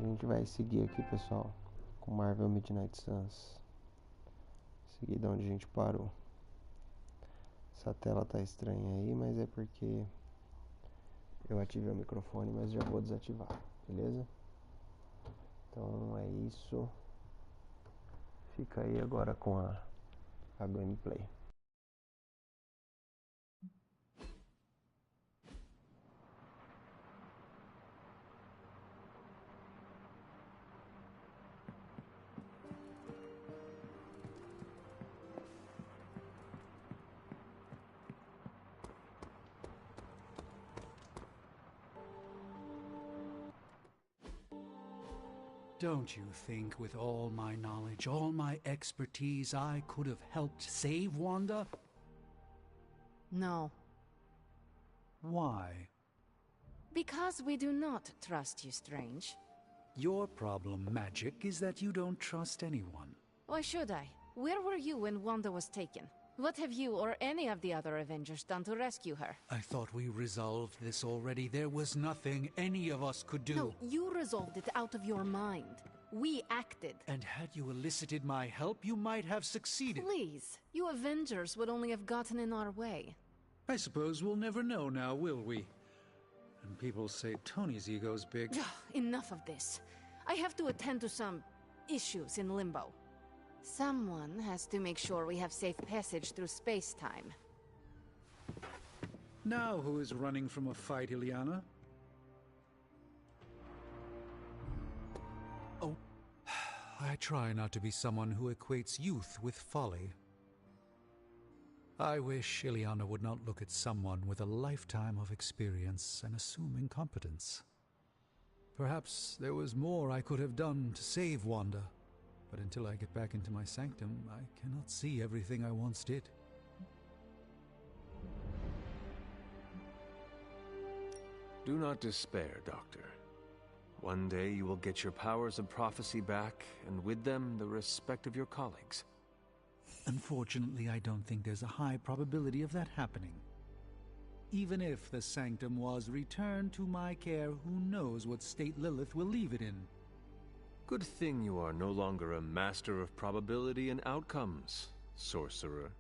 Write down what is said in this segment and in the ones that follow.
A gente vai seguir aqui, pessoal, com Marvel Midnight Suns. Seguir de onde a gente parou. Essa tela tá estranha aí, mas é porque eu ativei o microfone, mas já vou desativar, beleza? Então é isso. Fica aí agora com a gameplay. Don't you think with all my knowledge, all my expertise, I could have helped save Wanda? No. Why? Because we do not trust you, Strange. Your problem, Magic, is that you don't trust anyone. Why should I? Where were you when Wanda was taken? What have you or any of the other Avengers done to rescue her? I thought we resolved this already. There was nothing any of us could do. No, you resolved it out of your mind. We acted. And had you elicited my help, you might have succeeded. Please, you Avengers would only have gotten in our way. I suppose we'll never know now, will we? And people say Tony's ego's big. Enough of this. I have to attend to some issues in Limbo. Someone has to make sure we have safe passage through space-time. Now who is running from a fight, Ileana? Oh, I try not to be someone who equates youth with folly. I wish Ileana would not look at someone with a lifetime of experience and assume incompetence. Perhaps there was more I could have done to save Wanda. But until I get back into my sanctum, I cannot see everything I once did. Do not despair, Doctor. One day you will get your powers of prophecy back, and with them the respect of your colleagues. Unfortunately, I don't think there's a high probability of that happening. Even if the sanctum was returned to my care, who knows what state Lilith will leave it in? Good thing you are no longer a master of probability and outcomes, sorcerer.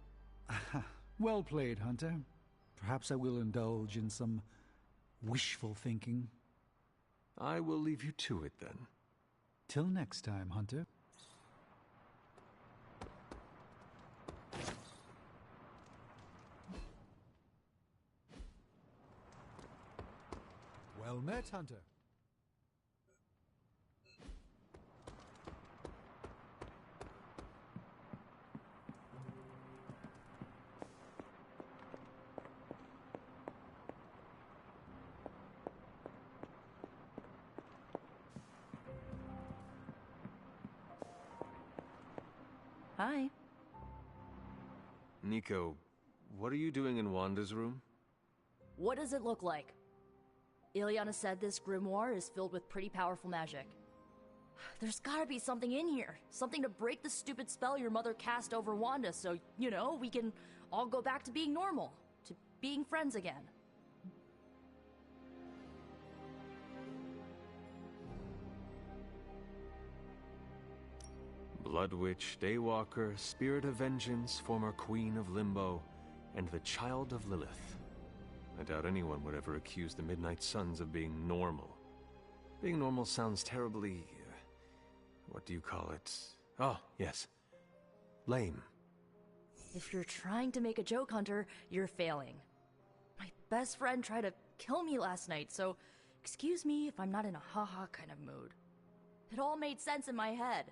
Well played, Hunter. Perhaps I will indulge in some wishful thinking. I will leave you to it then. Till next time, Hunter. Well met, Hunter. Hi. Nico, what are you doing in Wanda's room? What does it look like? Ileana said this grimoire is filled with pretty powerful magic. There's gotta be something in here. Something to break the stupid spell your mother cast over Wanda so, you know, we can all go back to being normal. To being friends again. Blood Witch, Daywalker, Spirit of Vengeance, former Queen of Limbo, and the Child of Lilith. I doubt anyone would ever accuse the Midnight Suns of being normal. Being normal sounds terribly... what do you call it? Oh, yes. Lame. If you're trying to make a joke, Hunter, you're failing. My best friend tried to kill me last night, so excuse me if I'm not in a haha kind of mood. It all made sense in my head.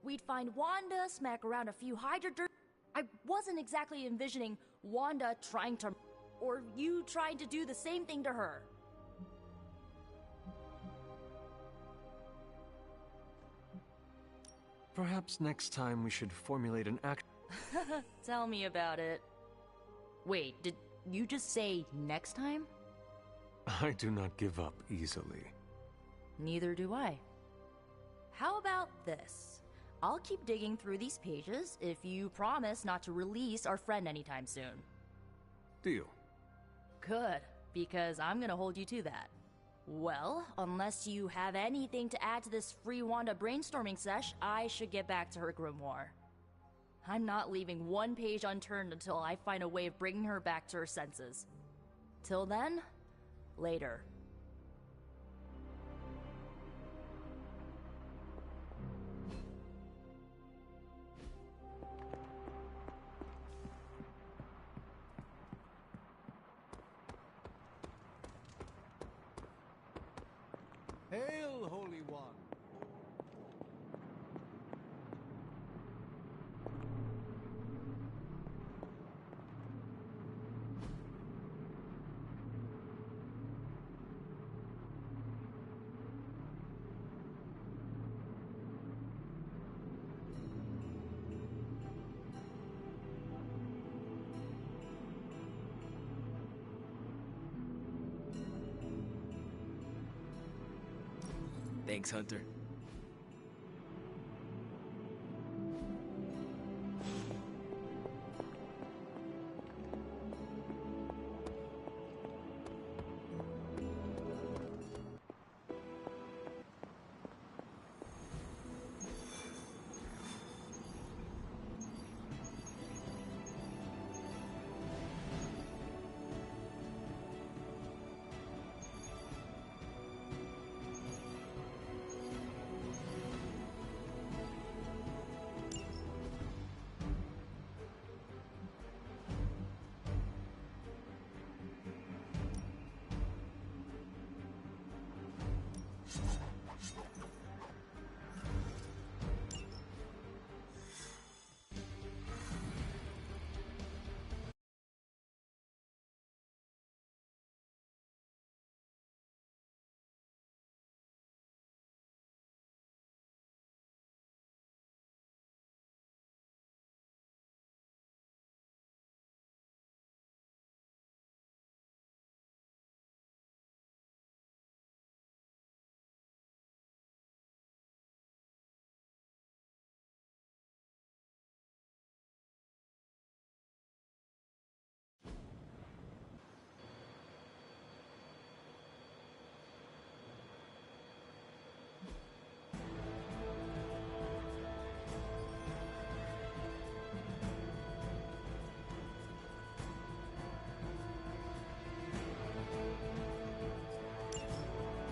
We'd find Wanda, smack around a few Hydra dirt. I wasn't exactly envisioning Wanda trying to... or you trying to do the same thing to her. Perhaps next time we should formulate an act... Tell me about it. Wait, did you just say next time? I do not give up easily. Neither do I. How about this? I'll keep digging through these pages if you promise not to release our friend anytime soon. Deal. Good, because I'm gonna hold you to that. Well, unless you have anything to add to this free Wanda brainstorming sesh, I should get back to her grimoire. I'm not leaving one page unturned until I find a way of bringing her back to her senses. Till then, later. Hail, Holy One! Thanks, Hunter.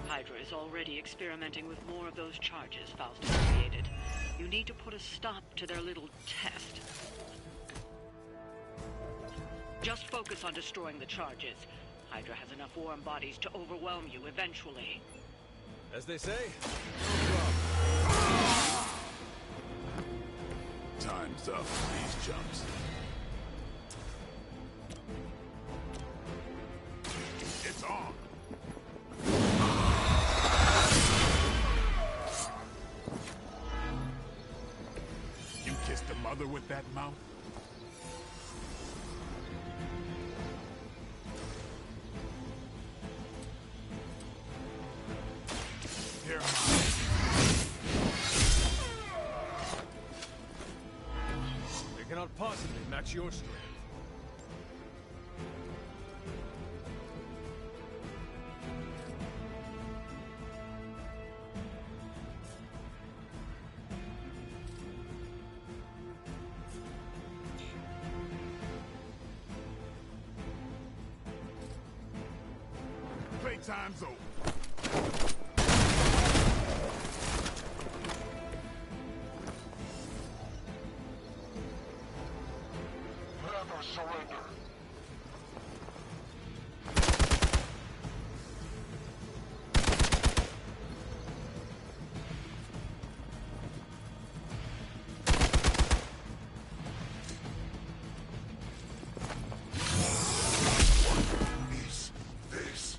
Hydra is already experimenting with more of those charges Faust has created. You need to put a stop to their little test. Just focus on destroying the charges. Hydra has enough warm bodies to overwhelm you eventually. As they say, Time's up for these chumps. It's on. You kissed the mother with that mouth? Here, they cannot possibly match your strength. Playtime's over. Never surrender. Is this?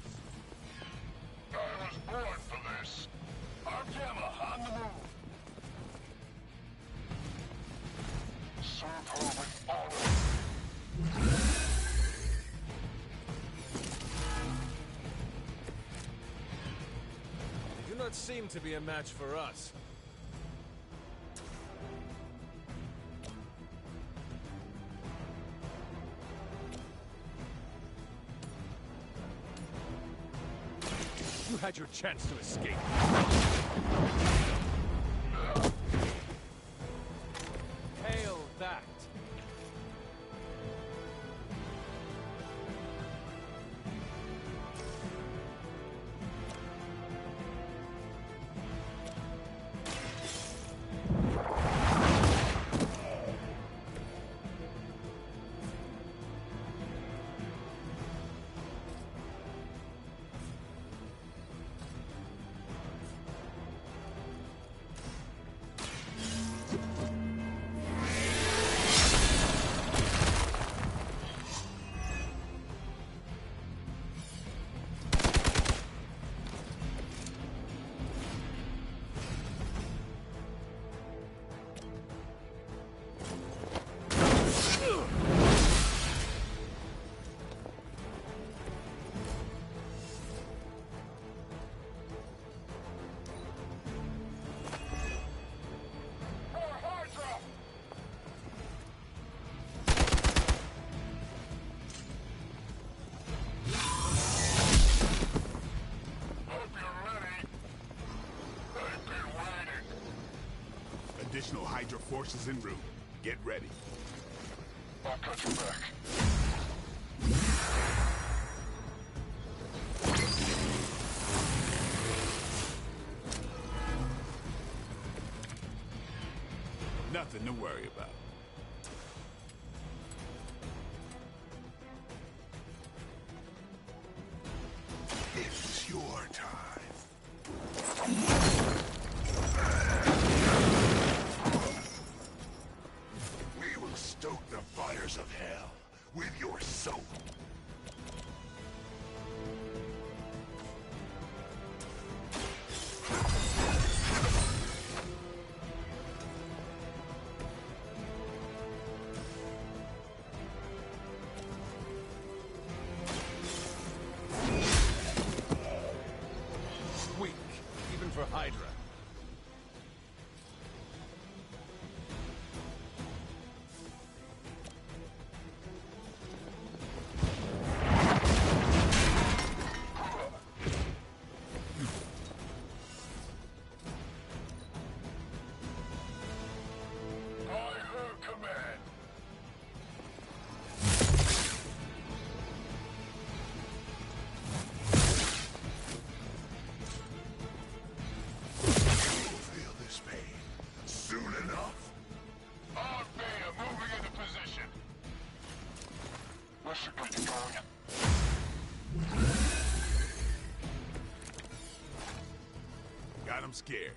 I was born for this. Our gamma on the move. Serve her with honor. They do not seem to be a match for us. had your chance to escape. Hail that. Additional Hydra forces en route. Get ready. I'll cut you back. Nothing to worry about. It's your time. We will stoke the fires of hell with your soul. Weak, even for Hydra. I heard command. You'll feel this pain soon enough. On Bea, moving into position. Let's get you going. Got him scared.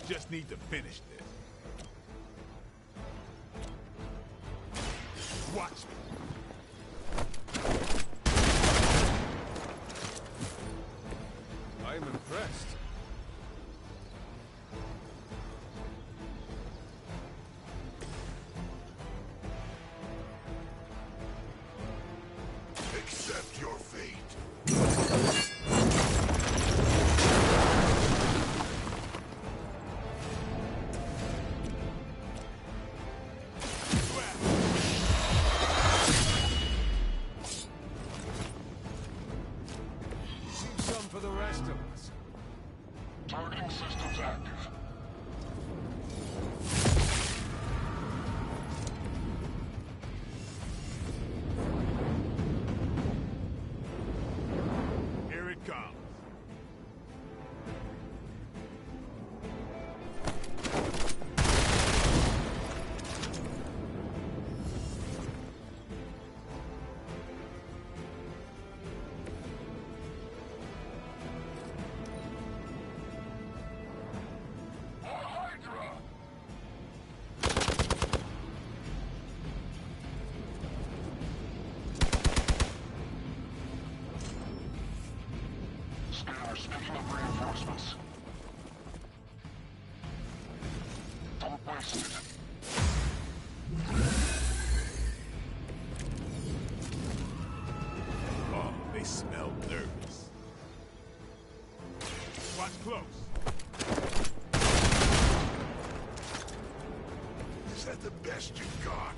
Just need to finish this. Watch me. I am impressed. Accept your fate. Leave some for the rest of us. Targeting systems active. Here it comes. Hydra! Scanners picking up reinforcements. Don't waste it. Oh, they smell nervous. Watch close. Is that the best you've got?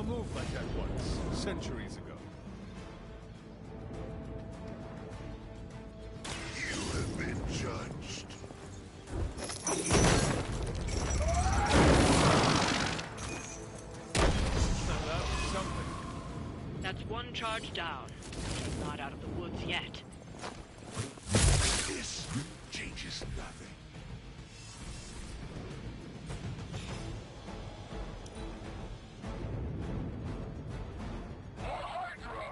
all moved like that once, centuries ago. You have been judged. Something. That's one charge down. Not out of the woods yet. This changes nothing. More Hydra!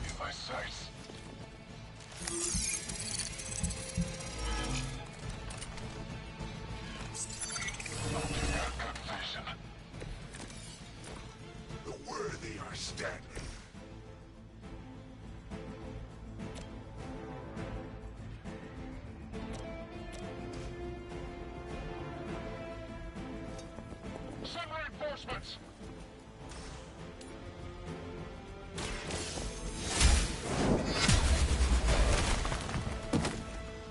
In my sights. Confession. The worthy are standing. Send reinforcements!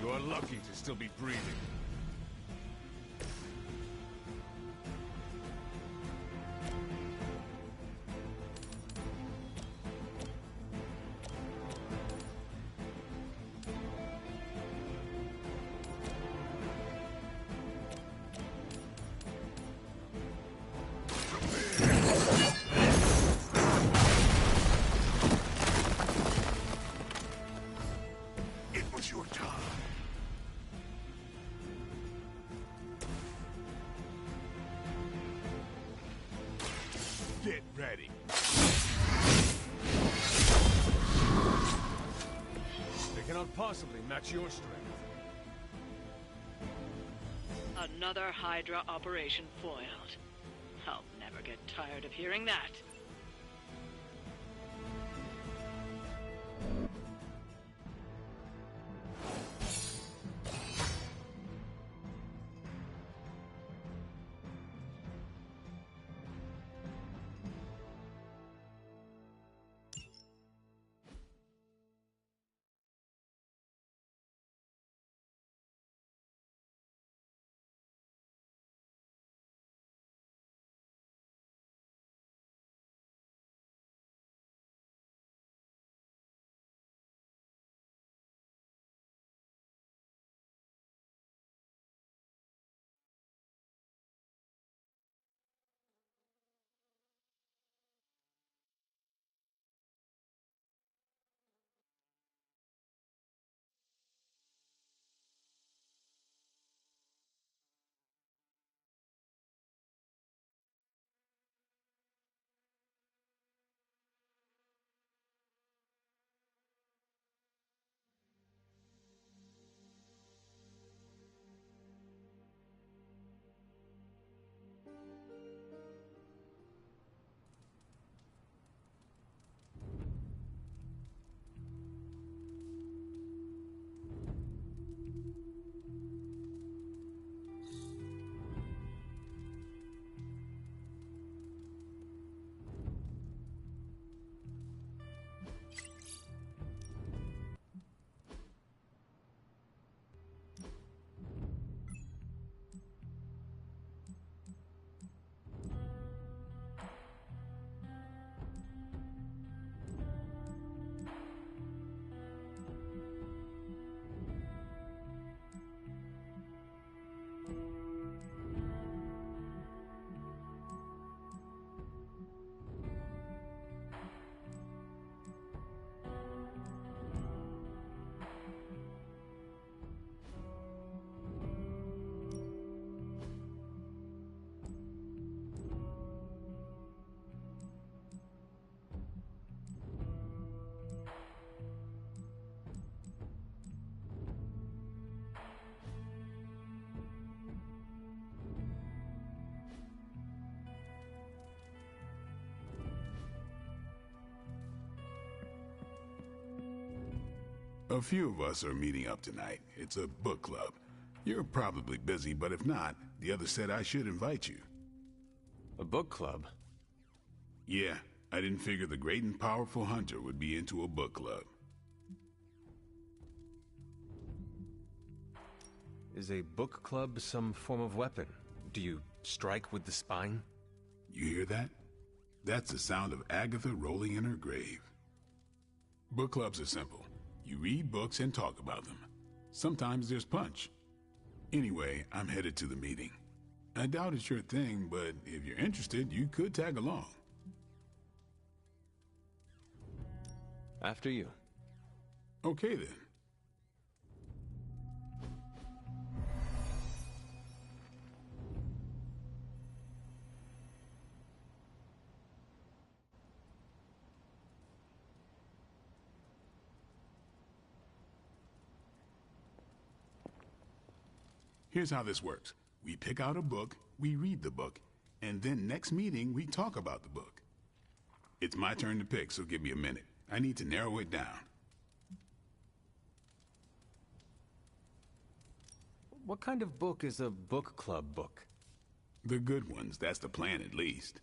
You're lucky to still be breathing. It was your time. Get ready. They cannot possibly match your strength. Another Hydra operation foiled. I'll never get tired of hearing that. A few of us are meeting up tonight. It's a book club. You're probably busy, but if not, the others said I should invite you. A book club? Yeah, I didn't figure the great and powerful Hunter would be into a book club. Is a book club some form of weapon? Do you strike with the spine? You hear that? That's the sound of Agatha rolling in her grave. Book clubs are simple. You read books and talk about them. Sometimes there's punch. Anyway, I'm headed to the meeting. I doubt it's your thing, but if you're interested, you could tag along. After you. Okay then. Here's how this works. We pick out a book, we read the book, and then next meeting we talk about the book. It's my turn to pick, so give me a minute. I need to narrow it down. What kind of book is a book club book? The good ones, that's the plan at least.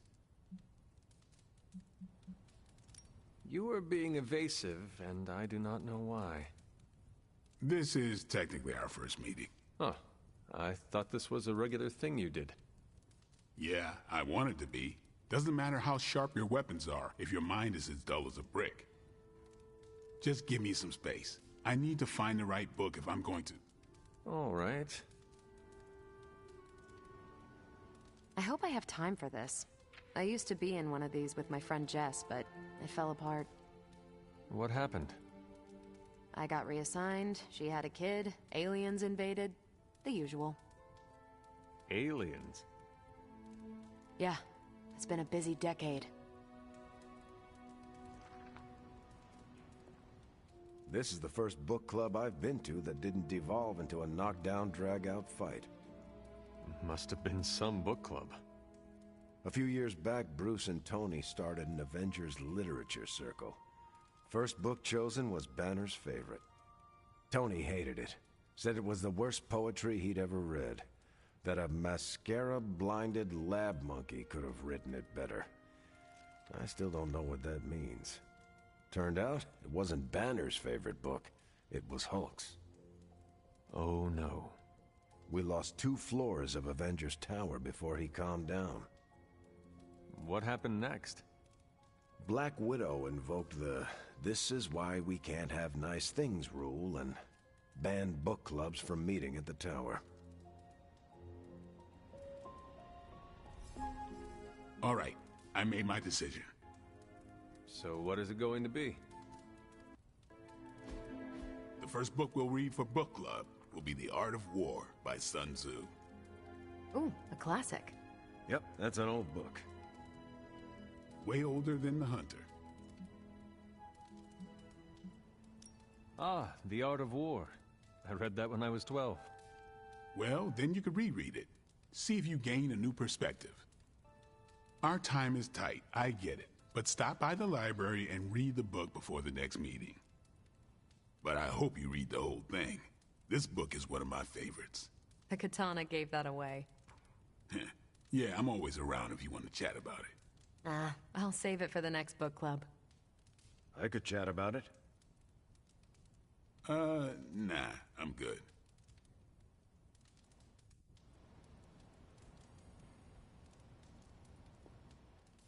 You are being evasive, and I do not know why. This is technically our first meeting. Huh. I thought this was a regular thing you did. Yeah, I want it to be. Doesn't matter how sharp your weapons are if your mind is as dull as a brick. Just give me some space. I need to find the right book if I'm going to... All right. I hope I have time for this. I used to be in one of these with my friend Jess, but it fell apart. What happened? I got reassigned, she had a kid, aliens invaded, the usual. Aliens? Yeah, it's been a busy decade. This is the first book club I've been to that didn't devolve into a knockdown, drag-out fight. Must have been some book club. A few years back, Bruce and Tony started an Avengers literature circle. First book chosen was Banner's favorite. Tony hated it. Said it was the worst poetry he'd ever read. That a mascara-blinded lab monkey could have written it better. I still don't know what that means. Turned out, it wasn't Banner's favorite book. It was Hulk's. Oh no. We lost 2 floors of Avengers Tower before he calmed down. What happened next? Black Widow invoked the "this is why we can't have nice things" rule and banned book clubs from meeting at the tower. All right, I made my decision. So what is it going to be? The first book we'll read for book club will be The Art of War by Sun Tzu. Ooh, a classic. Yep, that's an old book. Way older than The Hunter. Ah, The Art of War. I read that when I was 12. Well, then you could reread it. See if you gain a new perspective. Our time is tight, I get it. But stop by the library and read the book before the next meeting. But I hope you read the whole thing. This book is one of my favorites. The katana gave that away. Yeah, I'm always around if you want to chat about it. I'll save it for the next book club. I could chat about it. Nah, I'm good.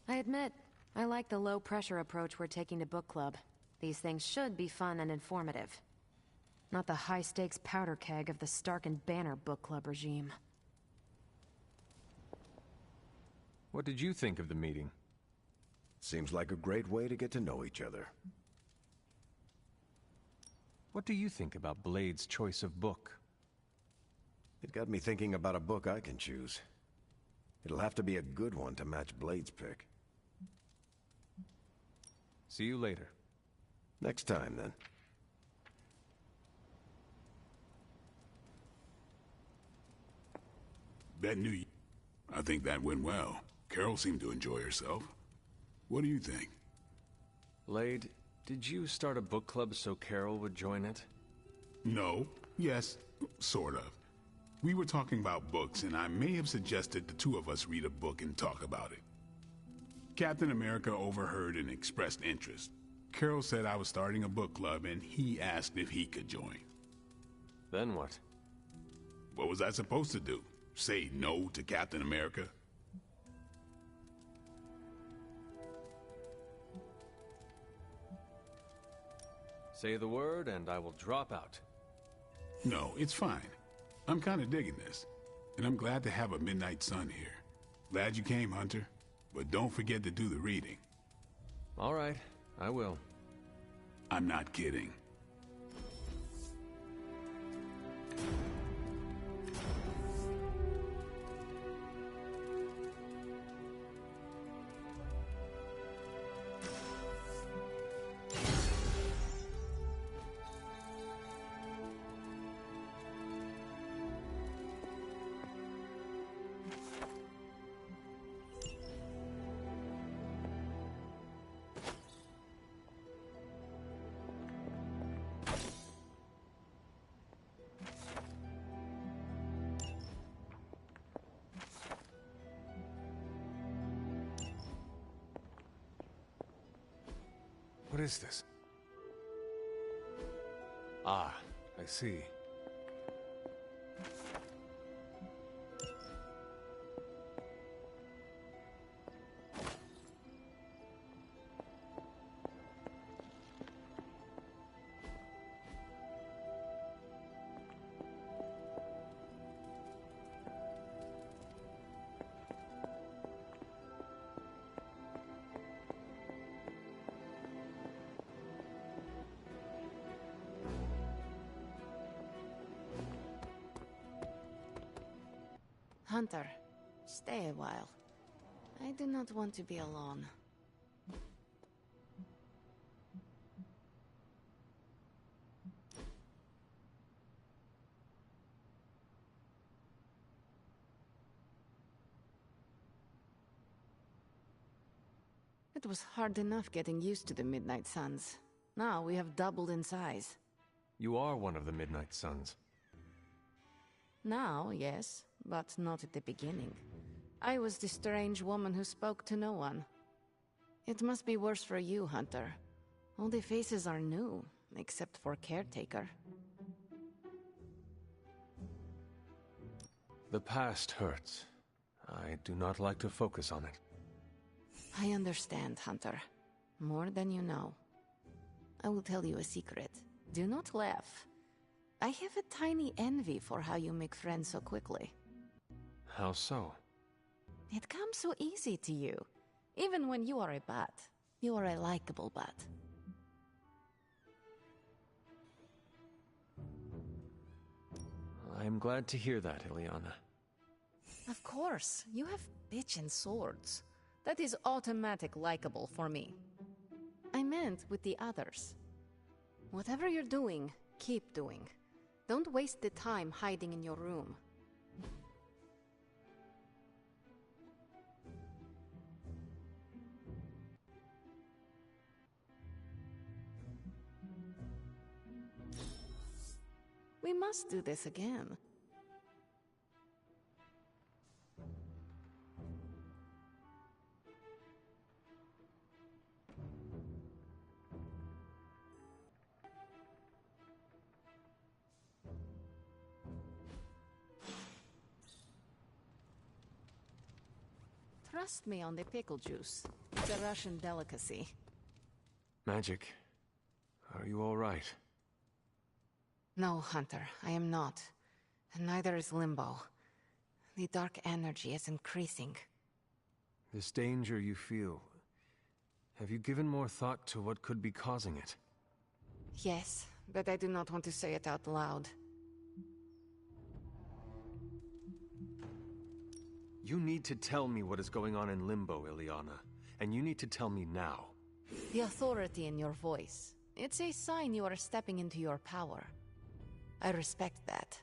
I admit, I like the low-pressure approach we're taking to book club. These things should be fun and informative. Not the high-stakes powder keg of the Stark and Banner book club regime. What did you think of the meeting? Seems like a great way to get to know each other. What do you think about Blade's choice of book? It got me thinking about a book I can choose. It'll have to be a good one to match Blade's pick. See you later. Next time, then. That New Year, I think that went well. Carol seemed to enjoy herself. What do you think? Blade, did you start a book club so Carol would join it? No. Yes, sort of. We were talking about books, and I may have suggested the 2 of us read a book and talk about it. Captain America overheard and expressed interest. Carol said I was starting a book club, and he asked if he could join. Then what? What was I supposed to do? Say no to Captain America? Say the word, and I will drop out. No, it's fine. I'm kind of digging this. And I'm glad to have a Midnight Sun here. Glad you came, Hunter. But don't forget to do the reading. All right, I will. I'm not kidding. What is this? Ah, I see. Hunter, stay a while. I do not want to be alone. It was hard enough getting used to the Midnight Suns. Now we have doubled in size. You are one of the Midnight Suns. Now, yes, but not at the beginning. I was the strange woman who spoke to no one. It must be worse for you, Hunter. All the faces are new, except for Caretaker. The past hurts. I do not like to focus on it. I understand, Hunter. More than you know. I will tell you a secret. Do not laugh. I have a tiny envy for how you make friends so quickly. How so? It comes so easy to you. Even when you are a bat. You are a likable bat. I am glad to hear that, Ileana. Of course. You have bitch and swords. That is automatic likable for me. I meant with the others. Whatever you're doing, keep doing. Don't waste the time hiding in your room. We must do this again. Trust me on the pickle juice. It's a Russian delicacy. Magic, are you all right? No, Hunter, I am not. And neither is Limbo. The dark energy is increasing. This danger you feel, have you given more thought to what could be causing it? Yes, but I do not want to say it out loud. You need to tell me what is going on in Limbo, Ileana. And you need to tell me now. The authority in your voice. It's a sign you are stepping into your power. I respect that.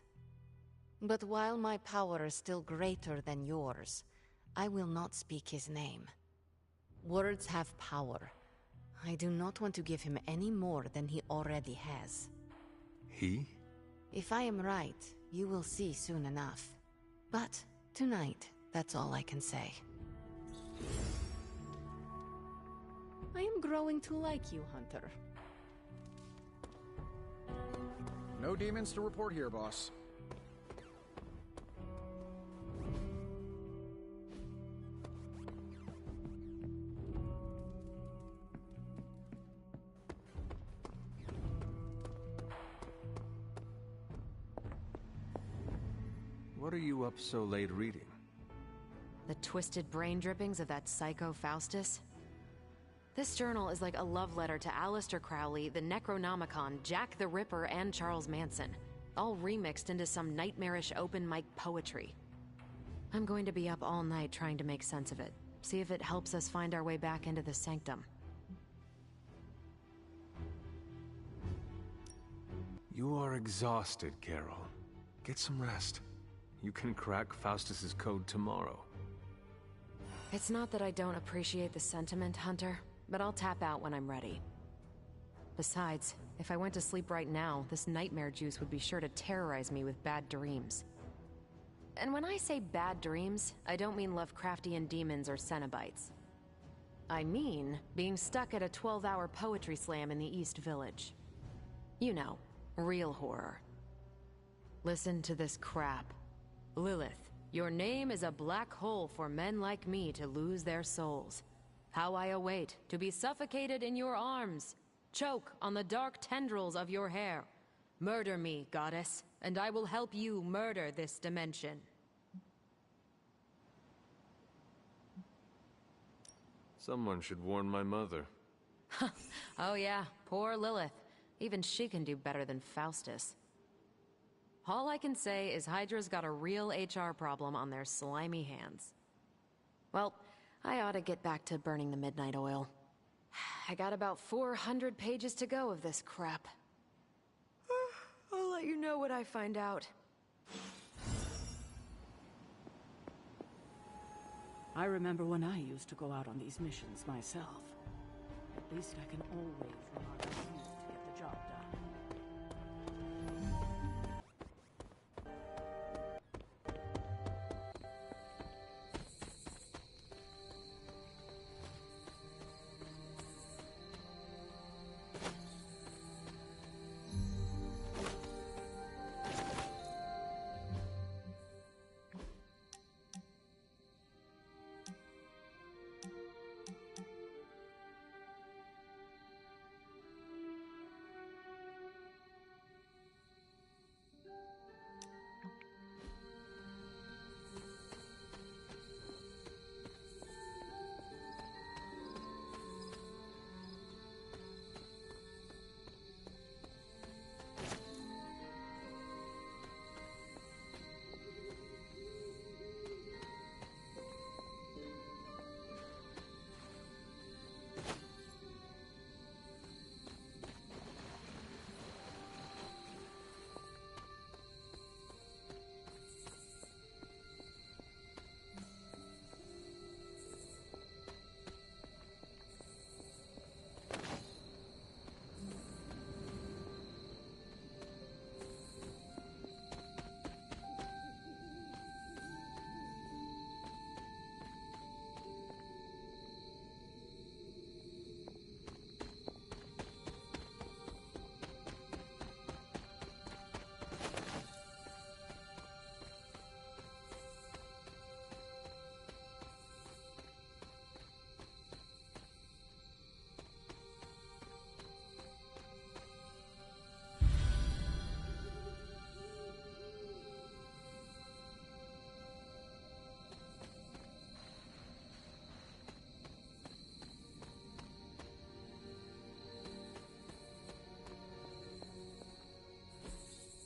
But while my power is still greater than yours, I will not speak his name. Words have power. I do not want to give him any more than he already has. He? If I am right, you will see soon enough. But tonight, that's all I can say. I am growing to like you, Hunter. No demons to report here, boss. What are you up so late reading? The twisted brain drippings of that psycho Faustus? This journal is like a love letter to Aleister Crowley, the Necronomicon, Jack the Ripper, and Charles Manson, all remixed into some nightmarish open mic poetry. I'm going to be up all night trying to make sense of it, see if it helps us find our way back into the sanctum. You are exhausted, Carol. Get some rest. You can crack Faustus's code tomorrow. It's not that I don't appreciate the sentiment, Hunter, but I'll tap out when I'm ready. Besides, if I went to sleep right now, this nightmare juice would be sure to terrorize me with bad dreams. And when I say bad dreams, I don't mean Lovecraftian demons or Cenobites. I mean being stuck at a 12-hour poetry slam in the East Village. You know, real horror. Listen to this crap. Lilith, your name is a black hole for men like me to lose their souls. How I await to be suffocated in your arms. Choke on the dark tendrils of your hair. Murder me, goddess, and I will help you murder this dimension. Someone should warn my mother. Oh yeah, poor Lilith. Even she can do better than Faustus. All I can say is Hydra's got a real HR problem on their slimy hands. Well, I ought to get back to burning the midnight oil. I got about 400 pages to go of this crap. I'll let you know what I find out. I remember when I used to go out on these missions myself. At least I can always rely on you to get the job done.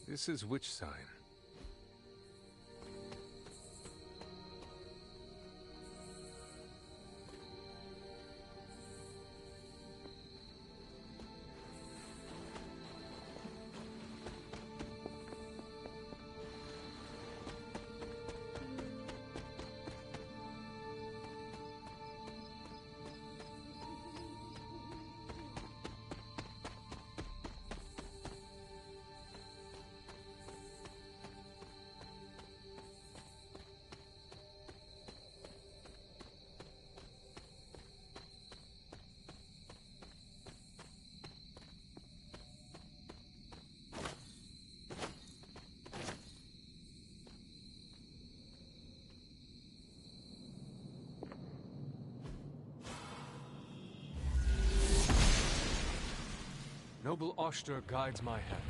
This is which sign? noble Oster guides my hand.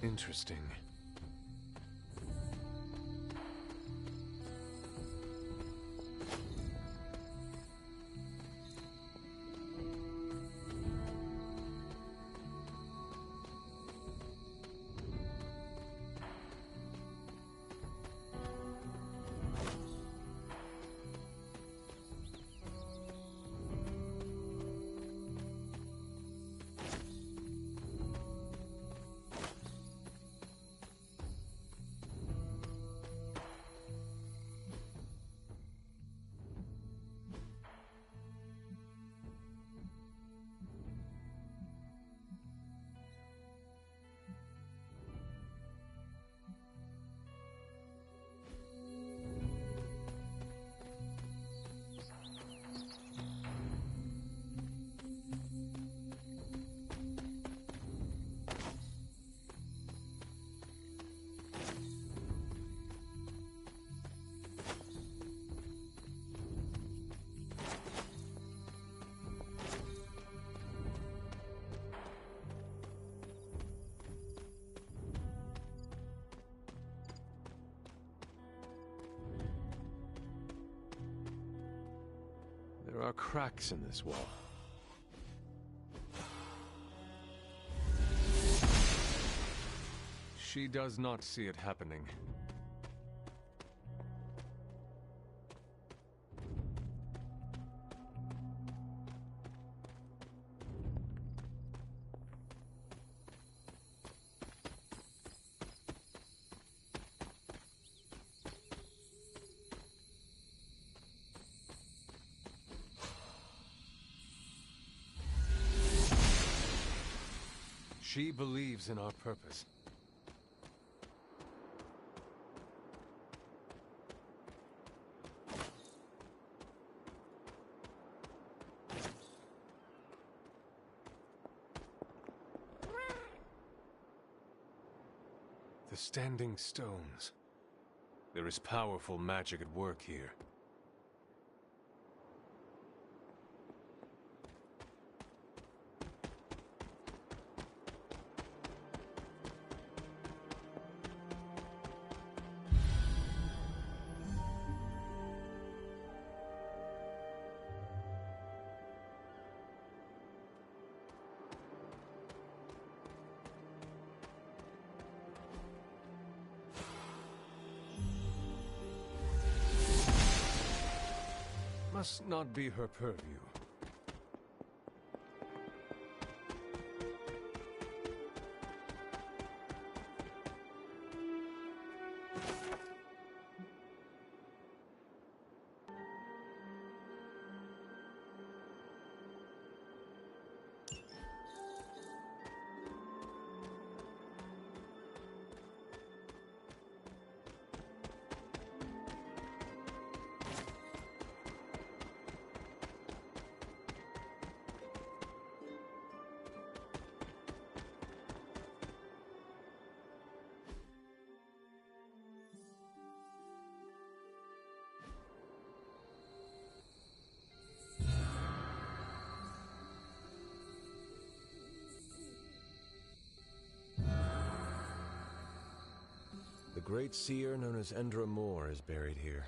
Interesting. are cracks in this wall. She does not see it happening. She believes in our purpose. The standing stones. There is powerful magic at work here. Must not be her purview. The great seer known as Endra Moore is buried here.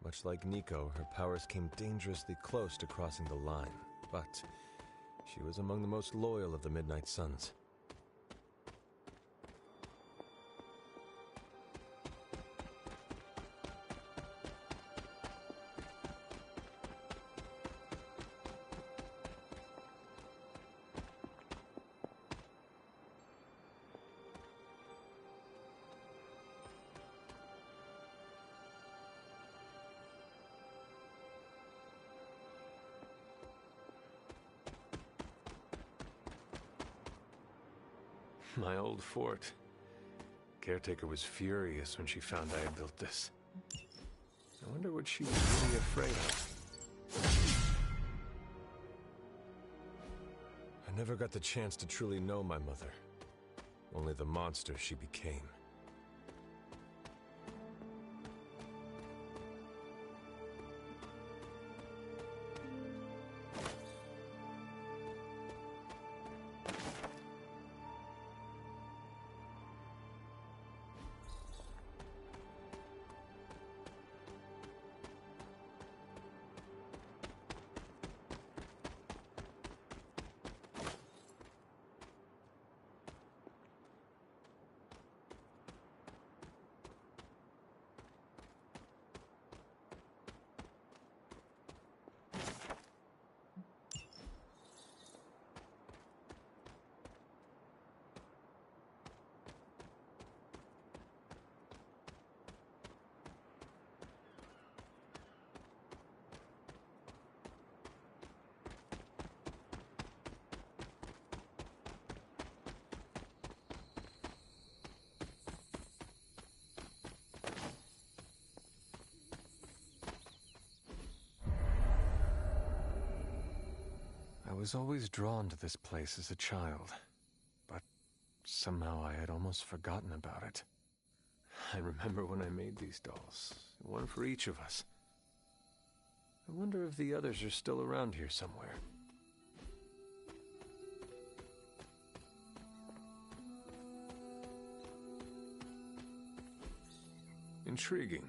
Much like Nico, her powers came dangerously close to crossing the line, but she was among the most loyal of the Midnight Suns. My old fort. Caretaker was furious when she found I had built this. I wonder what she was really afraid of. I never got the chance to truly know my mother. Only the monster she became. I was always drawn to this place as a child, but somehow I had almost forgotten about it. I remember when I made these dolls, one for each of us. I wonder if the others are still around here somewhere. Intriguing.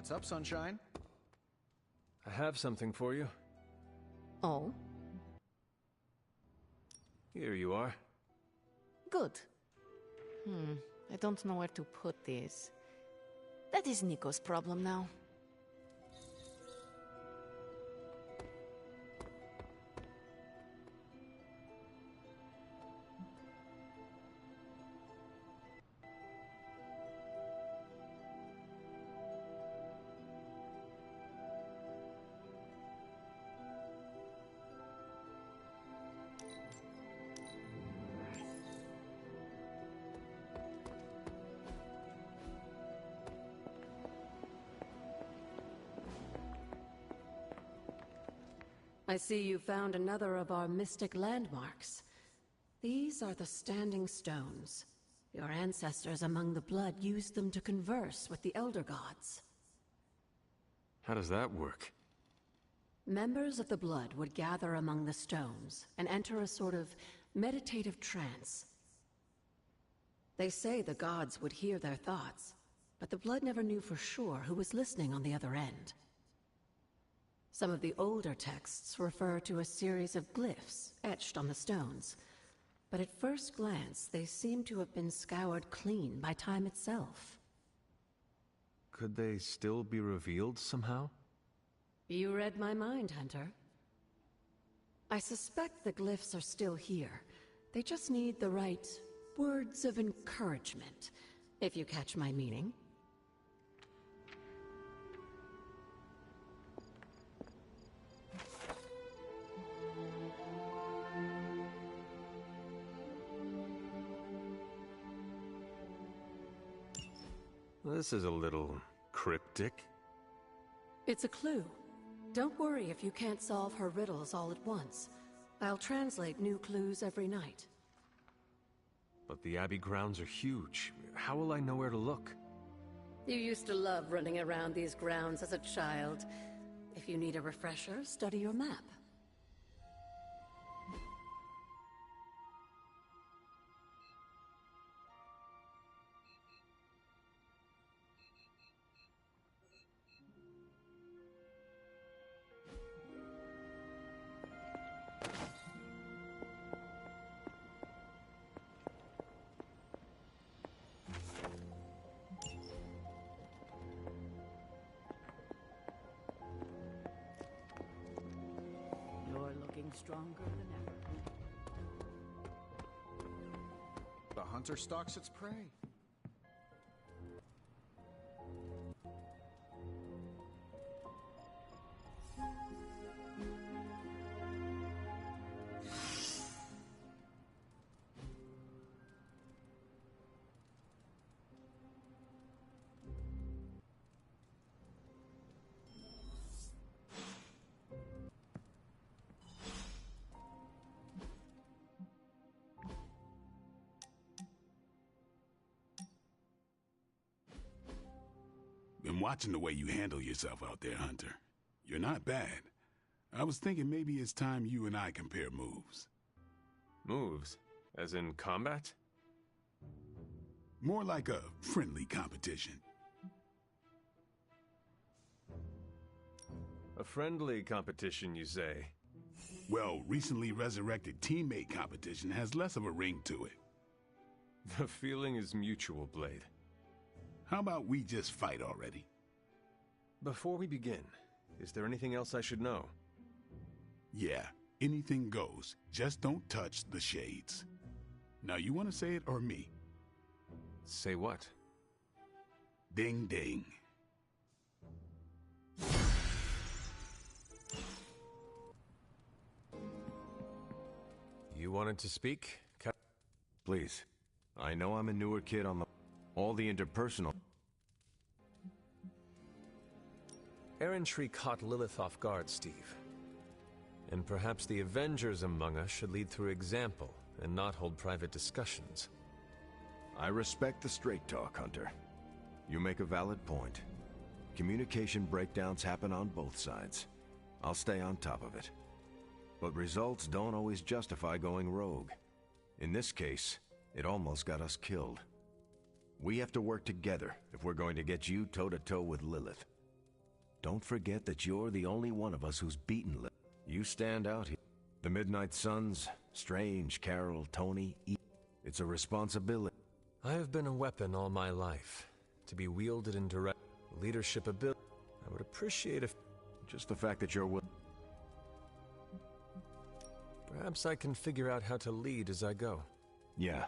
What's up, sunshine? I have something for you. Oh? Here you are. Good. I don't know where to put this. That is Nico's problem now. I see you found another of our mystic landmarks. These are the Standing Stones. Your ancestors among the blood used them to converse with the Elder Gods. How does that work? Members of the blood would gather among the stones and enter a sort of meditative trance. They say the gods would hear their thoughts, but the blood never knew for sure who was listening on the other end. Some of the older texts refer to a series of glyphs etched on the stones, but at first glance they seem to have been scoured clean by time itself. Could they still be revealed somehow? You read my mind, Hunter. I suspect the glyphs are still here. They just need the right words of encouragement, if you catch my meaning. This is a little cryptic. It's a clue. Don't worry if you can't solve her riddles all at once. I'll translate new clues every night. But the Abbey grounds are huge. How will I know where to look? You used to love running around these grounds as a child. If you need a refresher, study your map. Stronger than ever. The hunter stalks its prey. Been watching the way you handle yourself out there, Hunter. You're not bad. I was thinking maybe it's time you and I compare moves. Moves? As in combat? More like a friendly competition. A friendly competition, you say? Well, recently resurrected teammate competition has less of a ring to it. The feeling is mutual, Blade. How about we just fight already? Before we begin, is there anything else I should know? Yeah, anything goes. Just don't touch the shades. Now, you want to say it or me? Say what? Ding ding. You wanted to speak? Please. I know I'm a newer kid on all the interpersonal. Errantry caught Lilith off guard, Steve. And perhaps the Avengers among us should lead through example and not hold private discussions. I respect the straight talk, Hunter. You make a valid point. Communication breakdowns happen on both sides. I'll stay on top of it. But results don't always justify going rogue. In this case, it almost got us killed. We have to work together if we're going to get you toe-to-toe with Lilith. Don't forget that you're the only one of us who's beaten Lilith. You stand out here. The Midnight Suns, Strange, Carol, Tony, it's a responsibility. I have been a weapon all my life, to be wielded in direct leadership ability. I would appreciate if just the fact that you're willing. Perhaps I can figure out how to lead as I go. Yeah.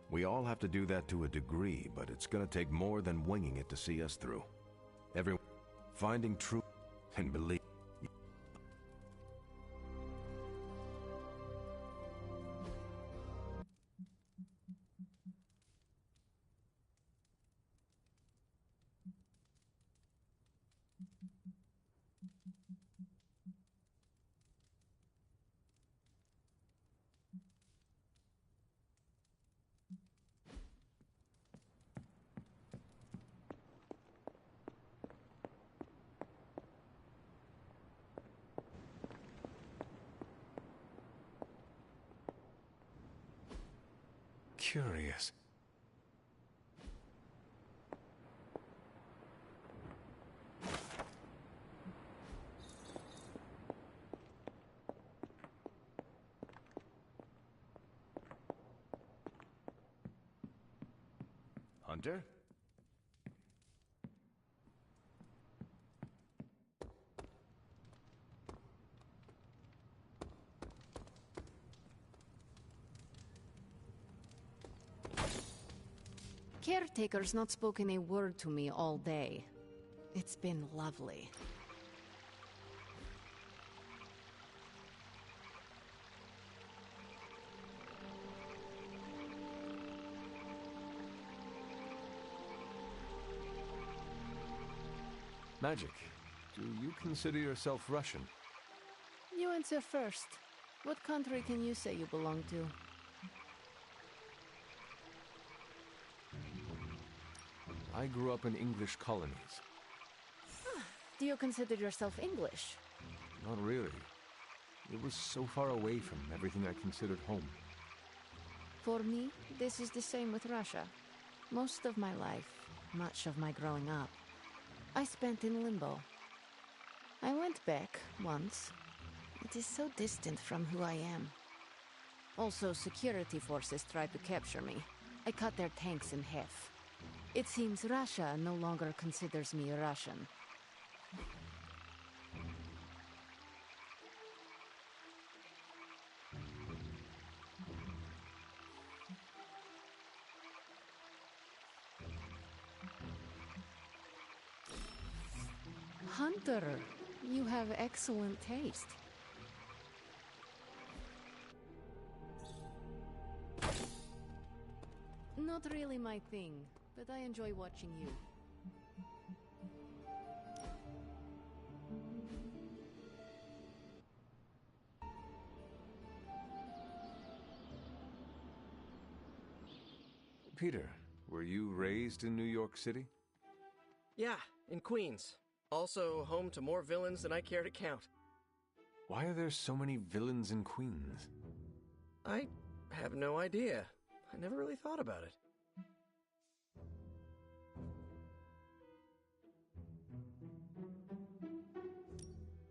We all have to do that to a degree, but it's gonna take more than winging it to see us through. Everyone finding truth and belief. Curious. Hunter? Caretaker's not spoken a word to me all day. It's been lovely. Magic. Do you consider yourself Russian? You answer first. What country can you say you belong to? I grew up in English colonies. Do you consider yourself English? Not really. It was so far away from everything I considered home. For me, this is the same with Russia. Most of my life, much of my growing up, I spent in limbo. I went back once. It is so distant from who I am. Also, security forces tried to capture me. I cut their tanks in half. It seems Russia no longer considers me Russian. Hunter, you have excellent taste. Not really my thing, but I enjoy watching you. Peter, were you raised in New York City? Yeah, in Queens. Also home to more villains than I care to count. Why are there so many villains in Queens? I have no idea. I never really thought about it.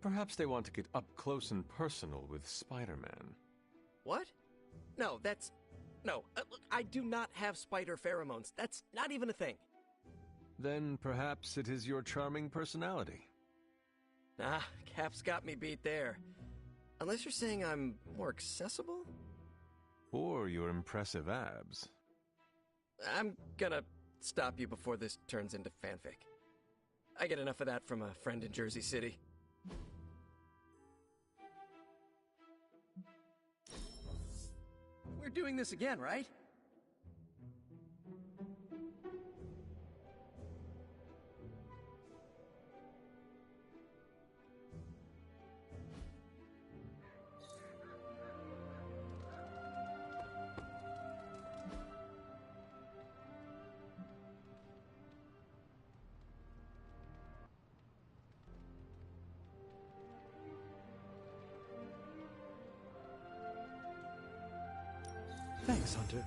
Perhaps they want to get up close and personal with Spider-Man. What? No, that's... No, look, I do not have spider pheromones. That's not even a thing. Then perhaps it is your charming personality. Ah, Cap's got me beat there. Unless you're saying I'm more accessible? Or your impressive abs. I'm gonna stop you before this turns into fanfic. I get enough of that from a friend in Jersey City. We're doing this again, right? Thanks, Hunter.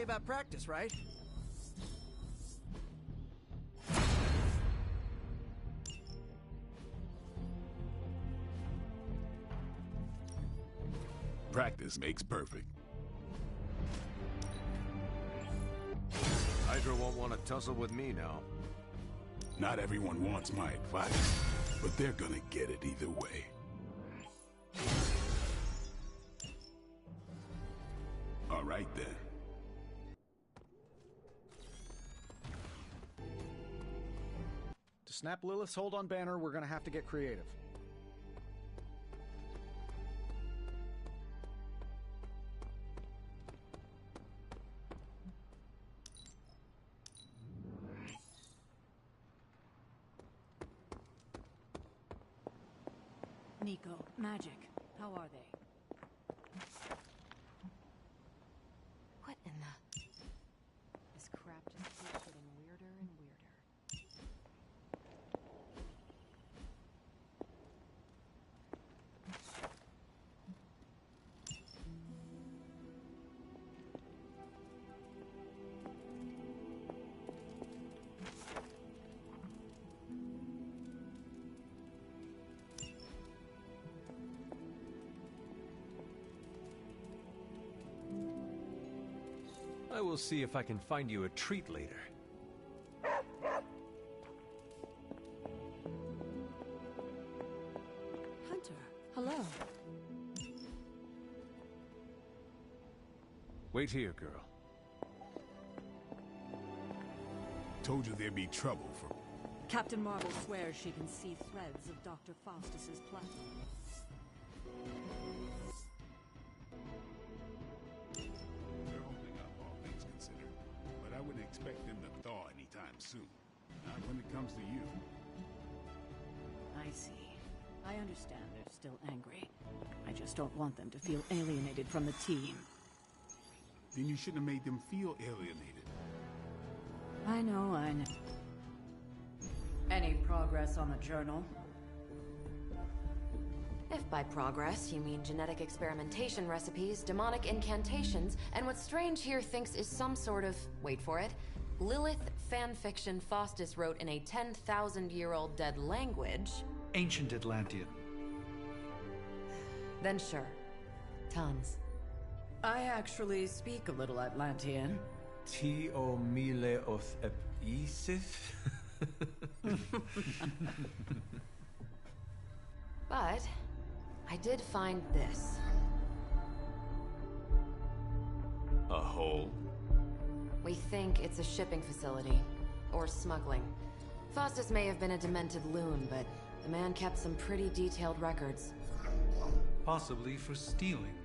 probably about practice, right? Practice makes perfect. Hydra won't want to tussle with me now. Not everyone wants my advice, but they're gonna get it either way. All right, then. To snap Lilith's hold on Banner, we're gonna have to get creative. Nico, magic. How are they? What in the... This crap just keeps getting weirder and weirder. I will see if I can find you a treat later. Hunter, hello. Wait here, girl. Told you there'd be trouble for... Captain Marvel swears she can see threads of Dr. Faustus's plan. They're holding up, all things considered. But I wouldn't expect them to thaw anytime soon. Not when it comes to you. I see. I understand they're still angry. I just don't want them to feel alienated from the team. Then you shouldn't have made them feel alienated. I know. Any progress on the journal? If by progress you mean genetic experimentation recipes, demonic incantations, and what Strange here thinks is some sort of, wait for it, Lilith fanfiction Faustus wrote in a 10,000-year-old dead language... Ancient Atlantean. Then sure. Tons. I actually speak a little Atlantean. Ti o mile oth ep isif? But I did find this. A hole? We think it's a shipping facility. Or smuggling. Faustus may have been a demented loon, but the man kept some pretty detailed records. Possibly for stealing.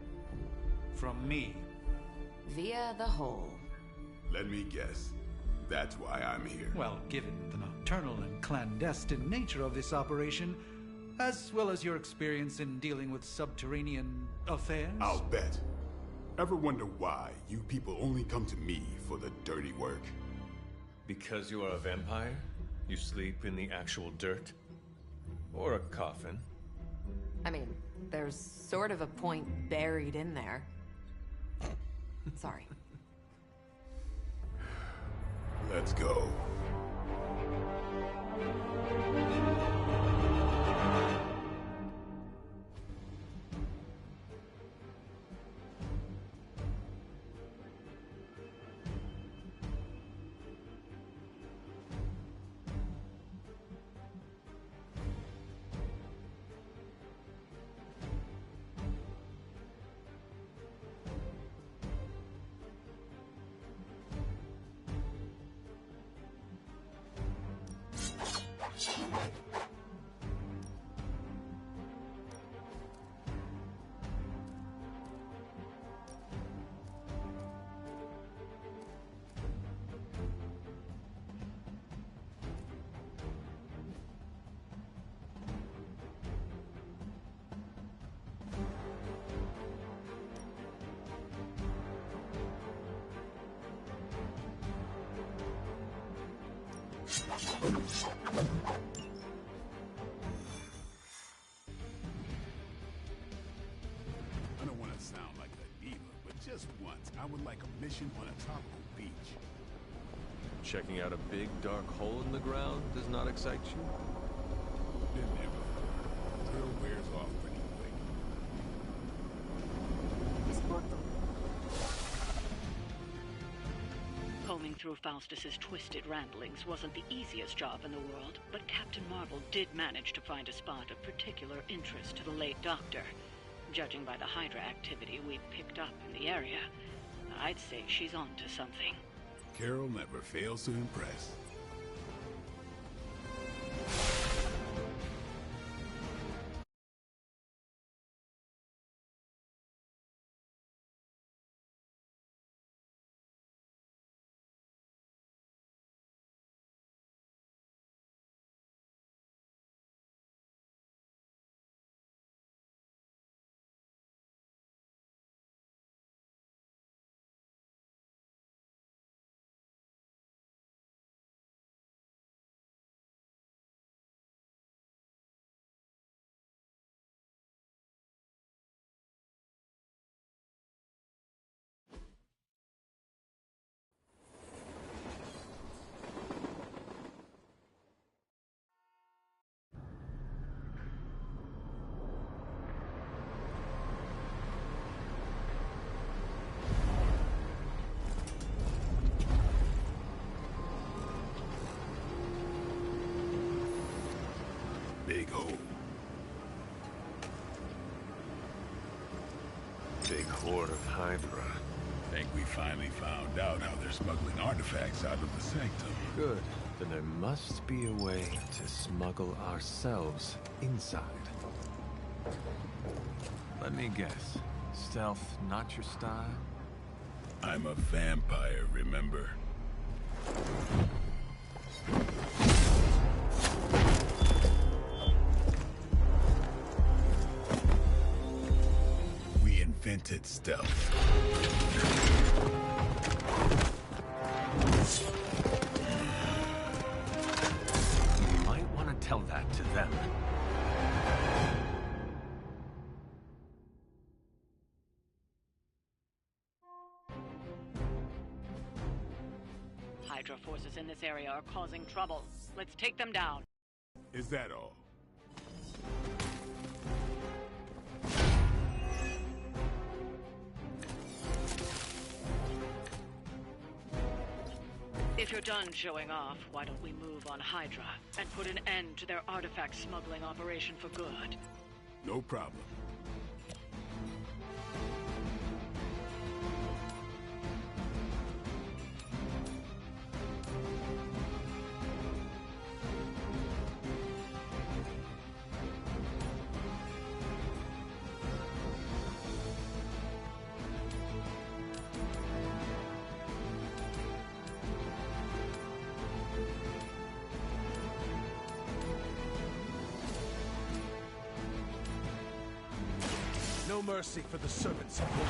From me. Via the hole. Let me guess. That's why I'm here. Well, given the nocturnal and clandestine nature of this operation, as well as your experience in dealing with subterranean affairs... I'll bet. Ever wonder why you people only come to me for the dirty work? Because you are a vampire? You sleep in the actual dirt? Or a coffin? I mean, there's sort of a point buried in there. Sorry. Let's go. I don't want to sound like a diva, but just once, I I would like a mission on a tropical beach. Checking out a big dark hole in the ground does not excite you? Been there before. Thrill wears off pretty quick. Combing through Faustus's twisted ramblings wasn't the easiest job in the world, but Captain Marvel did manage to find a spot of particular interest to the late Doctor. Judging by the Hydra activity we picked up in the area, I'd say she's onto something. Carol never fails to impress. Big hole. Big horde of Hydra. Think we finally found out how they're smuggling artifacts out of the sanctum. Good. Then there must be a way to smuggle ourselves inside. Let me guess. Stealth not your style? I'm a vampire, remember? We invented stealth. You might want to tell that to them. Hydra forces in this area are causing trouble. Let's take them down. Is that all? If you're done showing off, why don't we move on Hydra and put an end to their artifact smuggling operation for good? No problem. No mercy for the servants of war.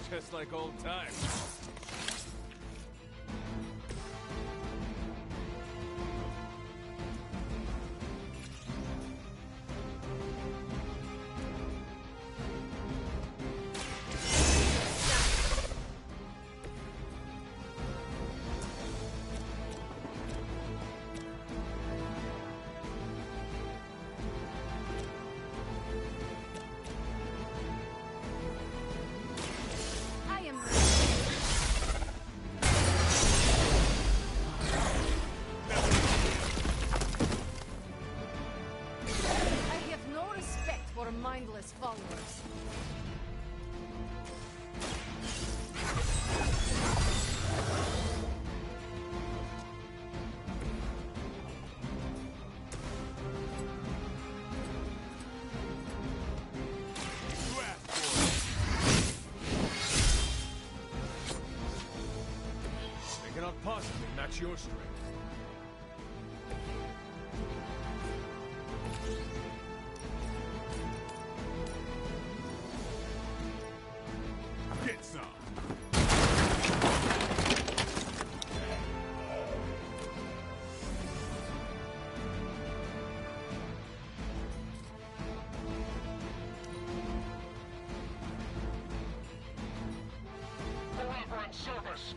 Just like old times. Mindless followers. They cannot possibly match your strength. Get some. service!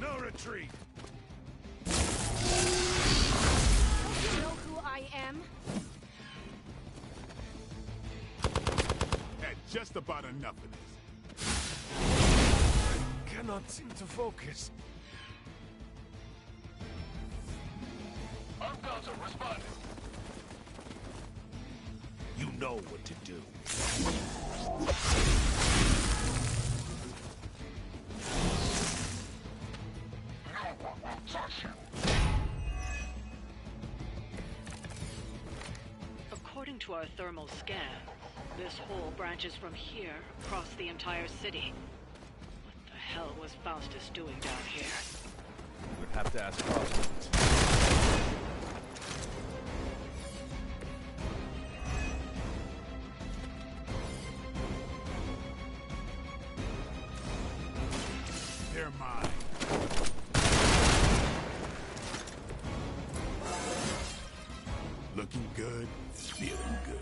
No retreat! Don't you know who I am? Had just about enough of this. Cannot seem to focus. I'm Delta, responding. You know what to do. No one will touch you. According to our thermal scan, this hole branches from here across the entire city. What the hell was Faustus doing down here? Would have to ask Faustus. They're mine. Looking good, feeling good.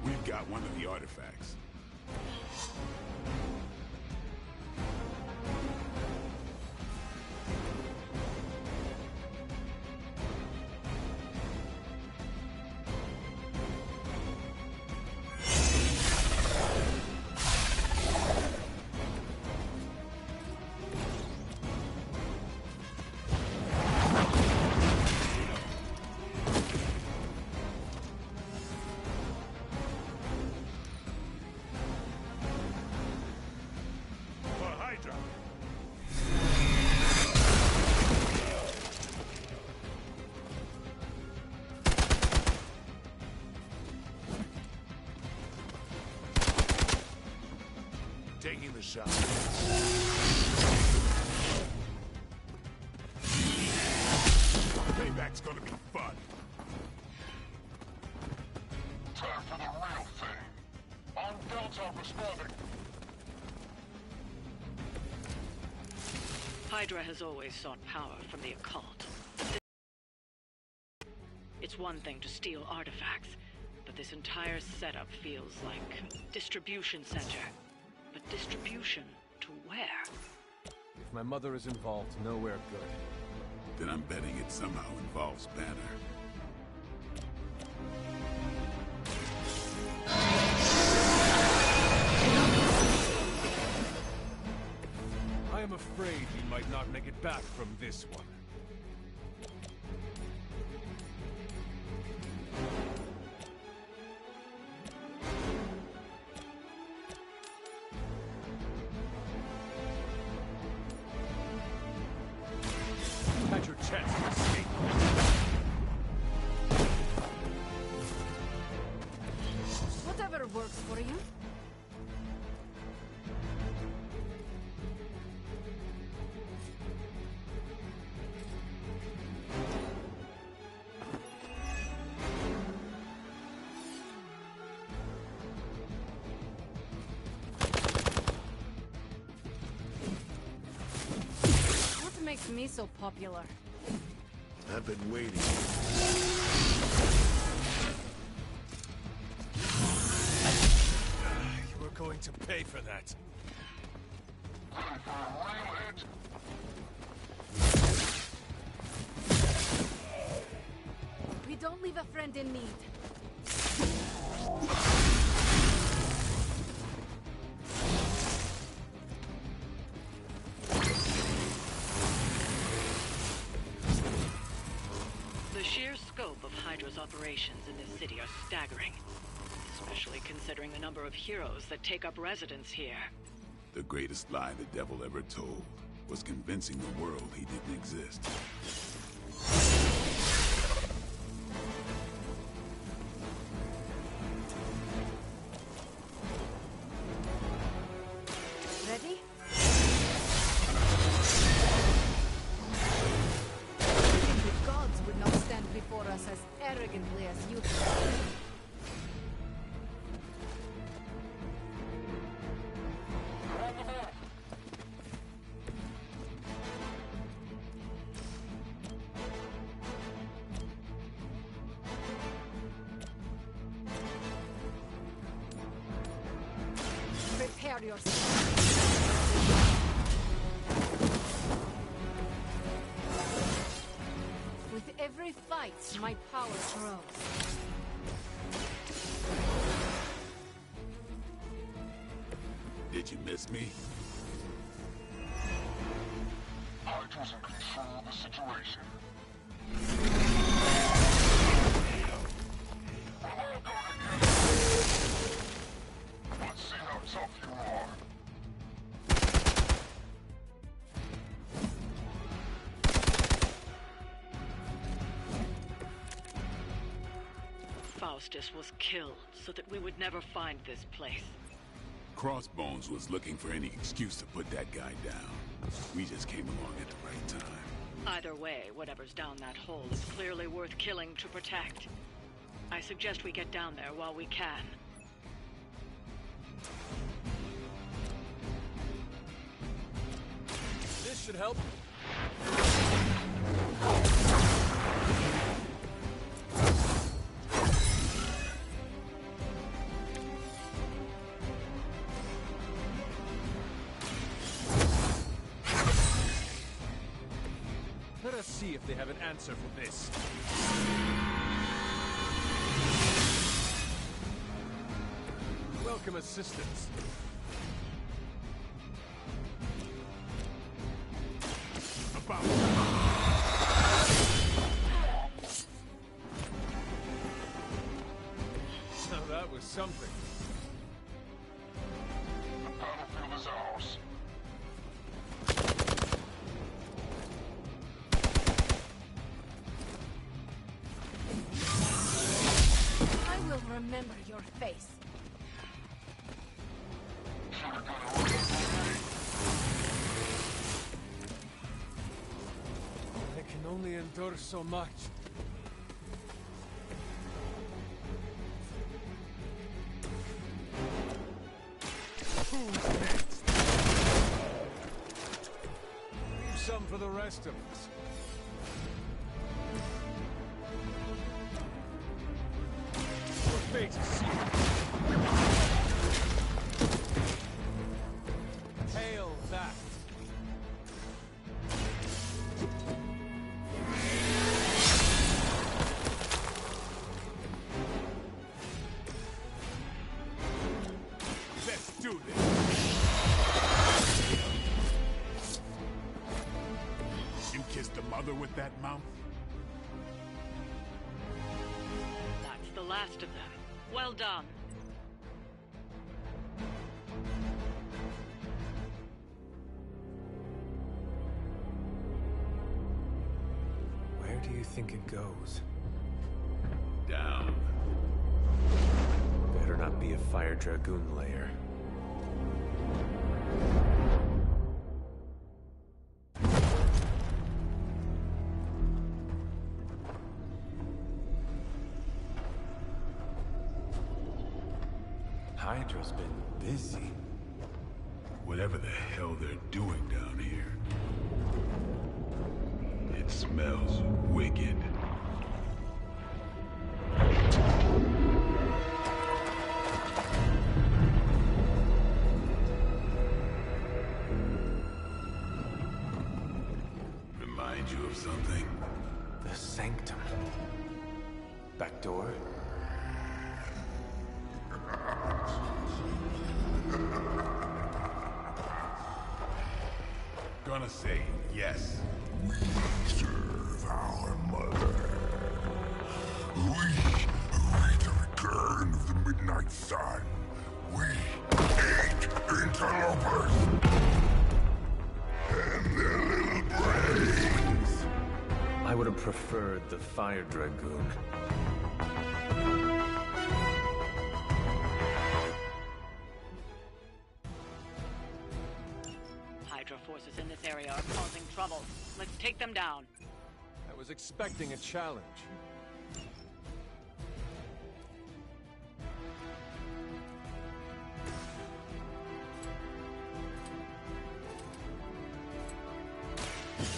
We've got one of the artifacts. Taking the shot. Payback's gonna be fun. Time for the real thing. On Delta responding. Hydra has always sought power from the occult. It's one thing to steal artifacts, but this entire setup feels like distribution center. But distribution to where? If my mother is involved, nowhere good. Then I'm betting it somehow involves Banner. I am afraid we might not make it back from this one. Had your chance to escape. Whatever works for you. What makes me so popular? I've been waiting. You were going to pay for that. Time for a real hit. We don't leave a friend in need. The sheer scope of Hydra's operations in this city are staggering, especially considering the number of heroes that take up residence here. The greatest lie the devil ever told was convincing the world he didn't exist. Ready? The gods would not stand before us as arrogantly as you do. With every fight, my power grows. Did you miss me? Hydra's in control of the situation. Well, I'm gonna get you. Let's see how tough you are. Faustus was killed so that we would never find this place. Crossbones was looking for any excuse to put that guy down. We just came along at the right time. Either way, whatever's down that hole is clearly worth killing to protect. I suggest we get down there while we can. This should help. Let us see if they have an answer for this. Welcome assistance. About. Now that was something. The battlefield is ours. I will remember your face. I can only endure so much. Who's next? Leave some for the rest of us. Your fate is sealed. Hail that. Let's do this. You kissed the mother with that mouth? That's the last of them. Well done. Where do you think it goes? Down. Better not be a fire dragoon lair. Hydra's been busy. Whatever the hell they're doing down here. It smells wicked. Remind you of something? The sanctum. Back door? Gonna say yes. We serve our mother. We await the return of the midnight sun. We hate interlopers and their little brains. I would have preferred the fire dragoon. Hydra forces in this area are causing trouble. Let's take them down. I was expecting a challenge.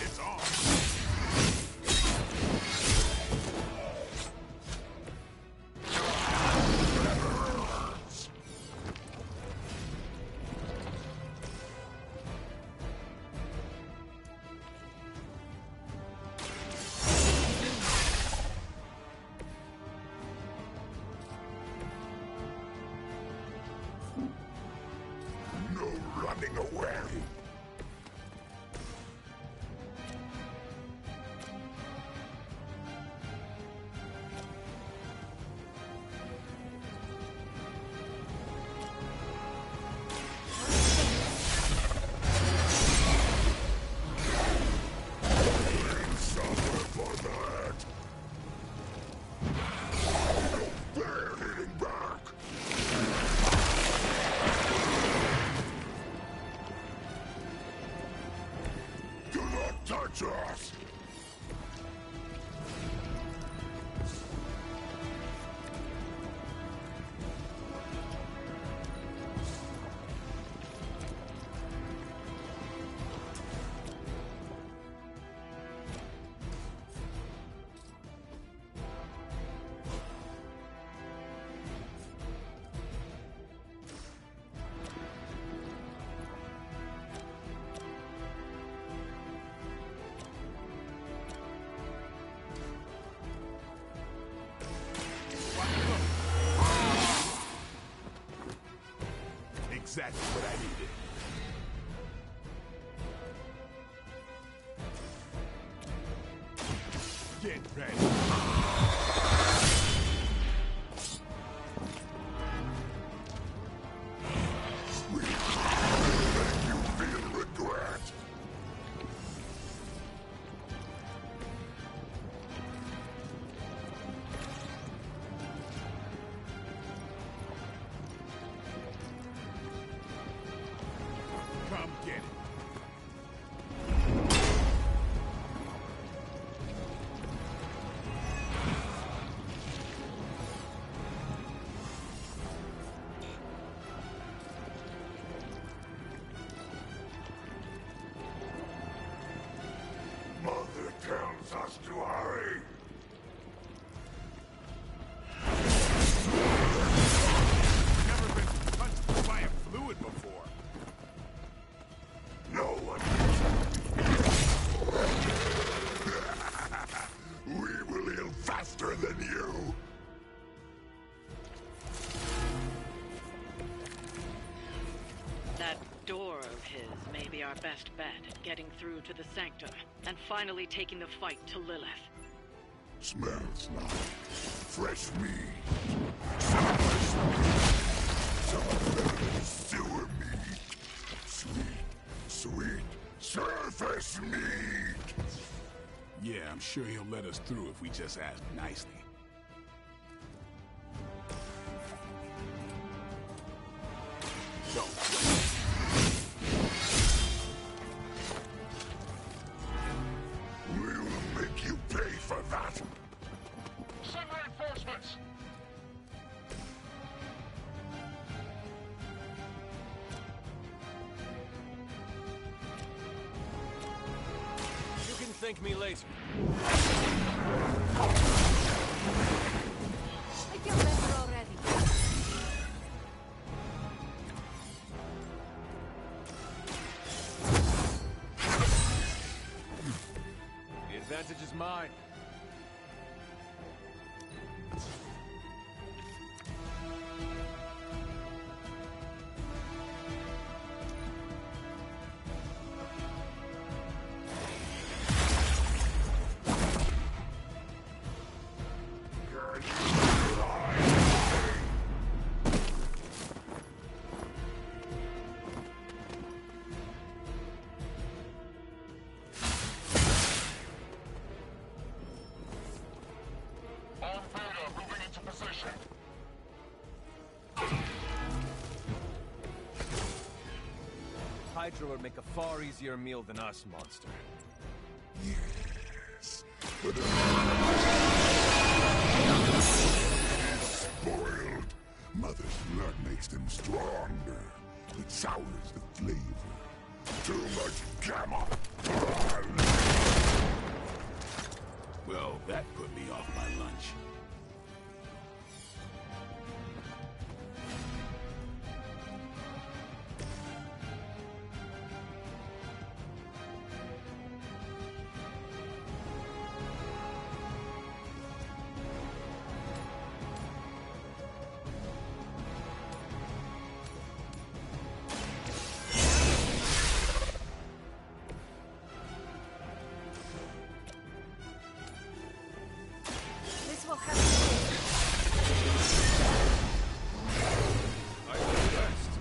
It's on. traitors! Exactly what I needed. Get ready. We make you feel regret. Come get it. Mother tells us to hurry. Never been touched by a fluid before. No one. We will heal faster than you. That door of his may be our best bet at getting through to the sanctum and finally taking the fight to Lilith. Smells like fresh meat. Surface meat. Some sewer meat. Sweet surface meat. Yeah, I'm sure he'll let us through if we just ask nicely. Go. We will make you pay for that. Send reinforcements. You can thank me later. I feel better already. The advantage is mine. Hydra would make a far easier meal than us, monster. Yes, but spoiled. Mother's blood makes them stronger. It sours the flavor. Too much gamma. Well, that put me off my lunch. This will help. I was best.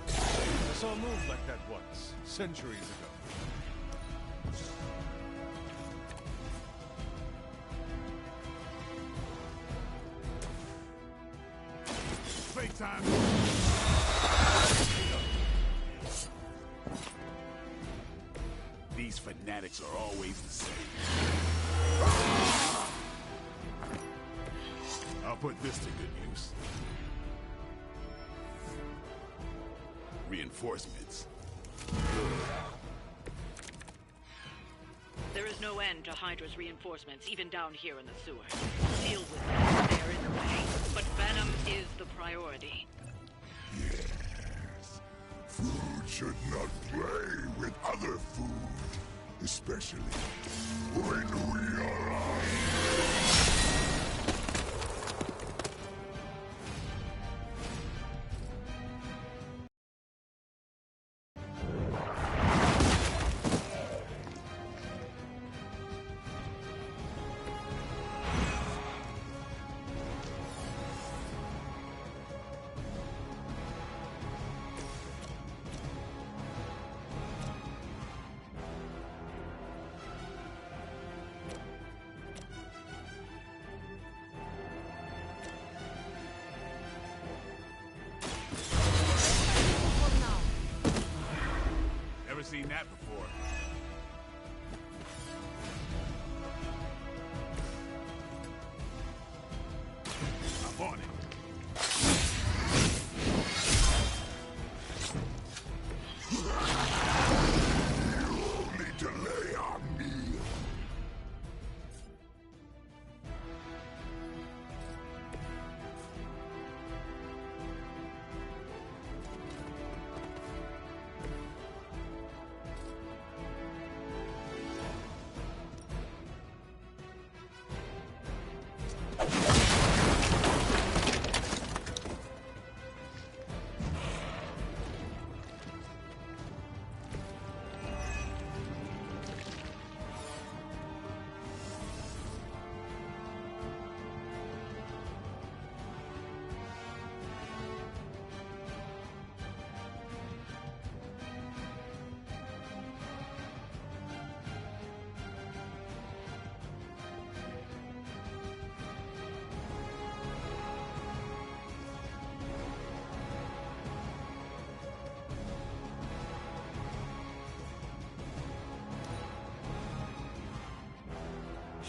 I saw a move like that once, centuries ago. Playtime. These fanatics are always the same. I'll put this to good use. Reinforcements. There is no end to Hydra's reinforcements, even down here in the sewer. Deal with them, they're in the way. But venom is the priority. Yes. Food should not play with other food, especially when we are on. Never seen that before. I'm on it. You only delay our meal.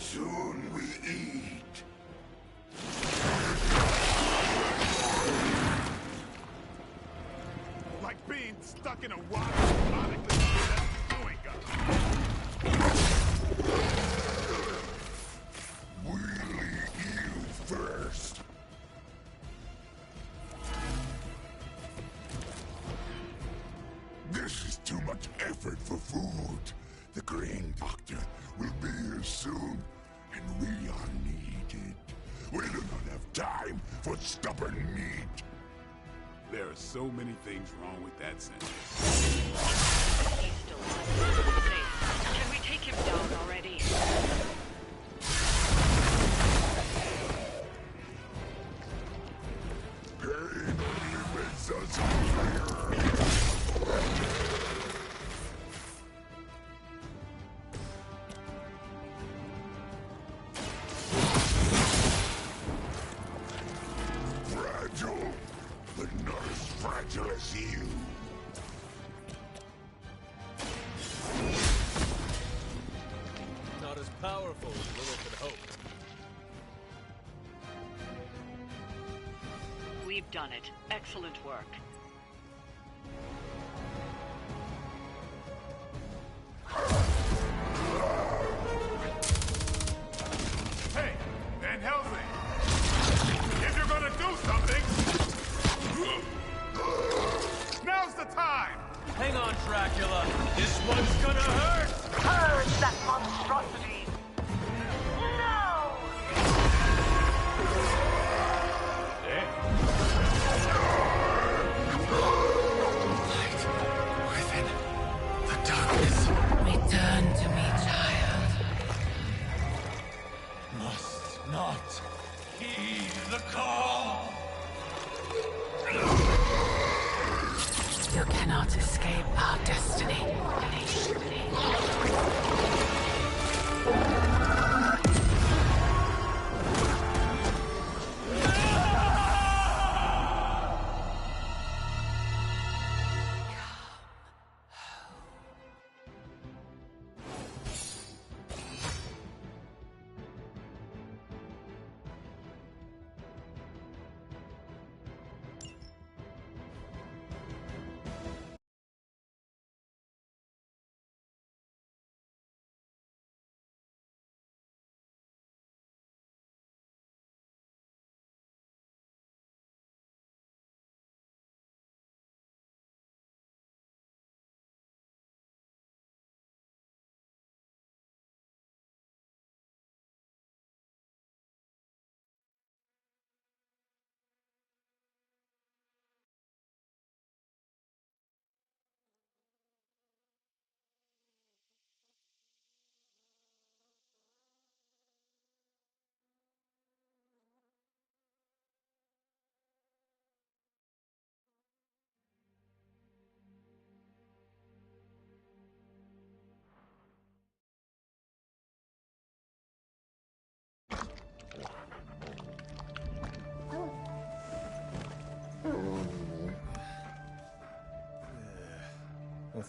Soon we eat. Like being stuck in a rock ironically chewing gum. We'll eat you first. This is too much effort for food. The Green Doctor will be here soon, and we are needed. We do not have time for stubborn meat. There are so many things wrong with that sentence. He's still alive. Can we take him down already? Pain only makes us hungrier. Fragile, but not as fragile as you. Not as powerful as Lilith had hoped. We've done it. Excellent work. Hey, Van Helsing! If you're gonna do something, now's the time! Hang on, Dracula. This one's gonna hurt! Purge that monstrosity! No!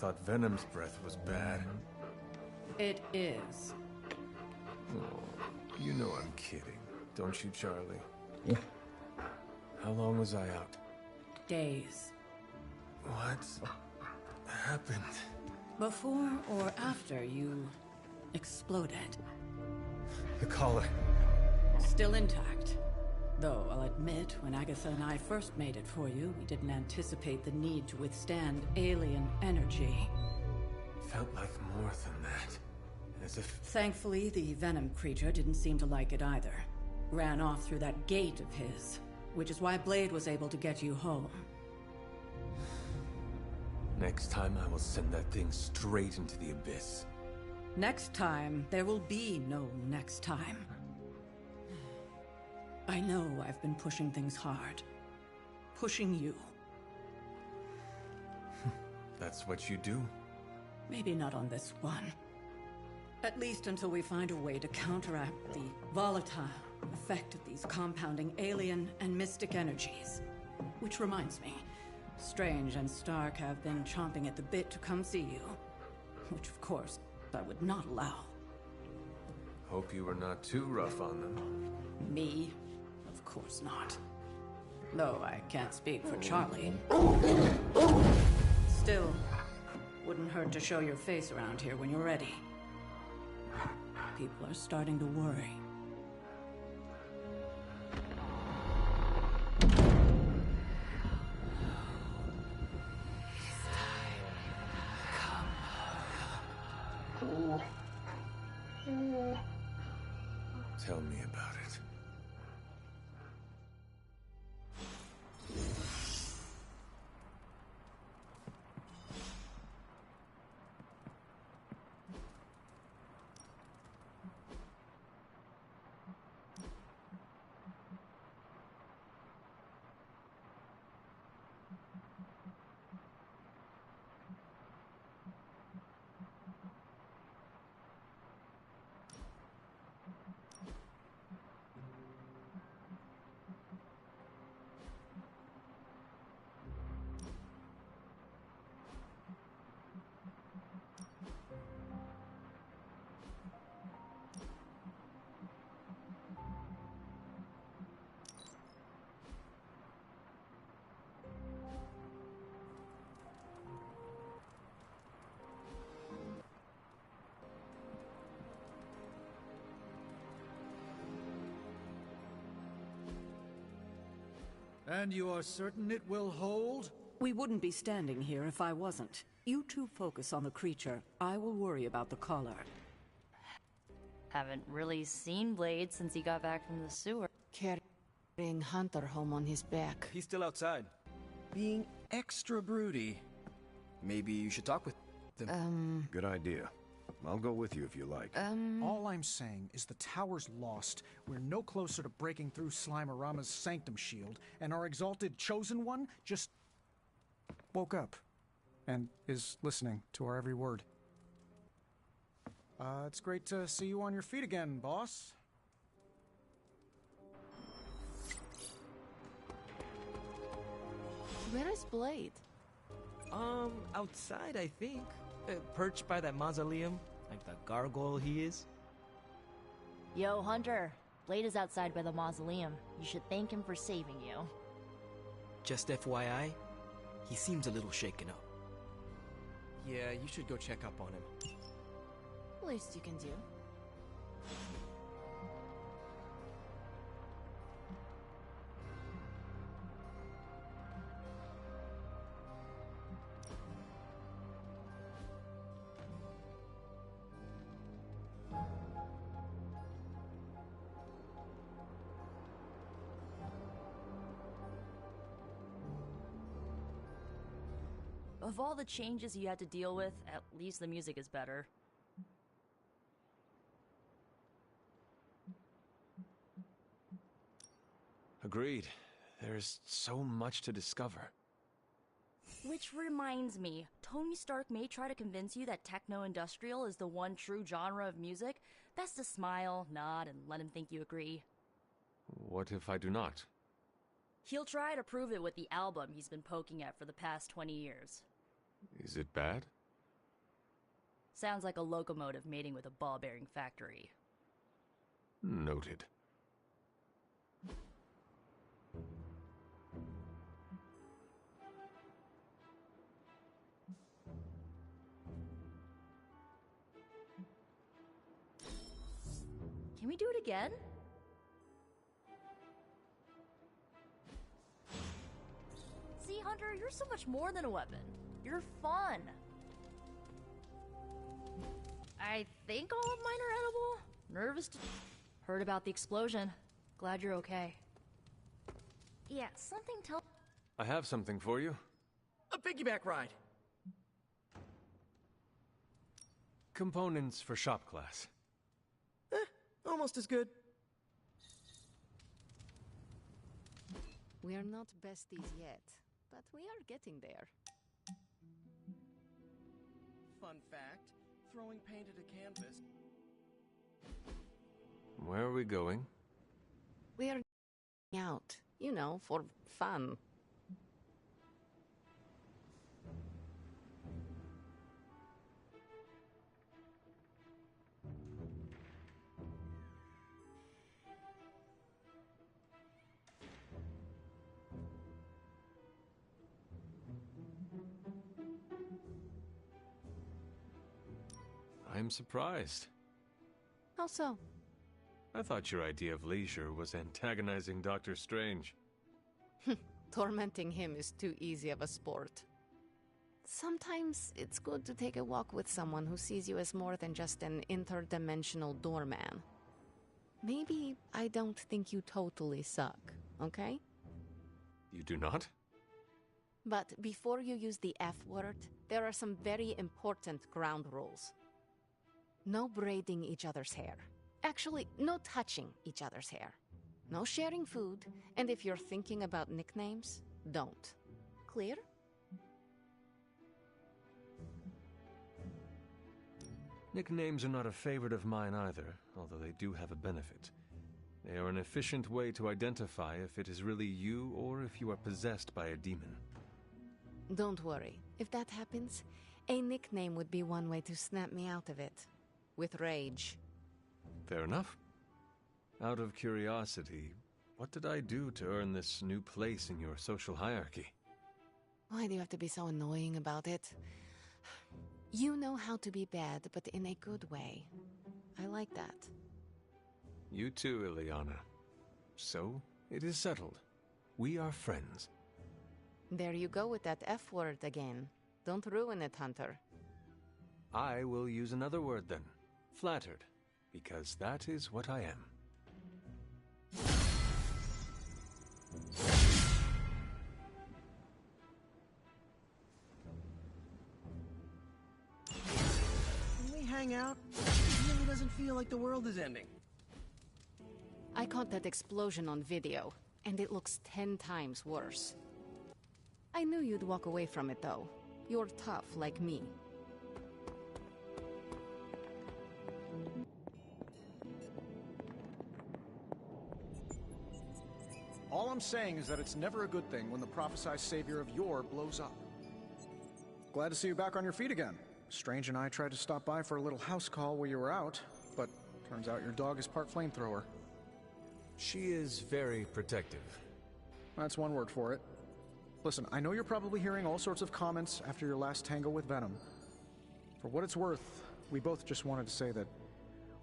thought Venom's breath was bad. It is. Oh, you know I'm kidding, don't you, Charlie? Yeah. How long was I out? Days. What happened? Before or after you exploded? The collar. Still intact. Though, I'll admit, when Agatha and I first made it for you, we didn't anticipate the need to withstand alien energy. Felt like more than that. As if... Thankfully, the venom creature didn't seem to like it either. Ran off through that gate of his, which is why Blade was able to get you home. Next time I will send that thing straight into the abyss. Next time, there will be no next time. I know I've been pushing things hard. Pushing you. That's what you do? Maybe not on this one. At least until we find a way to counteract the volatile effect of these compounding alien and mystic energies. Which reminds me, Strange and Stark have been chomping at the bit to come see you. Which, of course, I would not allow. Hope you were not too rough on them. Me? Of course not. Though I can't speak for Charlie. Still, wouldn't hurt to show your face around here when you're ready. People are starting to worry. Tell me about it. And you are certain it will hold? We wouldn't be standing here if I wasn't. You two focus on the creature. I will worry about the collar. Haven't really seen Blade since he got back from the sewer. Carrying Hunter home on his back. He's still outside. Being extra broody. Maybe you should talk with them. Good idea. I'll go with you if you like. All I'm saying is the tower's lost. We're no closer to breaking through Slimerama's sanctum shield, and our exalted chosen one just woke up and is listening to our every word. It's great to see you on your feet again, boss. Where is Blade? Outside, I think. Perched by that mausoleum, like the gargoyle he is. Yo, Hunter. Blade is outside by the mausoleum. You should thank him for saving you. Just FYI, he seems a little shaken up. Yeah, you should go check up on him. Least you can do. Of all the changes you had to deal with, at least the music is better. Agreed. There's so much to discover. Which reminds me, Tony Stark may try to convince you that techno-industrial is the one true genre of music. Best to smile, nod, and let him think you agree. What if I do not? He'll try to prove it with the album he's been poking at for the past 20 years. Is it bad? Sounds like a locomotive mating with a ball-bearing factory. Noted. Can we do it again? See, Hunter, you're so much more than a weapon. You're fun. I think all of mine are edible. Nervous to... Heard about the explosion. Glad you're okay. Yeah, something tell... I have something for you. A piggyback ride. Components for shop class. Almost as good. We are not besties yet, but we are getting there. Fun fact, throwing paint at a canvas. Where are we going? We are out, you know, for fun. I'm surprised. How so? I thought your idea of leisure was antagonizing Dr. Strange. Tormenting him is too easy of a sport. Sometimes it's good to take a walk with someone who sees you as more than just an interdimensional doorman. Maybe I don't think you totally suck, okay? You do not? But before you use the F word, there are some very important ground rules. No braiding each other's hair. Actually, no touching each other's hair. No sharing food, and if you're thinking about nicknames, don't. Clear? Nicknames are not a favorite of mine either, although they do have a benefit. They are an efficient way to identify if it is really you or if you are possessed by a demon. Don't worry. If that happens, a nickname would be one way to snap me out of it. With rage. Fair enough. Out of curiosity, what did I do to earn this new place in your social hierarchy? Why do you have to be so annoying about it? You know how to be bad, but in a good way. I like that. You too, Ileana. So, it is settled. We are friends. There you go with that F word again. Don't ruin it, Hunter. I will use another word then. Flattered. Because that is what I am. Can we hang out? It really doesn't feel like the world is ending. I caught that explosion on video, and it looks 10 times worse. I knew you'd walk away from it, though. You're tough, like me. All I'm saying is that it's never a good thing when the prophesied savior of yore blows up. Glad to see you back on your feet again. Strange and I tried to stop by for a little house call while you were out, but turns out your dog is part flamethrower. She is very protective. That's one word for it. Listen, I know you're probably hearing all sorts of comments after your last tango with Venom. For what it's worth, we both just wanted to say that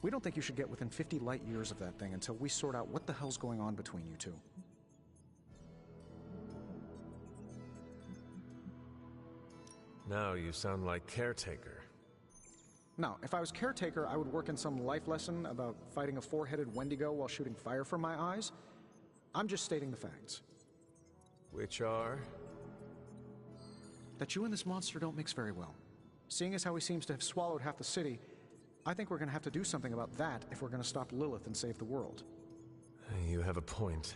we don't think you should get within 50 light years of that thing until we sort out what the hell's going on between you two. Now you sound like caretaker. Now, if I was caretaker, I would work in some life lesson about fighting a four-headed Wendigo while shooting fire from my eyes. I'm just stating the facts. Which are? That you and this monster don't mix very well. Seeing as how he seems to have swallowed half the city, I think we're going to have to do something about that if we're going to stop Lilith and save the world. You have a point.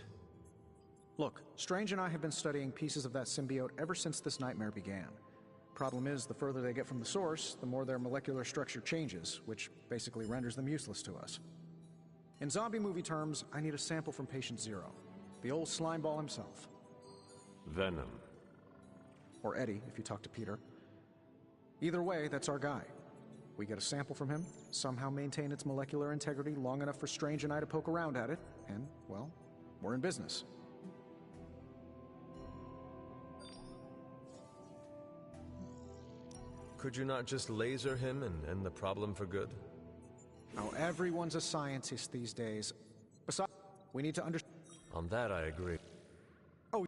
Look, Strange and I have been studying pieces of that symbiote ever since this nightmare began. Problem is, the further they get from the source, the more their molecular structure changes, which basically renders them useless to us. In zombie movie terms, I need a sample from Patient Zero. The old slimeball himself. Venom. Or Eddie, if you talk to Peter. Either way, that's our guy. We get a sample from him, somehow maintain its molecular integrity long enough for Strange and I to poke around at it, and, well, we're in business. Could you not just laser him and end the problem for good? Oh, everyone's a scientist these days. Besides, we need to understand. On that I agree. Oh.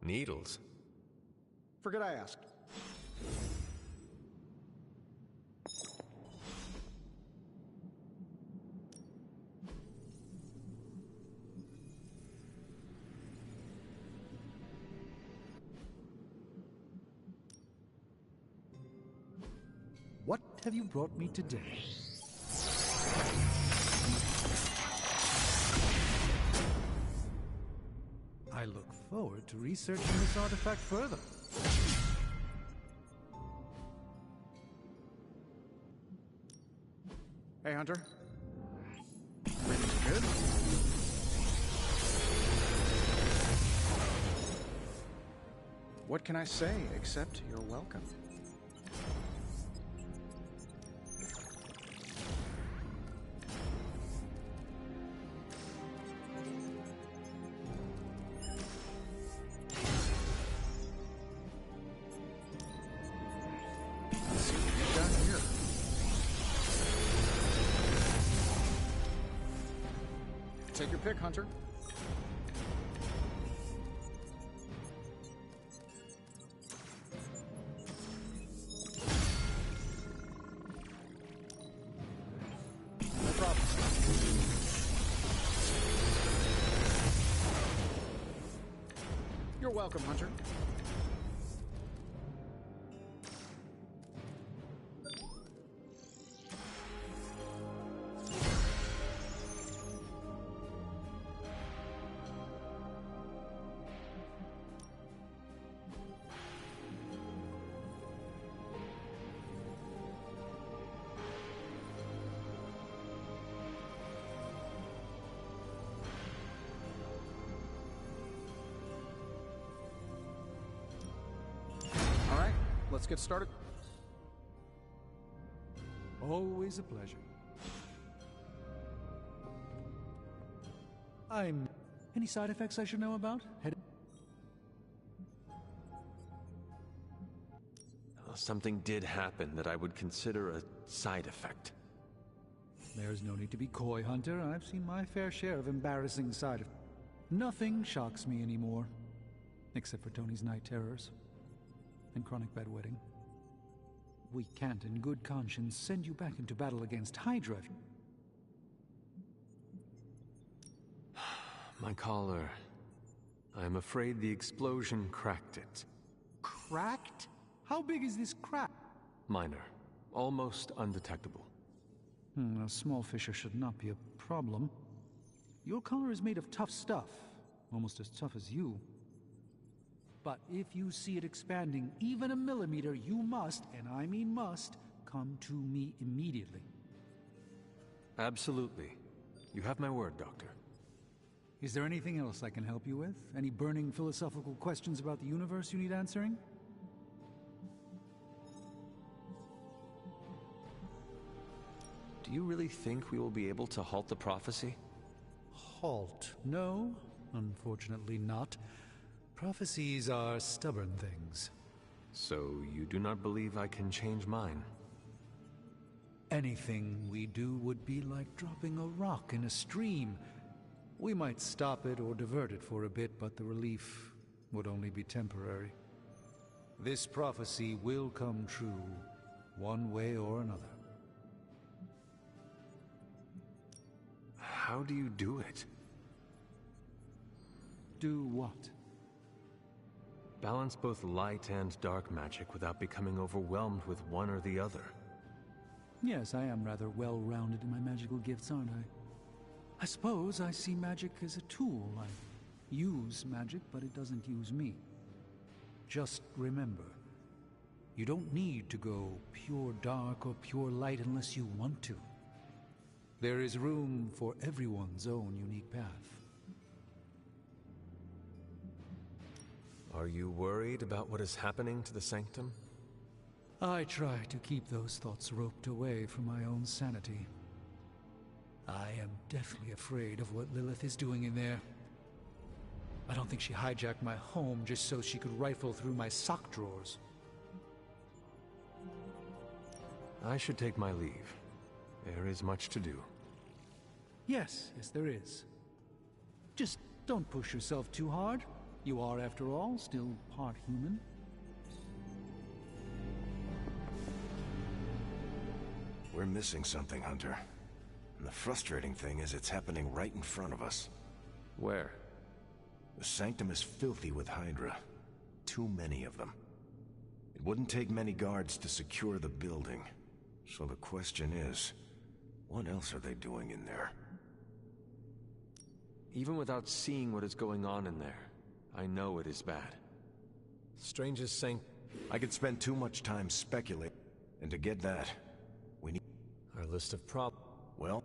Needles? Forget I asked. What have you brought me today? I look forward to researching this artifact further. Hey, Hunter. Reading's good? What can I say except you're welcome? Take your pick, Hunter. No problem. You're welcome, Hunter. Let's get started. Always a pleasure. Any side effects I should know about? Something did happen that I would consider a side effect. There's no need to be coy, Hunter. I've seen my fair share of embarrassing side effects. Nothing shocks me anymore. Except for Tony's night terrors. And chronic bedwetting. We can't in good conscience send you back into battle against Hydra. My collar. I am afraid the explosion cracked it. Cracked? How big is this crack? Minor. Almost undetectable. A small fissure should not be a problem. Your collar is made of tough stuff. Almost as tough as you. But if you see it expanding even a millimeter, you must, and I mean must, come to me immediately. Absolutely. You have my word, Doctor. Is there anything else I can help you with? Any burning philosophical questions about the universe you need answering? Do you really think we will be able to halt the prophecy? Halt? No, unfortunately not. Prophecies are stubborn things. So you do not believe I can change mine? Anything we do would be like dropping a rock in a stream. We might stop it or divert it for a bit, but the relief would only be temporary. This prophecy will come true, one way or another. How do you do it? Do what? Balance both light and dark magic without becoming overwhelmed with one or the other. Yes, I am rather well-rounded in my magical gifts, aren't I? I suppose I see magic as a tool. I use magic, but it doesn't use me. Just remember, you don't need to go pure dark or pure light unless you want to. There is room for everyone's own unique path. Are you worried about what is happening to the Sanctum? I try to keep those thoughts roped away from my own sanity. I am deathly afraid of what Lilith is doing in there. I don't think she hijacked my home just so she could rifle through my sock drawers. I should take my leave. There is much to do. Yes, there is. Just don't push yourself too hard. You are, after all, still part human. We're missing something, Hunter. And the frustrating thing is it's happening right in front of us. Where? The Sanctum is filthy with Hydra. Too many of them. It wouldn't take many guards to secure the building. So the question is, what else are they doing in there? Even without seeing what is going on in there, I know it is bad. Strange as saying, I could spend too much time speculating, and to get that, we need our list of problems. Well,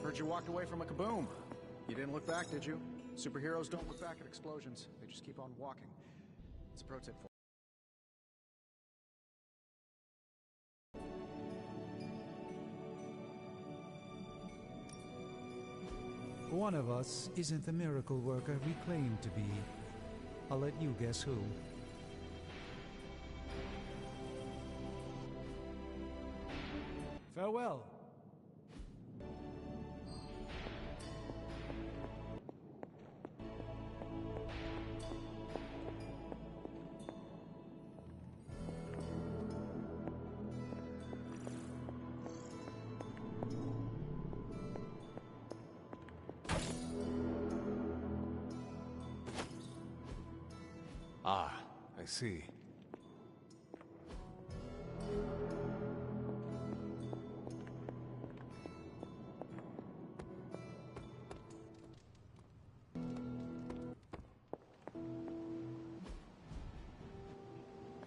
Heard you walked away from a kaboom. You didn't look back, did you? Superheroes don't look back at explosions. They just keep on walking. It's a pro tip for One of us isn't the miracle worker we claim to be. I'll let you guess who. Farewell. Ah, I see.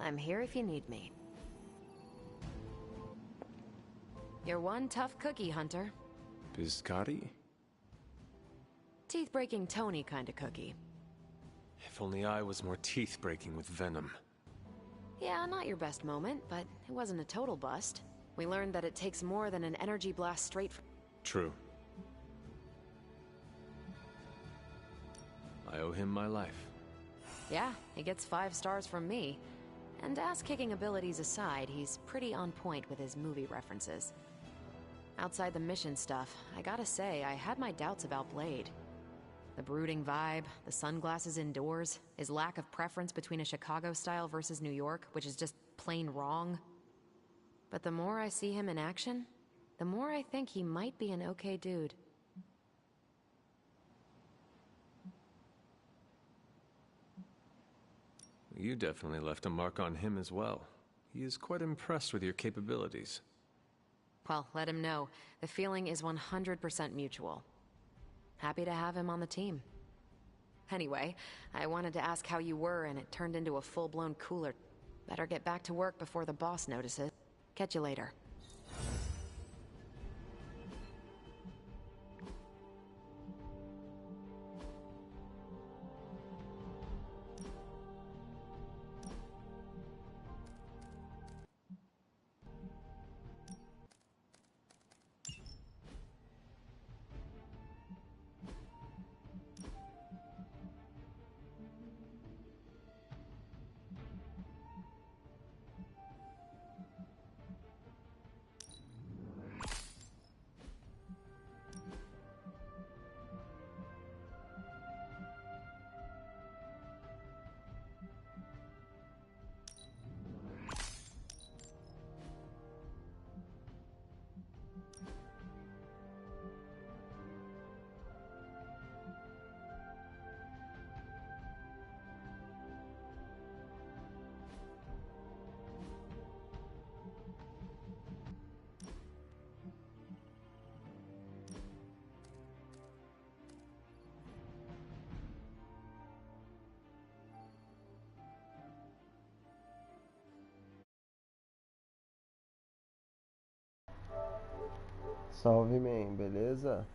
I'm here if you need me. You're one tough cookie, Hunter. Biscotti? Teeth-breaking Tony kind of cookie. If only I was more teeth-breaking with venom. Yeah, not your best moment, but it wasn't a total bust. We learned that it takes more than an energy blast straight from... True. I owe him my life. Yeah, he gets 5 stars from me. And ass-kicking abilities aside, he's pretty on point with his movie references. Outside the mission stuff, I gotta say, I had my doubts about Blade. The brooding vibe, the sunglasses indoors, his lack of preference between a Chicago style versus New York, which is just plain wrong. But the more I see him in action, the more I think he might be an okay dude. You definitely left a mark on him as well. He is quite impressed with your capabilities. Well, let him know. The feeling is 100% mutual. Happy to have him on the team. Anyway, I wanted to ask how you were, and it turned into a full-blown cooler. Better get back to work before the boss notices. Catch you later. Salve, man, beleza?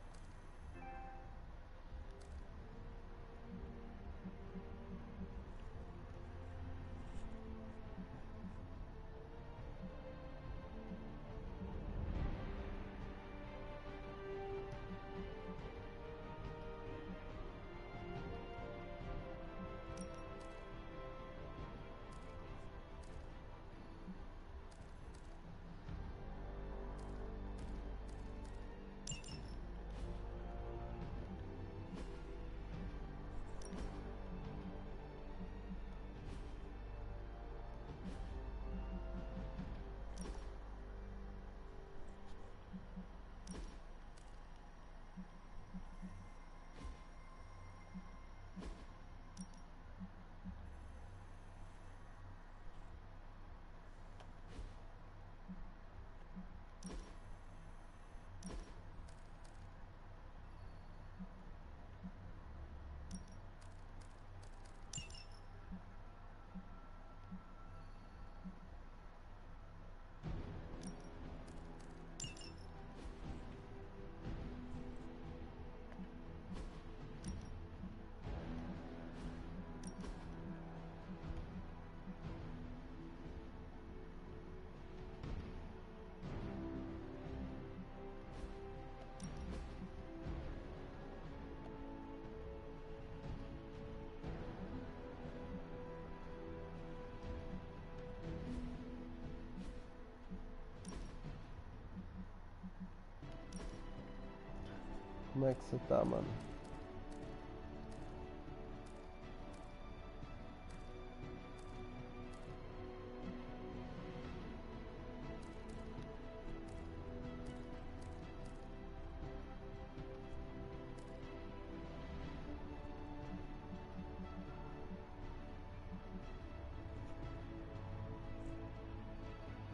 Como é que você tá, mano?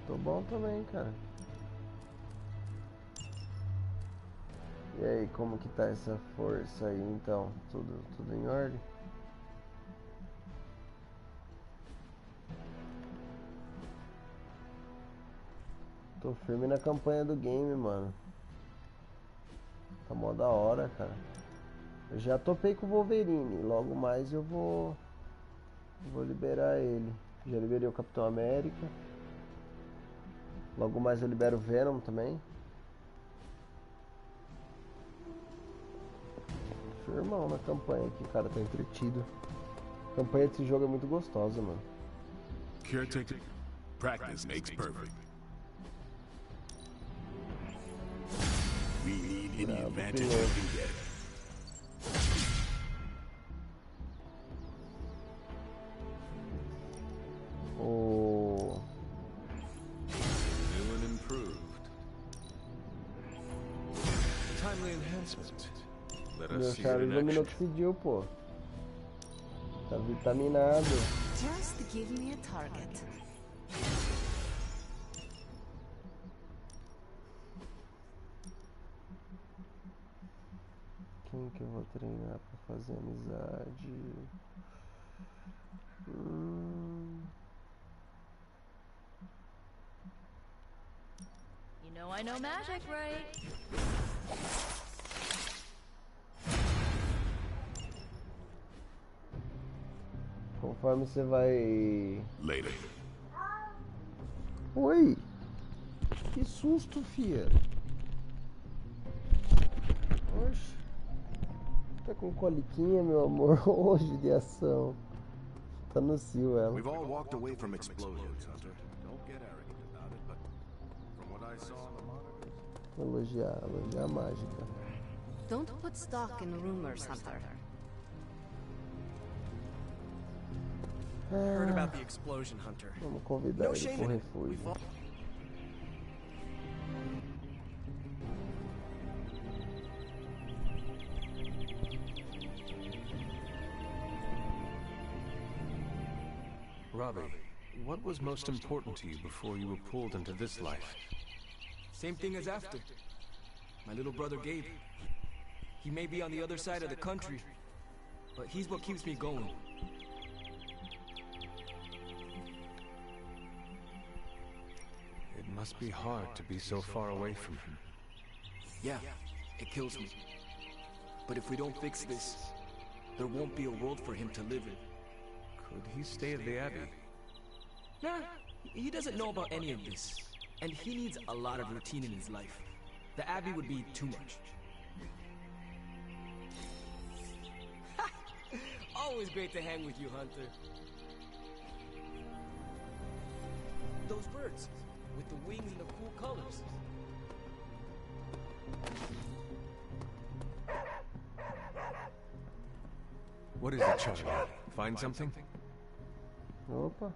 Tô bom também, cara. E aí, como que tá essa força aí, então? Tudo em ordem? Tô firme na campanha do game, mano. Tá mó da hora, cara. Eu já topei com o Wolverine. Logo mais eu vou liberar ele. Já liberei o Capitão América. Logo mais eu libero o Venom também. Firmão na campanha aqui, cara, tá entretido. A campanha desse jogo é muito gostosa, mano. Caretaker, practice makes perfect. We need any advantage we can get. Oh. New and improved. Timely enhancement. Let Meu us see it Charles in Luminoto action. pediu, pô. Tá vitaminado. Just give me a target. Quem que eu vou treinar pra fazer amizade? You know I know magic, right? Conforme você vai... Later. Oi! Que susto, fia! Oxe. Tá com coliquinha, meu amor, hoje de ação. Tá no cio ela. We've all walked away from explosions, Hunter. Don't get arrogant about it, but from what I saw on the monitors... Elogiar a mágica. Don't put stock in rumors, Hunter. Heard about the explosion, Hunter. Vamos convidar No ele shame pro in it. refúgio. Robbie, what was most important to you before you were pulled into this life? Same thing as after. My little brother Gabe. He may be on the other side of the country, but he's what keeps me going. It must be hard to be so far away from him. Yeah, it kills me. But if we don't fix this, there won't be a world for him to live in. Could he stay at the Abbey? Nah, he doesn't know about any of this. And he needs a lot of routine in his life. The Abbey would be too much. Always great to hang with you, Hunter. Those birds, with the wings and the cool colors. What is it, Charlie? Find something? Opa.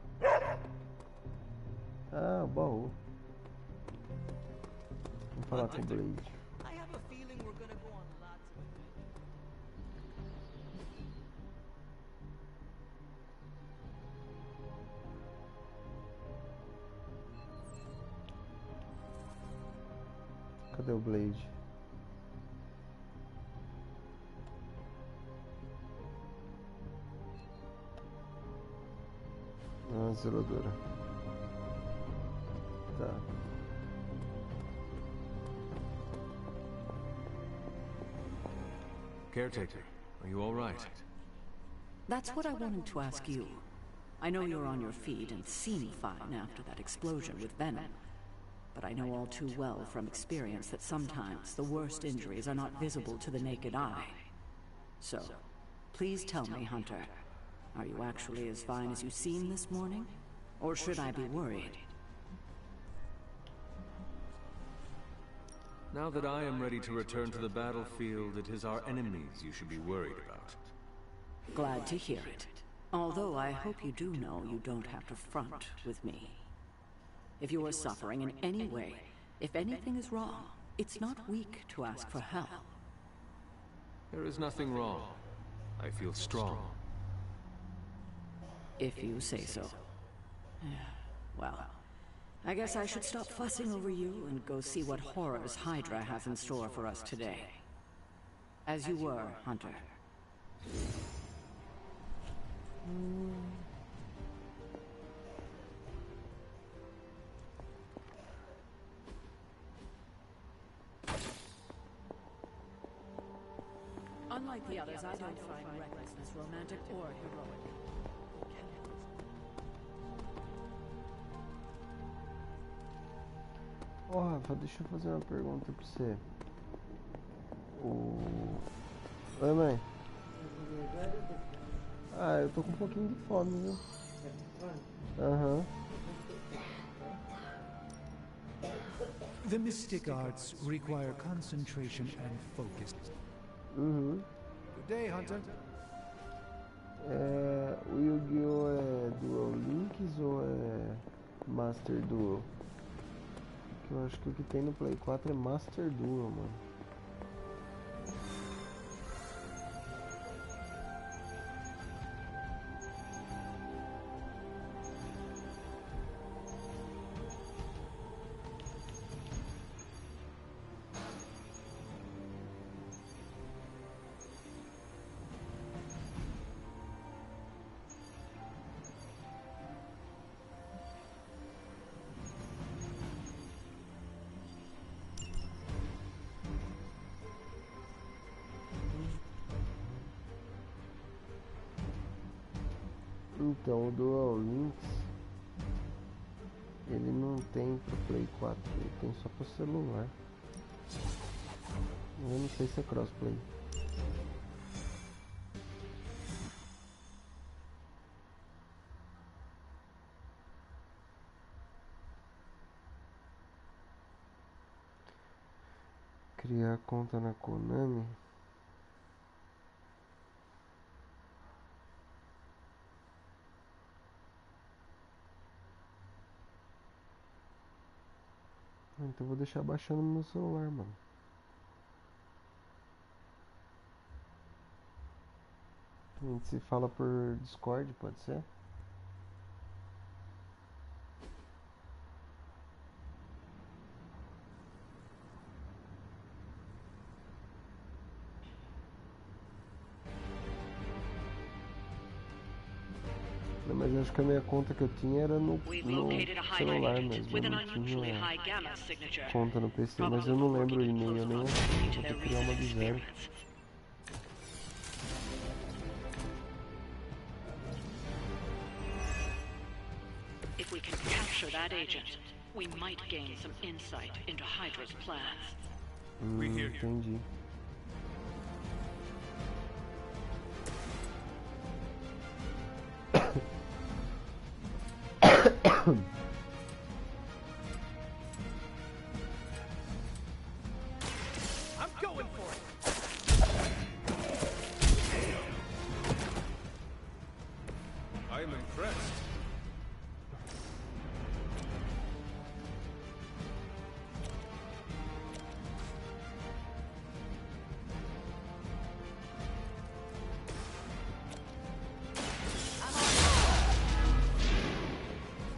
Ah, o baú. Vamos falar com o Blade. I have a feeling we're gonna go on lots of Cadê o Blade? Ah, zeladora. Tá. Caretaker, are you all right? That's what I wanted to ask you. I know you're on your feet and seem fine after that explosion with Venom. But I know all too well from experience that sometimes the worst injuries are not visible to the naked eye. So, please tell me, Hunter, are you actually as fine as you seem this morning? Or should I be worried? Now that I am ready to return to the battlefield, it is our enemies you should be worried about. Glad to hear it. Although I hope you do know you don't have to front with me. If you are suffering in any way, if anything is wrong, it's not weak to ask for help. There is nothing wrong. I feel strong. If you say so. Well, I guess I should stop fussing over you and go see what horrors Hydra has in store for us today. As you were, Hunter. Unlike the others, I don't find recklessness romantic or heroic. Ó, Rafa, deixa eu fazer uma pergunta pra você. Oi, mãe. Ah, eu tô com um pouquinho de fome, viu? Aham. The mystic arts require concentration and focus. Uhum. Good day, Hunter. O Yu-Gi-Oh! É Dual Links ou é Master Duel? Que eu acho que o que tem no Play 4 é Master Duel, mano. Então, o Dual Links ele não tem pro Play 4, ele tem só pro celular. Eu não sei se é crossplay. Criar conta na Konami. Então eu vou deixar baixando no meu celular, mano. A gente se fala por Discord, pode ser? Não, mas eu acho que a minha conta que eu tinha era no celular mesmo. Eu não tinha conta no PC, mas eu não lembro o e-mail nem assim. Eu vou ter que criar uma do zero. If we can capture that agent, we might gain some insight into Hydra's plans. Entendi. I'm going for it. I am impressed.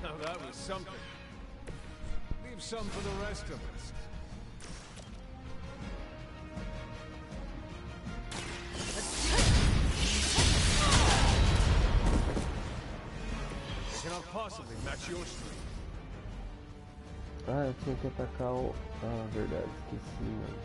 Now that was something. Leave some for the rest of us. They cannot possibly match your strength. Ah, eu tinha que atacar o... Ah, verdade, esqueci, mano.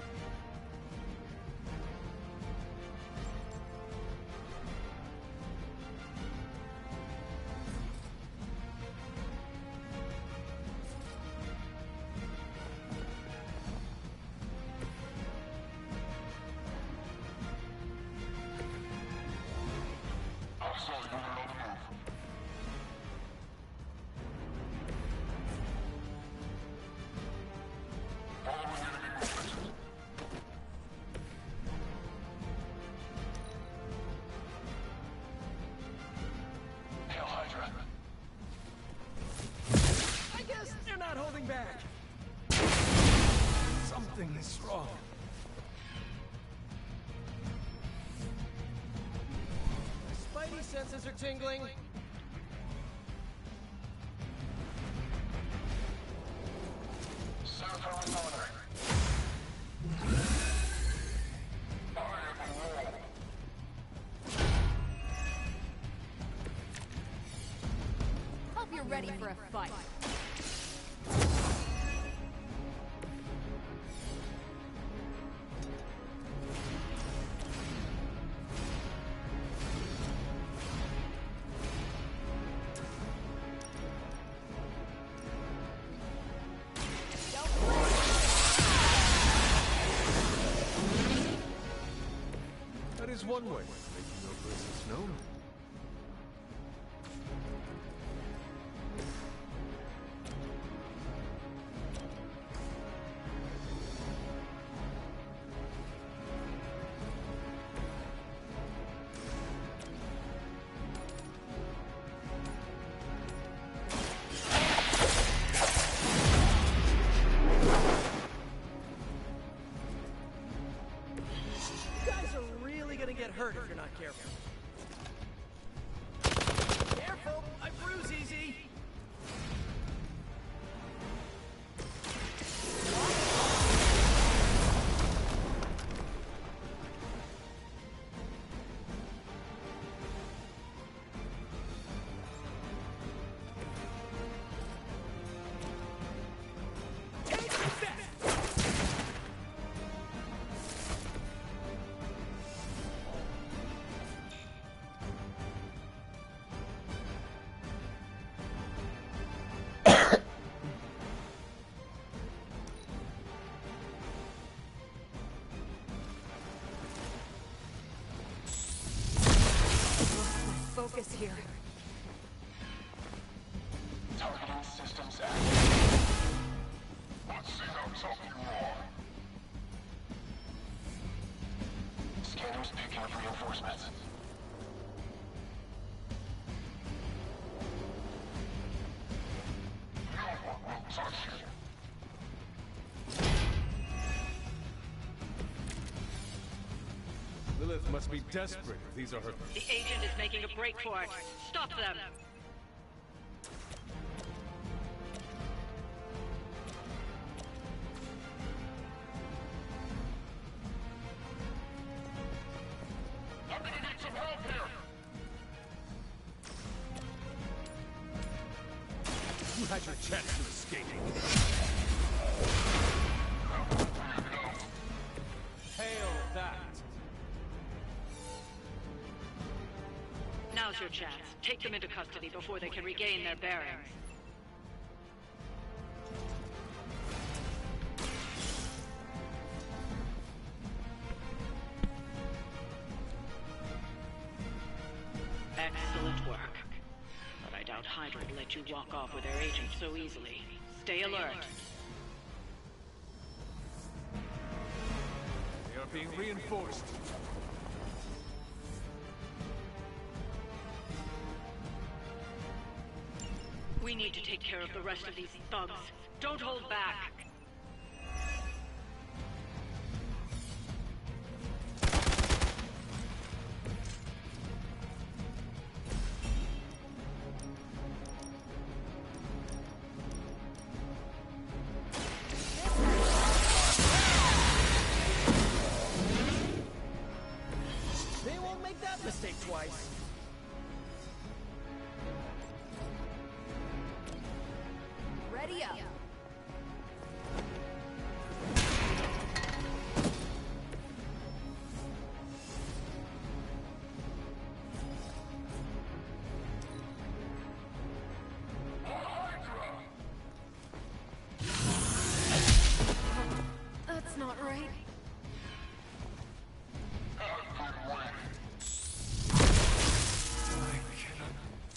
I guess they're not holding back. Something is wrong. My spidey senses are tingling. Hope you're ready for a fight. That is one way of making your presence known. You guys are really gonna get hurt if you're not careful. Careful! I bruise easy! Take that! Focus here. Targeting systems active. Let's see how tough you are. Scanners picking up reinforcements. No one will touch you. Lilith must be desperate if these are her... The agent is making a break for it. Stop them! I'm gonna need some help here. You had your chance to escape. Hail that! Now's your chance. Take them into custody before they can regain their bearings. Excellent work. But I doubt Hydra would let you walk off with their agent so easily. Stay alert. They are being reinforced. We need to take care of the rest of these thugs. Don't hold back. They won't make that mistake twice. Ready up. That's not right.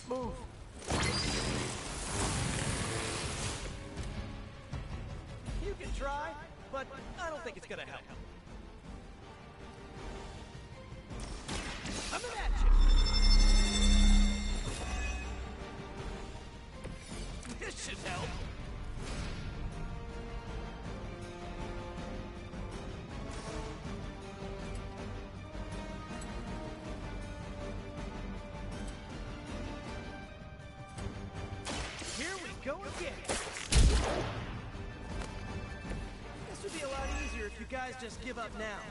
Move. You can try, but I don't think it's gonna help. Coming at you. This should help. Here we go again. This would be a lot easier if you guys just give up now.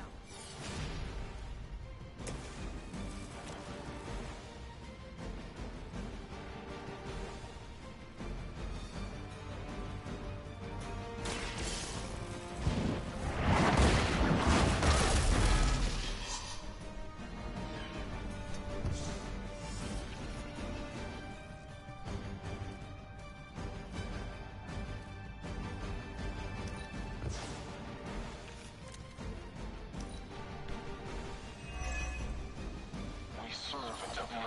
We serve until the end.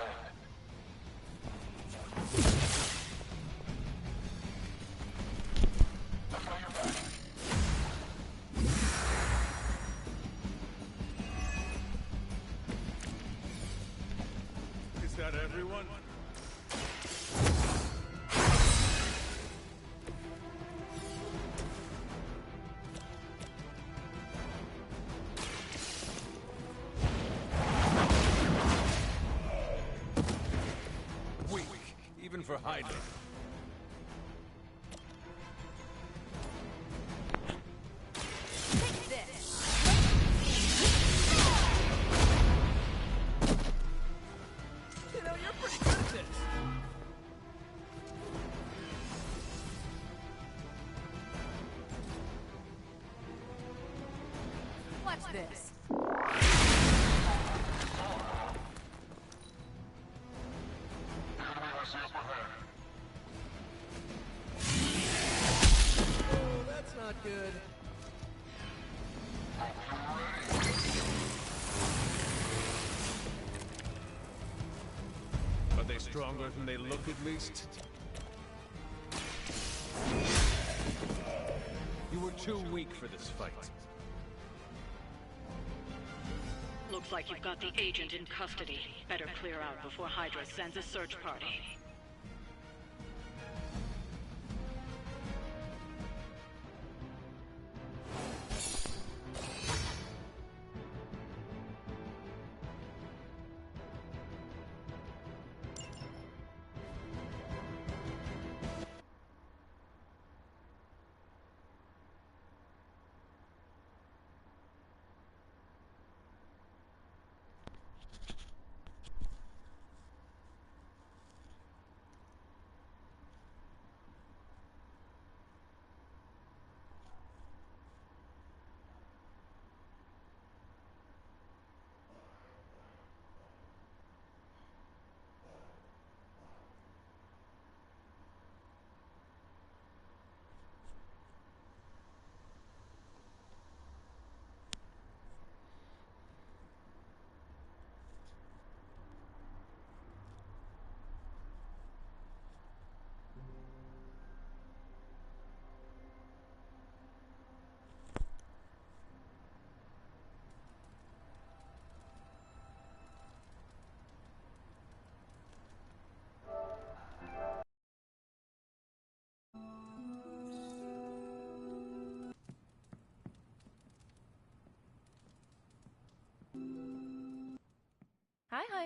I got your back. Is that everyone? Weak, even for Hydra. Take this. You know, you're pretty good at this. Watch this. Oh, that's not good. Are they stronger than they look at least? You were too weak for this fight. Looks like you've got the agent in custody. Better clear out before Hydra sends a search party.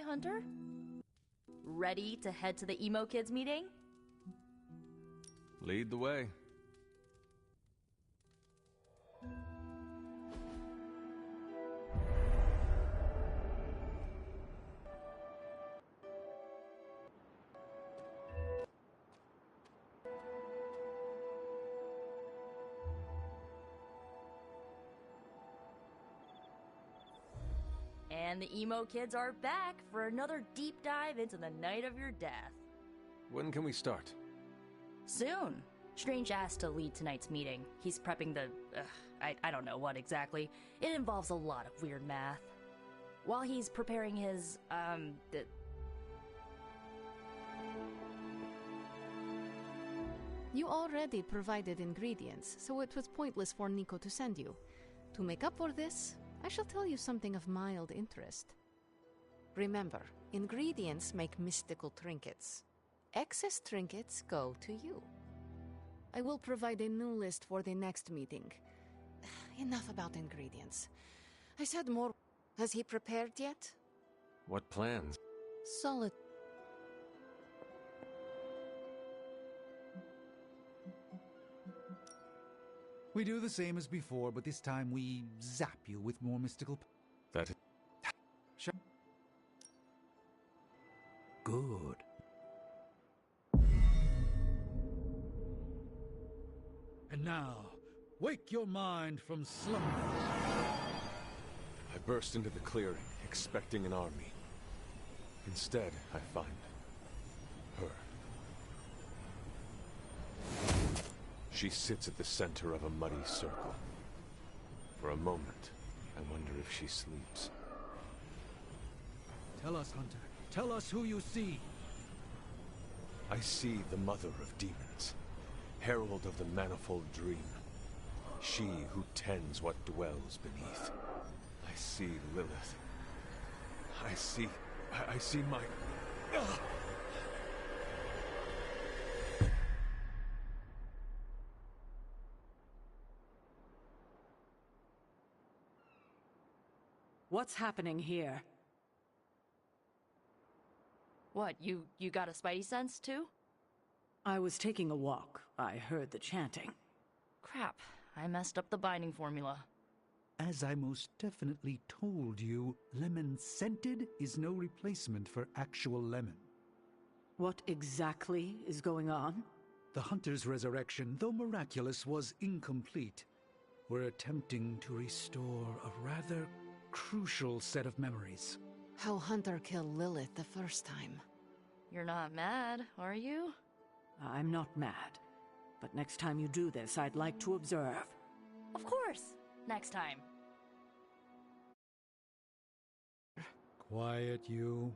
Hunter? Ready to head to the emo kids meeting? Lead the way. And the emo kids are back for another deep dive into the night of your death. When can we start? Soon. Strange asked to lead tonight's meeting. He's prepping the... I don't know what exactly. It involves a lot of weird math. While he's preparing his, You already provided ingredients, so it was pointless for Nico to send you. To make up for this, I shall tell you something of mild interest. Remember, ingredients make mystical trinkets. Excess trinkets go to you. I will provide a new list for the next meeting. Enough about ingredients. I said more. Has he prepared yet? What plans? Solid. We do the same as before, but this time we zap you with more mystical... That... Good. And now, wake your mind from slumber. I burst into the clearing, expecting an army. Instead, I find... her. She sits at the center of a muddy circle. For a moment, I wonder if she sleeps. Tell us, Hunter. Tell us who you see. I see the mother of demons, herald of the manifold dream. She who tends what dwells beneath. I see Lilith. I see my... Ugh! What's happening here? What, you got a spidey sense, too? I was taking a walk. I heard the chanting. Crap, I messed up the binding formula. As I most definitely told you, lemon scented is no replacement for actual lemon. What exactly is going on? The Hunter's resurrection, though miraculous, was incomplete. We're attempting to restore a rather crucial set of memories. How Hunter killed Lilith the first time. You're not mad, are you? I'm not mad. But next time you do this, I'd like to observe. Of course! Next time. Quiet, you.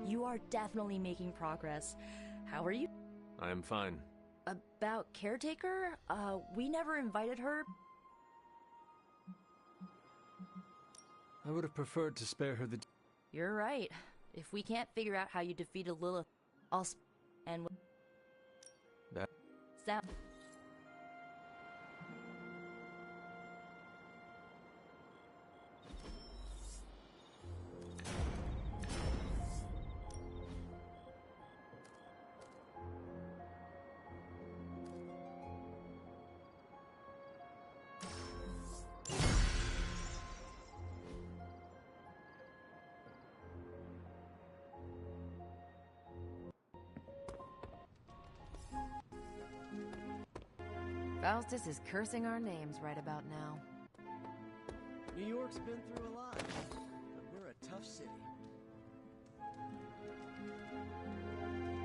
You are definitely making progress. How are you? I am fine. About Caretaker? We never invited her. I would have preferred to spare her the... You're right. If we can't figure out how you defeated Lilith, I'll and... That... Sound... Faustus is cursing our names right about now. New York's been through a lot, but we're a tough city.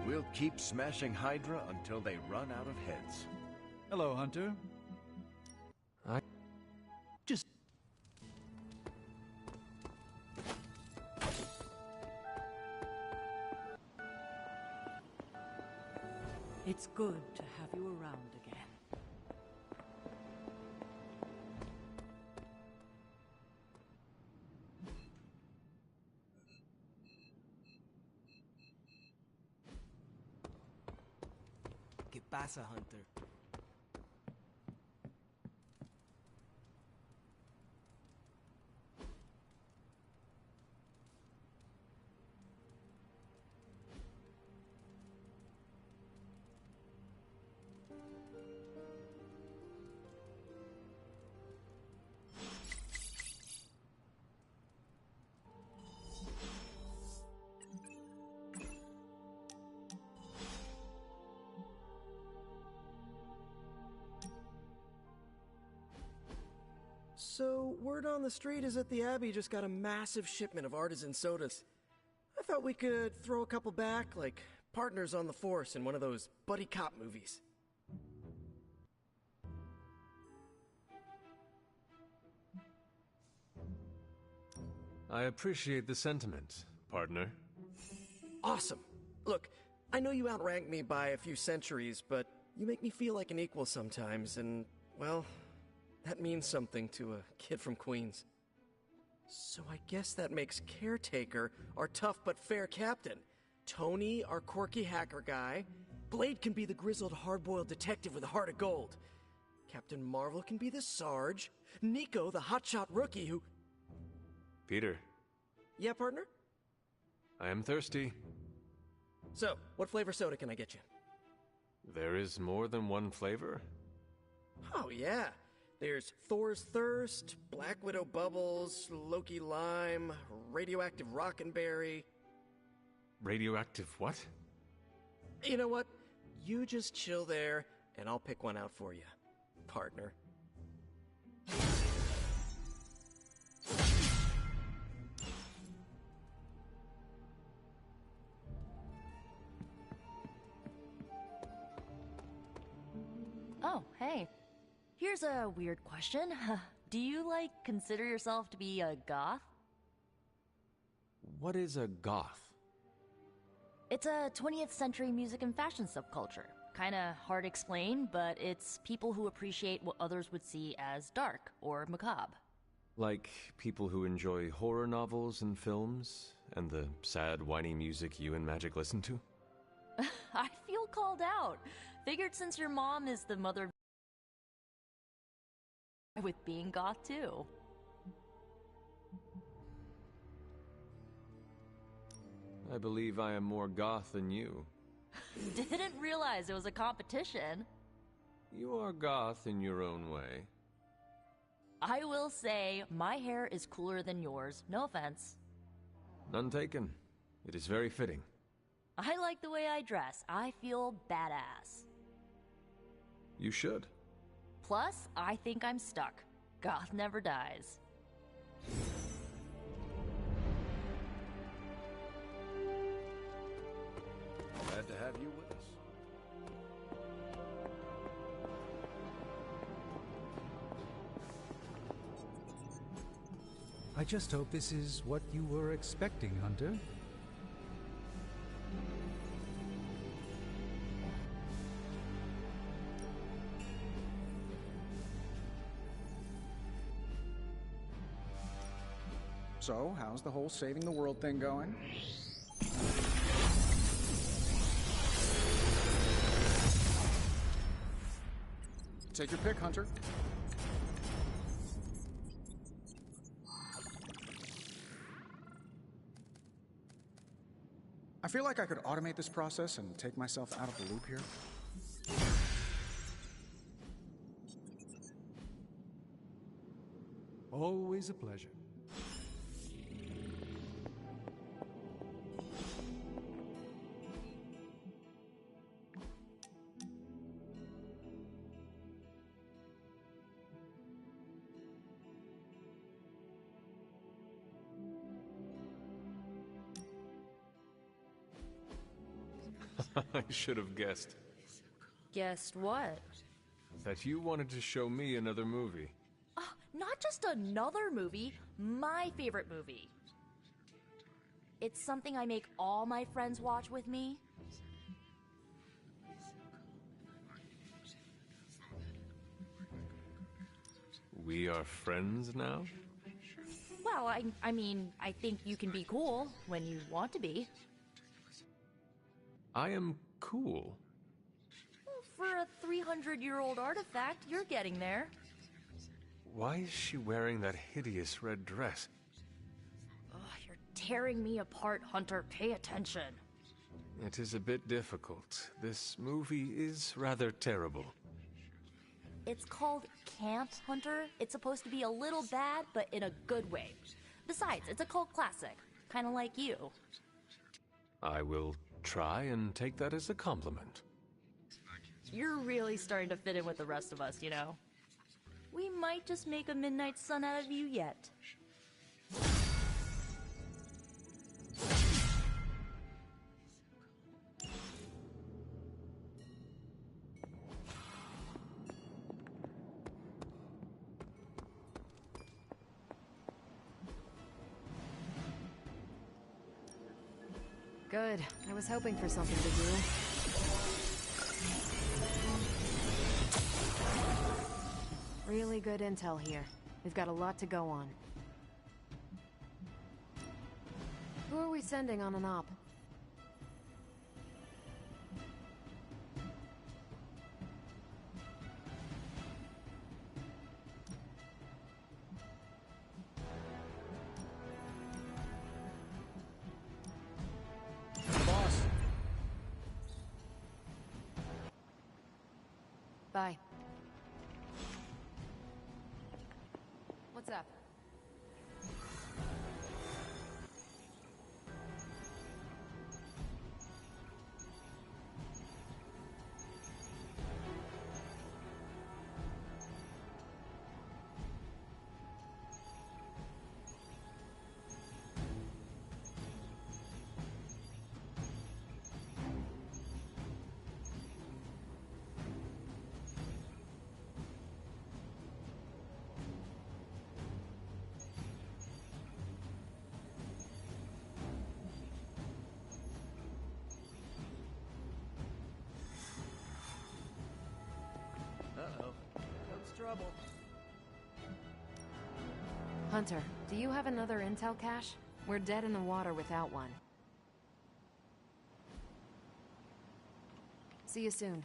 We'll keep smashing Hydra until they run out of heads. Hello, Hunter. Just... It's good to have you around again. ¿Qué pasa, Hunter? So, word on the street is that the Abbey just got a massive shipment of artisan sodas. I thought we could throw a couple back, like partners on the force in one of those buddy cop movies. I appreciate the sentiment, partner. Awesome. Look, I know you outrank me by a few centuries, but you make me feel like an equal sometimes, and, well, that means something to a kid from Queens. So I guess that makes Caretaker our tough but fair captain. Tony, our quirky hacker guy. Blade can be the grizzled, hard-boiled detective with a heart of gold. Captain Marvel can be the Sarge. Nico, the hotshot rookie who... Peter. Yeah, partner? I am thirsty. So, what flavor soda can I get you? There is more than one flavor? Oh, yeah. There's Thor's Thirst, Black Widow Bubbles, Loki Lime, Radioactive Rockenberry. Radioactive what? You know what? You just chill there, and I'll pick one out for you, partner. Oh, hey. Here's a weird question. Do you, consider yourself to be a goth? What is a goth? It's a 20th century music and fashion subculture. Kinda hard to explain, but it's people who appreciate what others would see as dark or macabre. Like people who enjoy horror novels and films, and the sad, whiny music you and Magic listen to? I feel called out. Figured since your mom is the mother with being goth too. I believe I am more goth than you. Didn't realize it was a competition. You are goth in your own way. I will say, my hair is cooler than yours, no offense. None taken. It is very fitting. I like the way I dress. I feel badass. You should. Plus, I think I'm stuck. Goth never dies. Glad to have you with us. I just hope this is what you were expecting, Hunter. So, how's the whole saving the world thing going? Take your pick, Hunter. I feel like I could automate this process and take myself out of the loop here. Always a pleasure. I should have guessed. Guessed what? That you wanted to show me another movie. Not just another movie, my favorite movie. It's something I make all my friends watch with me. We are friends now? Well, I mean, I think you can be cool when you want to be. I am cool. For a 300-year-old artifact, you're getting there. Why is she wearing that hideous red dress? Oh, you're tearing me apart, Hunter. Pay attention. It is a bit difficult. This movie is rather terrible. It's called Camp, Hunter. It's supposed to be a little bad, but in a good way. Besides, it's a cult classic. Kind of like you. I will try and take that as a compliment. You're really starting to fit in with the rest of us, you know? we might just make a midnight sun out of you yet. Good. I was hoping for something to do. Really good intel here. We've got a lot to go on. Who are we sending on an op? Boss. Bye. What's up? Uh-oh. Comes trouble. Hunter, do you have another intel cache? We're dead in the water without one. See you soon.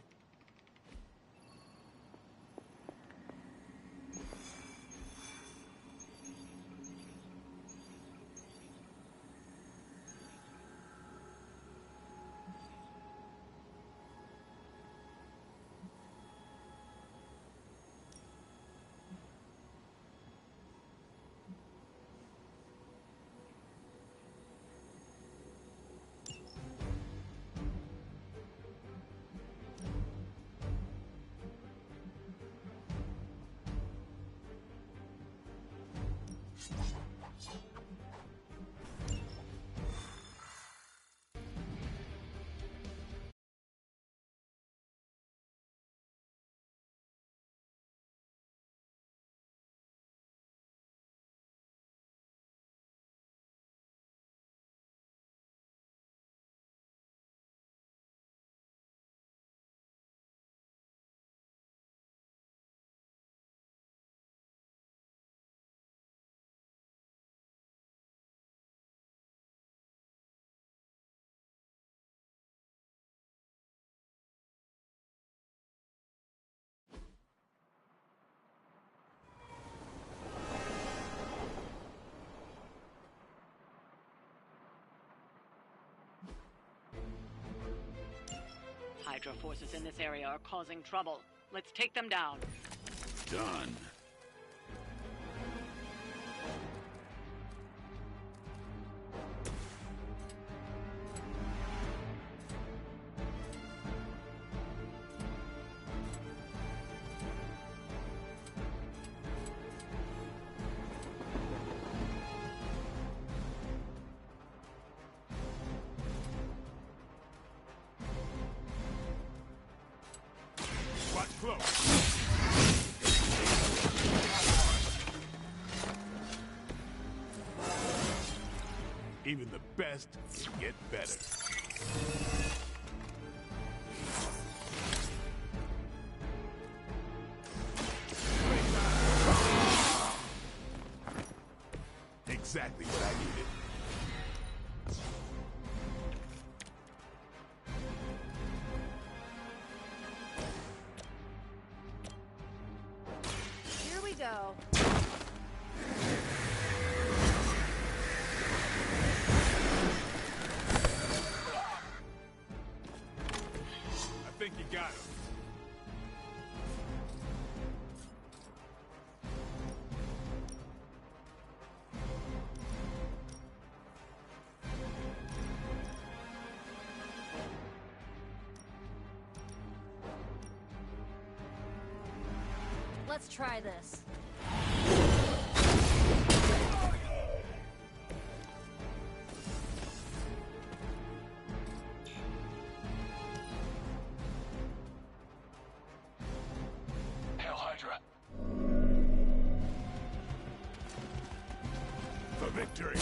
Hydra forces in this area are causing trouble. Let's take them down. Done. Even the best get better. Exactly what I needed. Here we go. I think you got him. Let's try this. Hail Hydra. For victory.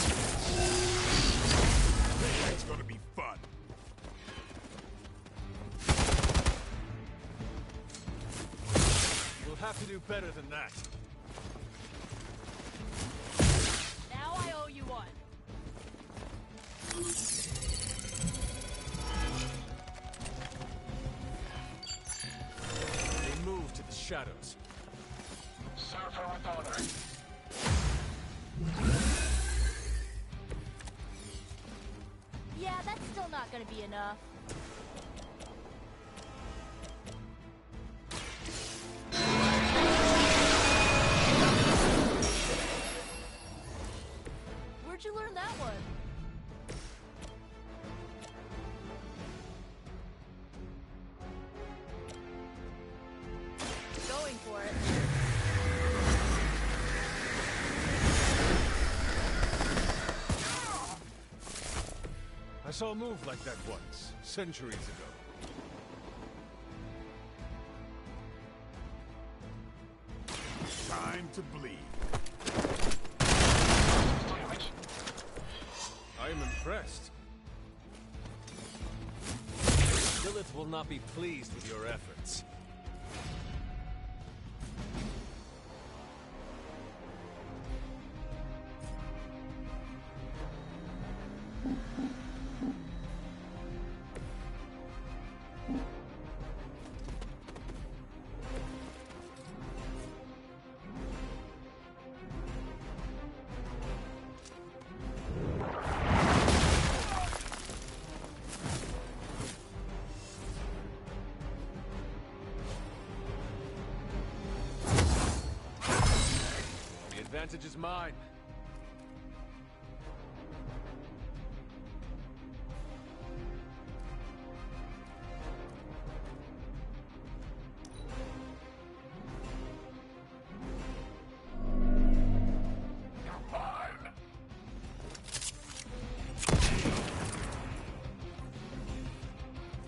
It's gonna be fun. We'll have to do better than that. Now I owe you one. They move to the shadows. Serve her with honor. Yeah, that's still not gonna be enough. Where'd you learn that one? Going for it. I saw a move like that once, centuries ago. Time to bleed. I am impressed. Lilith will not be pleased with your efforts. The advantage is mine.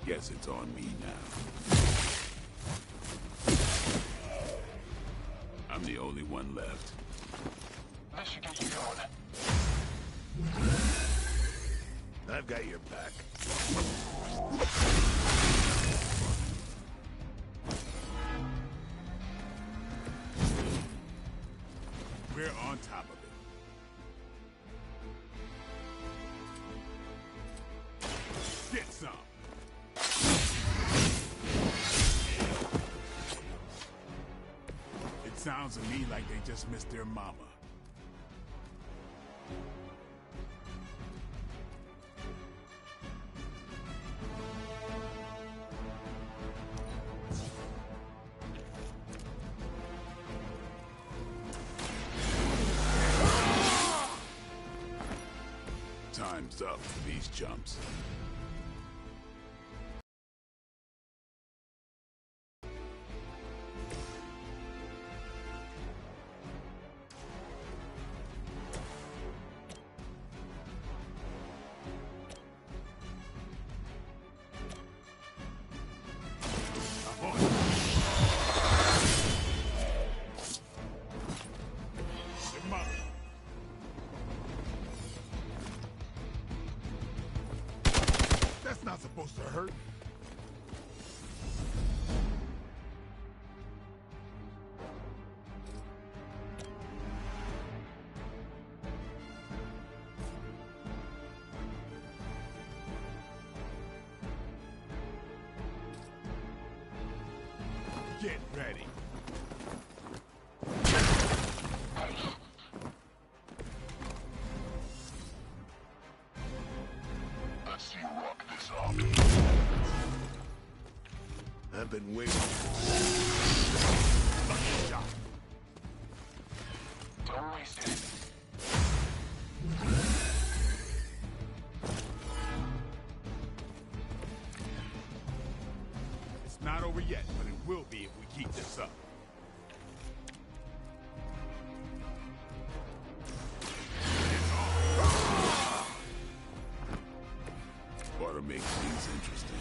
Guess it's on me now. I'm the only one left. This should get you going. I've got your back. We're on top of it. Get some. It sounds to me like they just missed their mama. Time's up for these chumps. That's not supposed to hurt. Get ready. Let's see you rock this up. I've been waiting. Lucky shot. Don't waste it. It's not over yet, but it will be if we keep this up. That's interesting.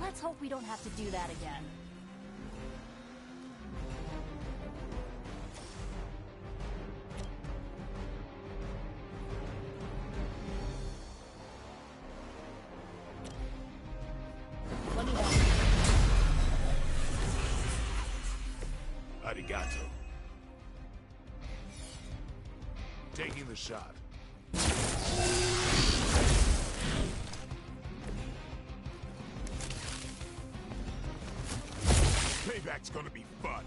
Let's hope we don't have to do that again. Let me help. Arigato. Taking the shot. Payback's gonna be fun.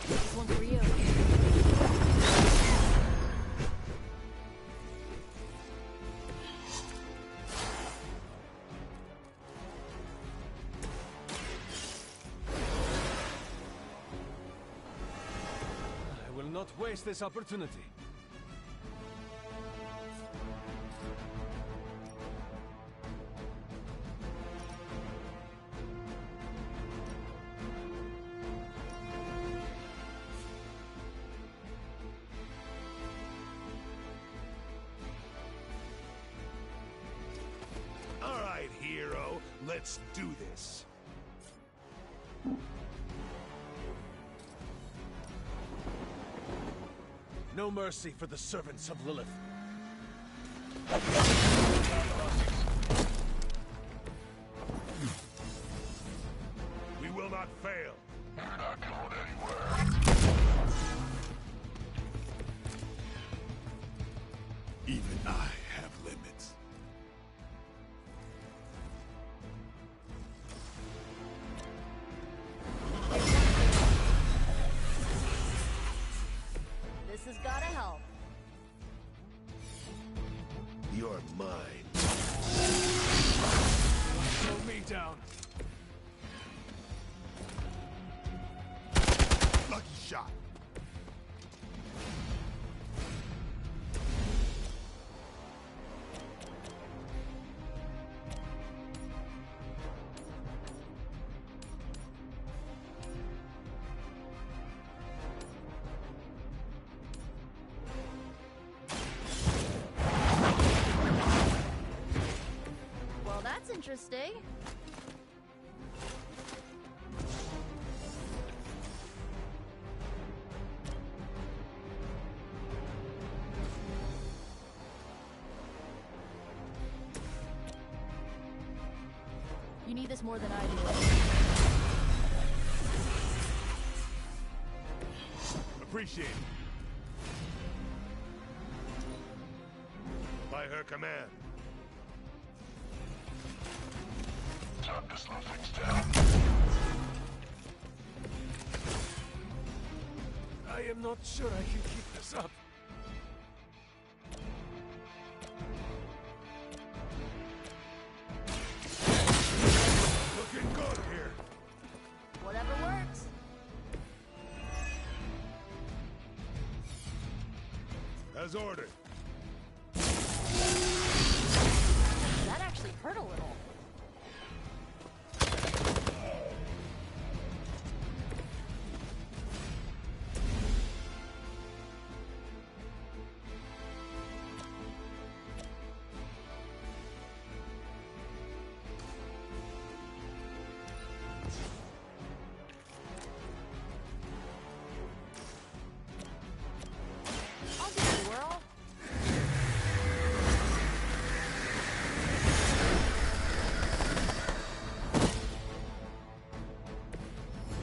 This one's for you. I will not waste this opportunity. All right, hero. Let's do this. No mercy for the servants of Lilith. We will not fail. You're not going anywhere. Even I have limits. This has gotta help. You're mine. Throw me down. Lucky shot. Well, that's interesting. You need this more than I do. Appreciate it. By her command. Time to slow things down. I am not sure I can keep this up. Looking good here. Whatever works. As ordered. That actually hurt a little. I'll give it a whirl.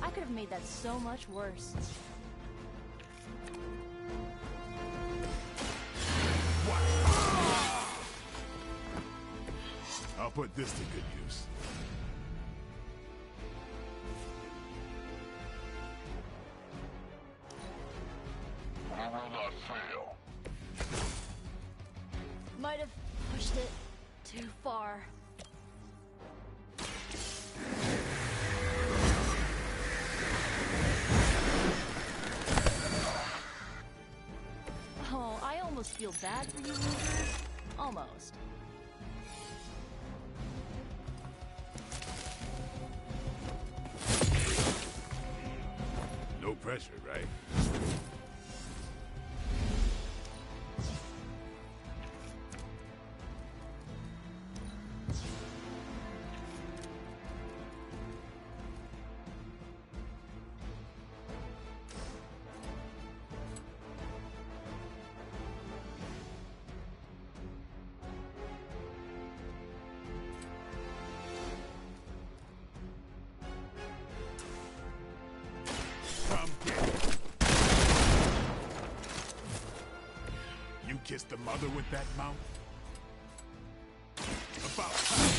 I could have made that so much worse. I'll put this to good use. We will not fail. Might have pushed it too far. Oh, I almost feel bad for you losers. Almost. pressure, right? Kiss the mother with that mouth? About time.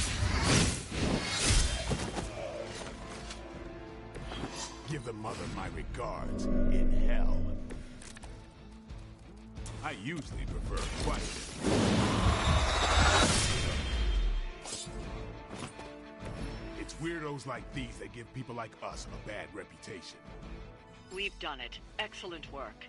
Give the mother my regards in hell. I usually prefer questions. It's weirdos like these that give people like us a bad reputation. We've done it. Excellent work.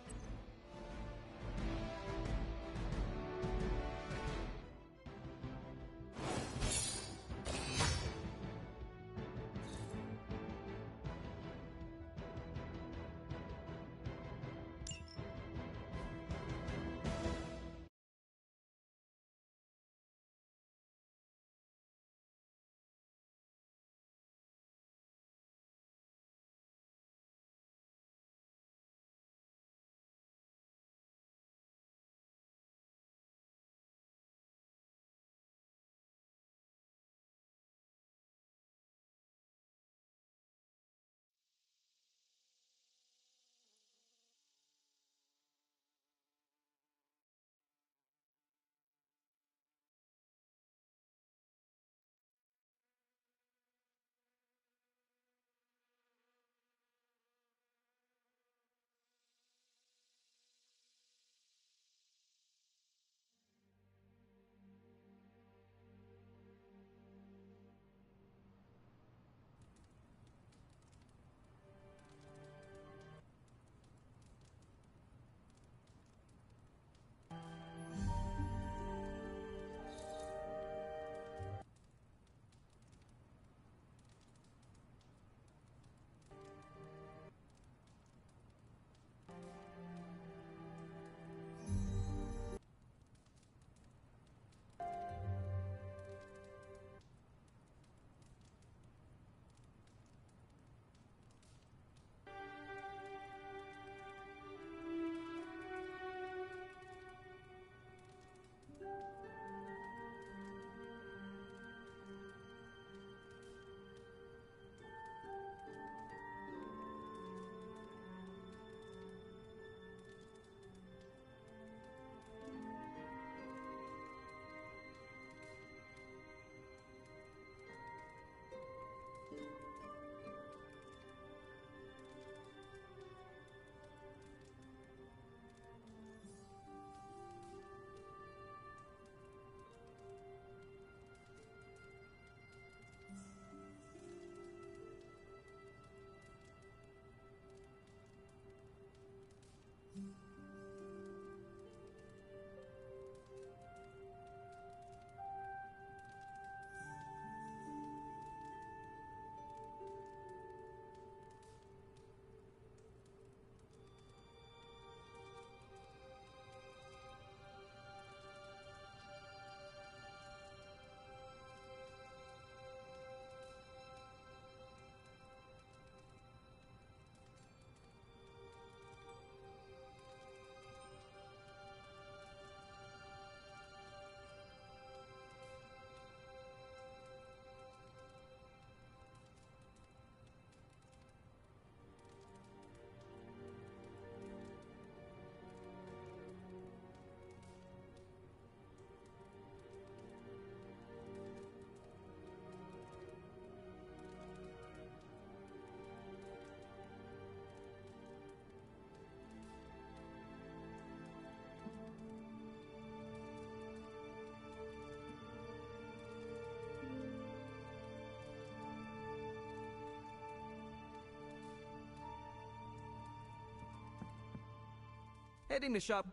Heading to shop.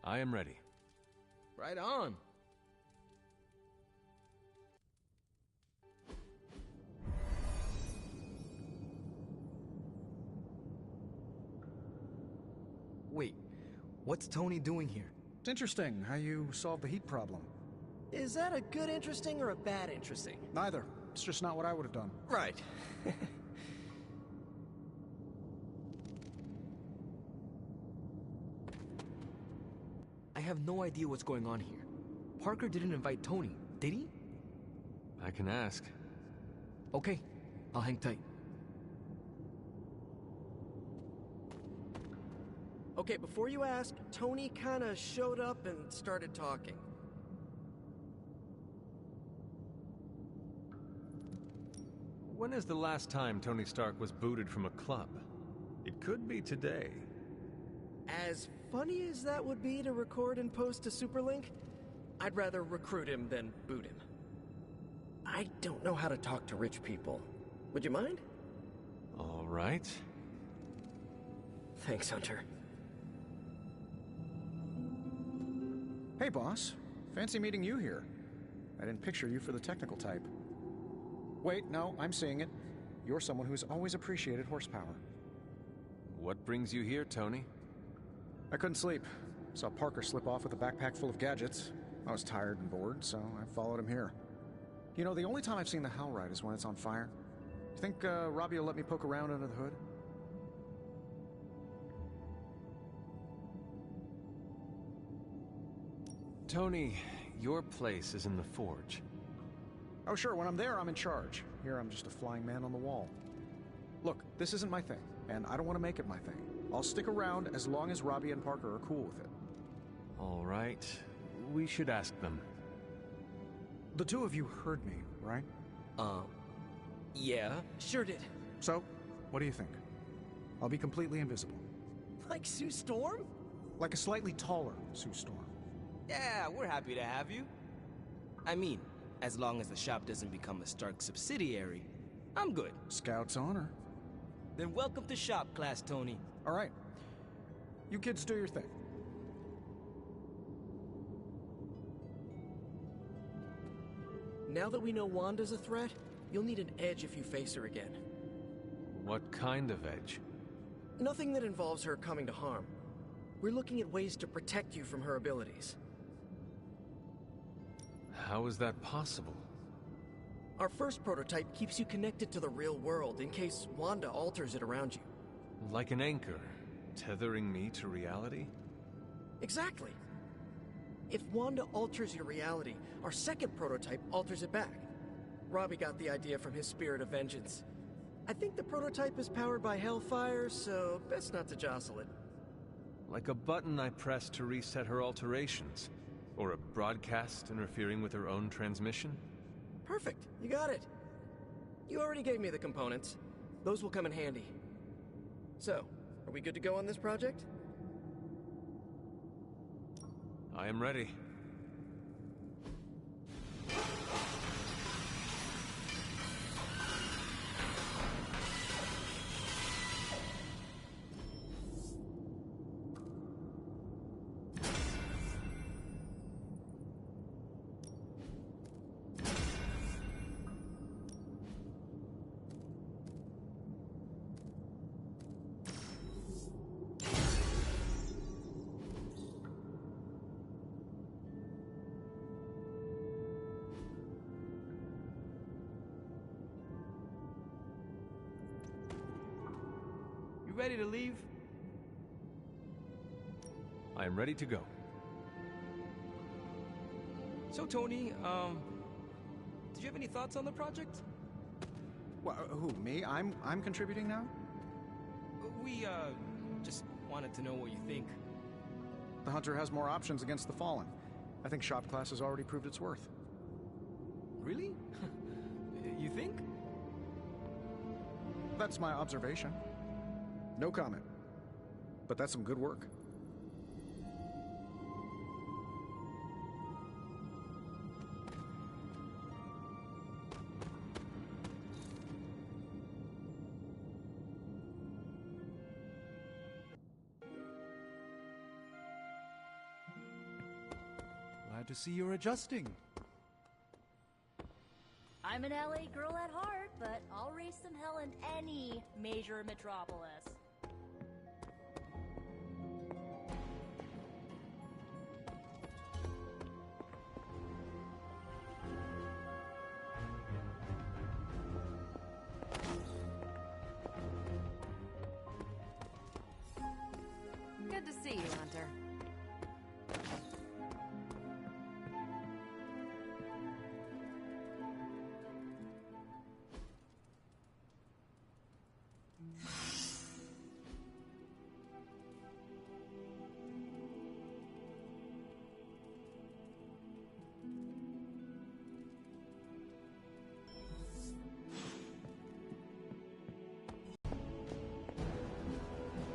I am ready. Right on. What's Tony doing here? It's interesting how you solved the heat problem. Is that a good interesting or a bad interesting? Neither. It's just not what I would have done. Right. I have no idea what's going on here. Parker didn't invite Tony, did he? I can ask. Okay, I'll hang tight. Okay, before you ask, Tony kinda showed up and started talking. When is the last time Tony Stark was booted from a club? It could be today. As funny as that would be to record and post a superlink, I'd rather recruit him than boot him. I don't know how to talk to rich people. Would you mind? All right. Thanks, Hunter. Hey, boss. Fancy meeting you here. I didn't picture you for the technical type. Wait, no, I'm seeing it. You're someone who's always appreciated horsepower. What brings you here, Tony? I couldn't sleep. Saw Parker slip off with a backpack full of gadgets. I was tired and bored, so I followed him here. You know, the only time I've seen the Hell Ride is when it's on fire. You think Robbie will let me poke around under the hood? Tony, your place is in the forge. Oh, sure, when I'm there, I'm in charge. Here, I'm just a flying man on the wall. Look, this isn't my thing, and I don't want to make it my thing. I'll stick around as long as Robbie and Parker are cool with it. All right. We should ask them. The two of you heard me, right? Yeah, sure did. So, what do you think? I'll be completely invisible. Like Sue Storm? Like a slightly taller Sue Storm. Yeah, we're happy to have you. I mean, as long as the shop doesn't become a Stark subsidiary, I'm good. Scout's honor. Then welcome to shop class, Tony. All right. You kids do your thing. Now that we know Wanda's a threat, you'll need an edge if you face her again. What kind of edge? Nothing that involves her coming to harm. We're looking at ways to protect you from her abilities. How is that possible? Our first prototype keeps you connected to the real world in case Wanda alters it around you. Like an anchor, tethering me to reality? Exactly. If Wanda alters your reality, our second prototype alters it back. Robbie got the idea from his spirit of vengeance. I think the prototype is powered by Hellfire, so best not to jostle it. Like a button I press to reset her alterations? Or a broadcast interfering with her own transmission? Perfect, you got it. You already gave me the components. Those will come in handy. So, are we good to go on this project? I am ready. Ready to leave? I am ready to go. So, Tony, did you have any thoughts on the project? Well, who, me? I'm contributing now? We, just wanted to know what you think. The Hunter has more options against the Fallen. I think shop class has already proved its worth. Really? You think? That's my observation. No comment. But that's some good work. Glad to see you're adjusting. I'm an LA girl at heart, but I'll raise some hell in any major metropolis. see you, Hunter.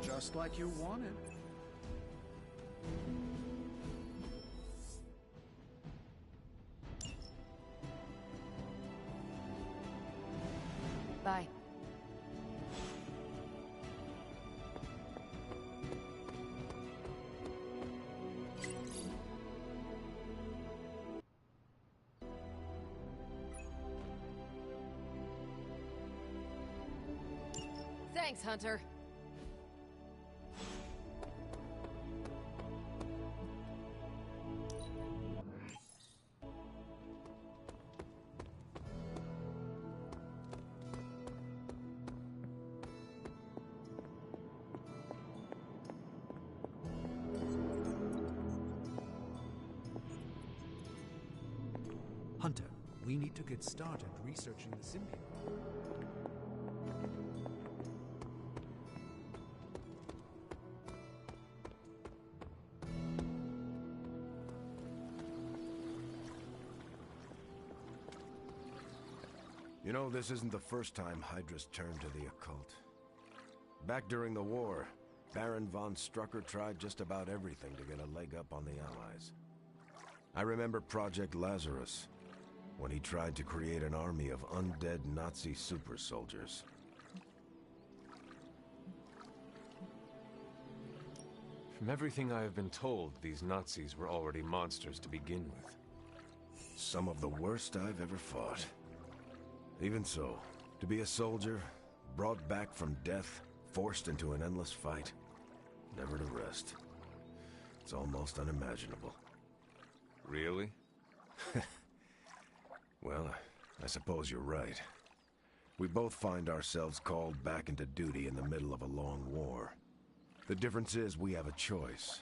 Just like you wanted. Bye. Thanks, Hunter. Hunter, we need to get started researching the symbiote. You know, this isn't the first time Hydra's turned to the occult. Back during the war, Baron von Strucker tried just about everything to get a leg up on the Allies. I remember Project Lazarus, when he tried to create an army of undead Nazi super soldiers. From everything I have been told, these Nazis were already monsters to begin with. Some of the worst I've ever fought. Even so, to be a soldier, brought back from death, forced into an endless fight, never to rest. It's almost unimaginable. Really? Well, I suppose you're right. We both find ourselves called back into duty in the middle of a long war. The difference is we have a choice.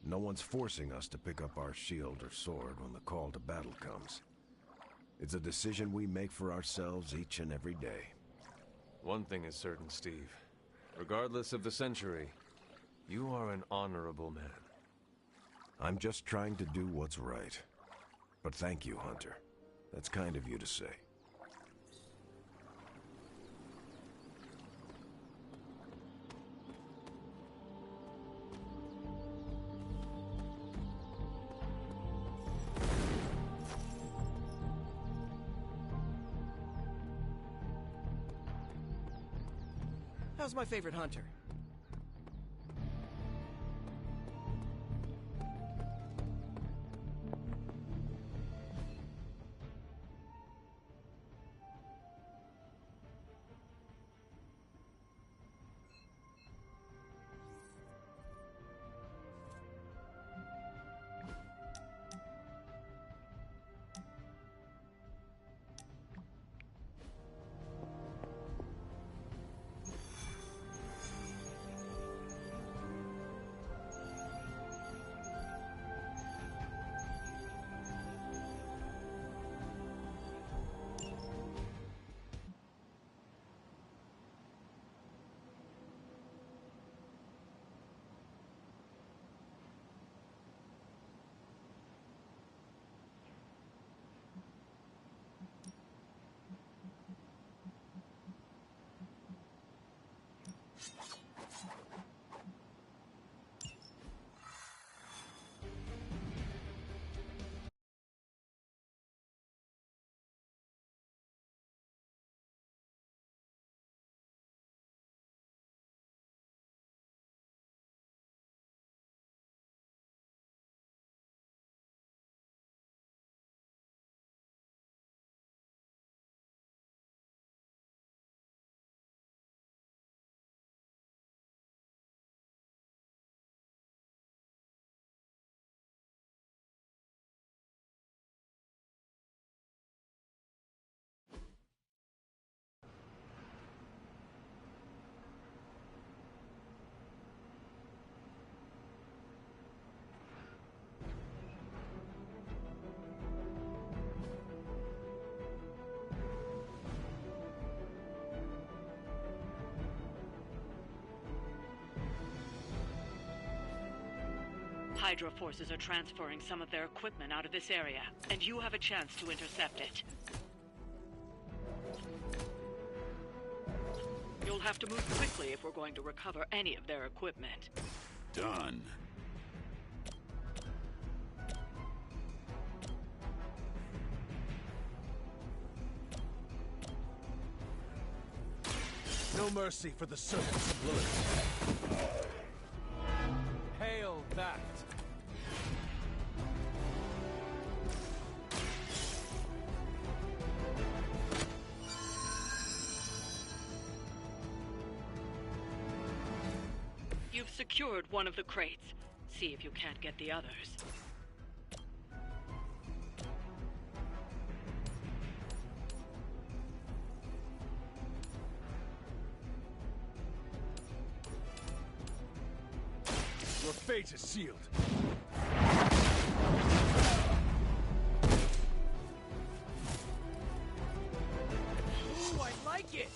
No one's forcing us to pick up our shield or sword when the call to battle comes. It's a decision we make for ourselves each and every day. One thing is certain, Steve. Regardless of the century, you are an honorable man. I'm just trying to do what's right. But thank you, Hunter. That's kind of you to say. How's my favorite hunter? Hydra forces are transferring some of their equipment out of this area, and you have a chance to intercept it. You'll have to move quickly if we're going to recover any of their equipment. Done. No mercy for the servants of Lilith. Hail that! You've secured one of the crates. See if you can't get the others. Your fate is sealed. Ooh, I like it!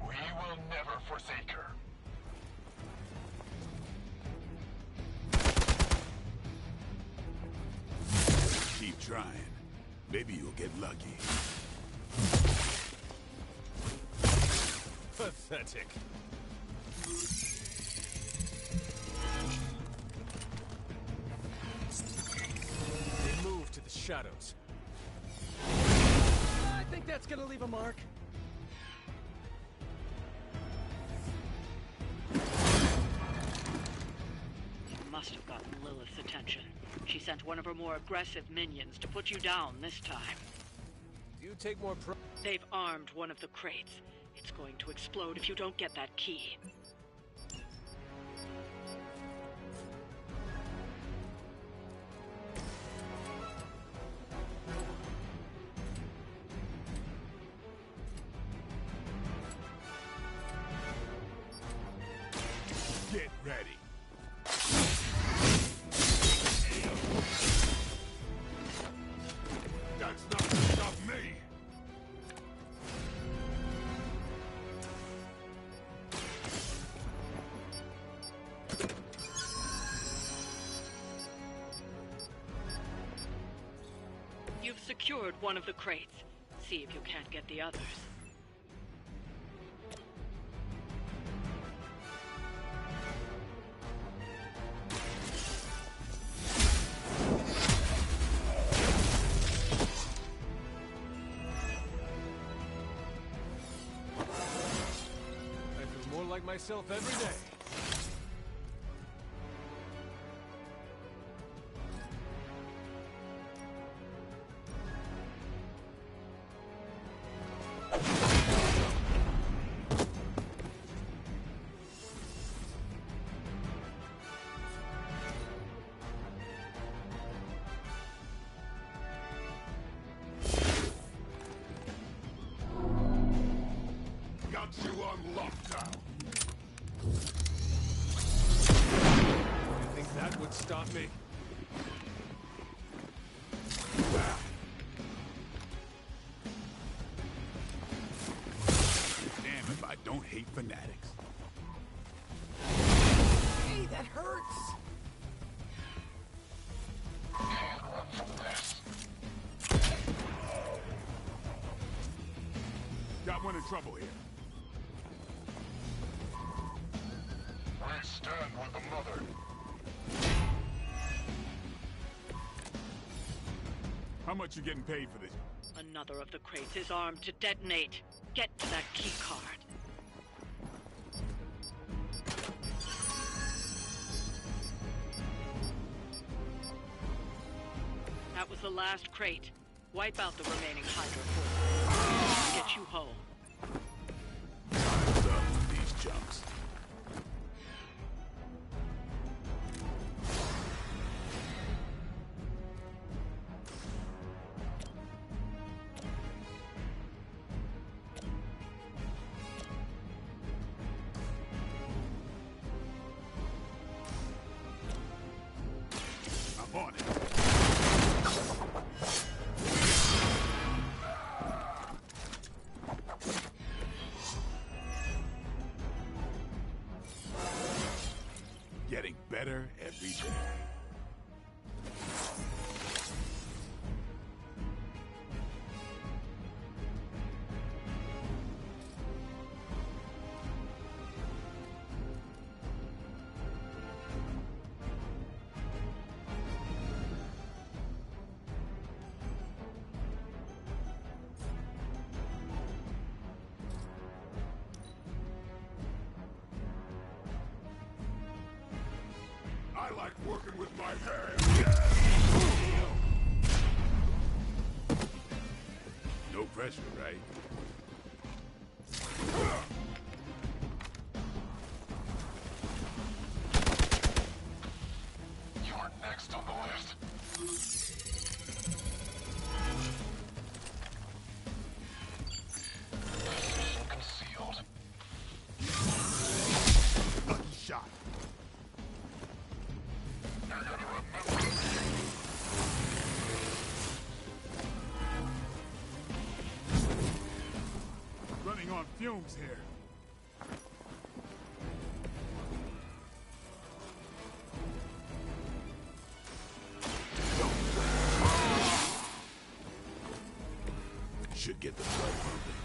We will never forsake her. Keep trying. Maybe you'll get lucky. Pathetic. They move to the shadows. I think that's gonna leave a mark. You must have gotten Lilith's attention. She sent one of her more aggressive minions to put you down this time. You take more pro- They've armed one of the crates. It's going to explode if you don't get that key. Get ready. That's not gonna stop me. You've secured one of the crates. See if you can't get the others. I feel more like myself every day. Got you on lockdown. You think that would stop me? Damn if I don't hate fanatics. Hey, that hurts! Can't run from this. Got one in trouble here. We stand with the mother. How much you getting paid for this? Another of the crates is armed to detonate. Get to that key card. That was the last crate. Wipe out the remaining Hydra forces. Get you home. What's up with these chumps? I'm on it. better every day. I like working with my hands. No pressure, right? You're next on the list. Position concealed. Lucky shot. Running on fumes here. Should get the blood pumping.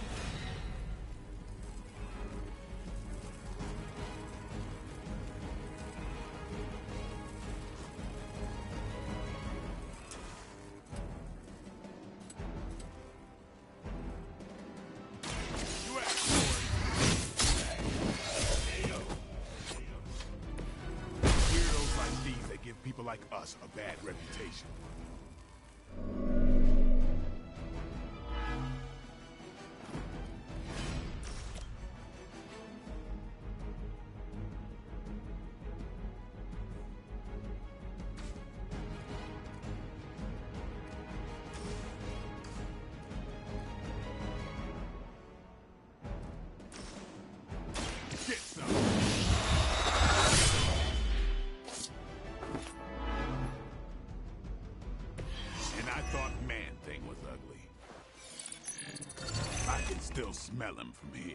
Weirdos like these that give people like us a bad reputation. Get some. And I thought Man-Thing was ugly. I can still smell him from here.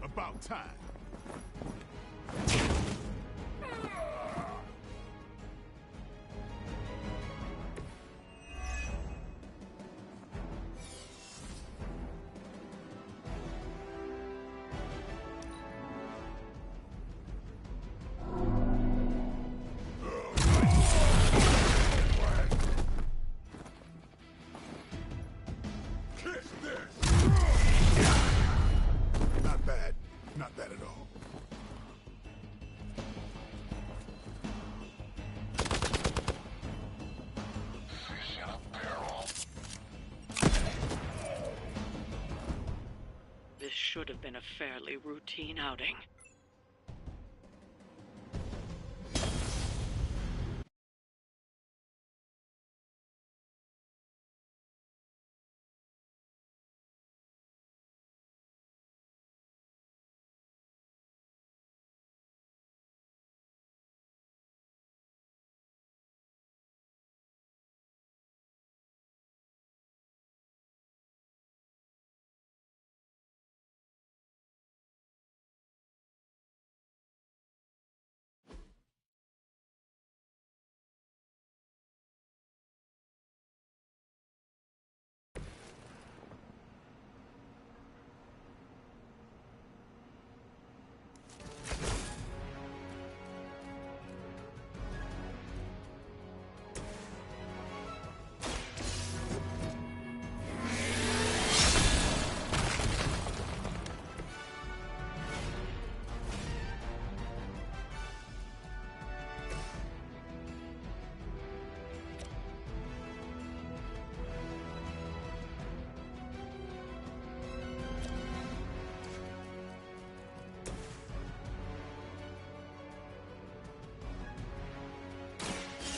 About time. Kiss this! Not bad. Not bad at all. Fish in a barrel. This should have been a fairly routine outing.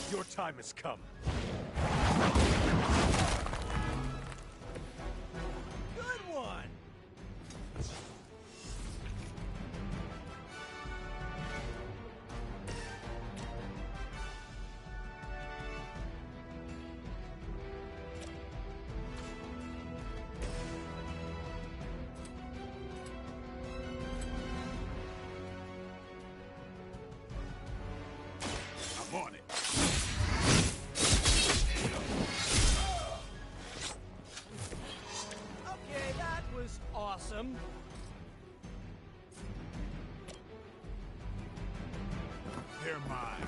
Your time has come. Good one! I'm on it. Okay, that was awesome. They're mine.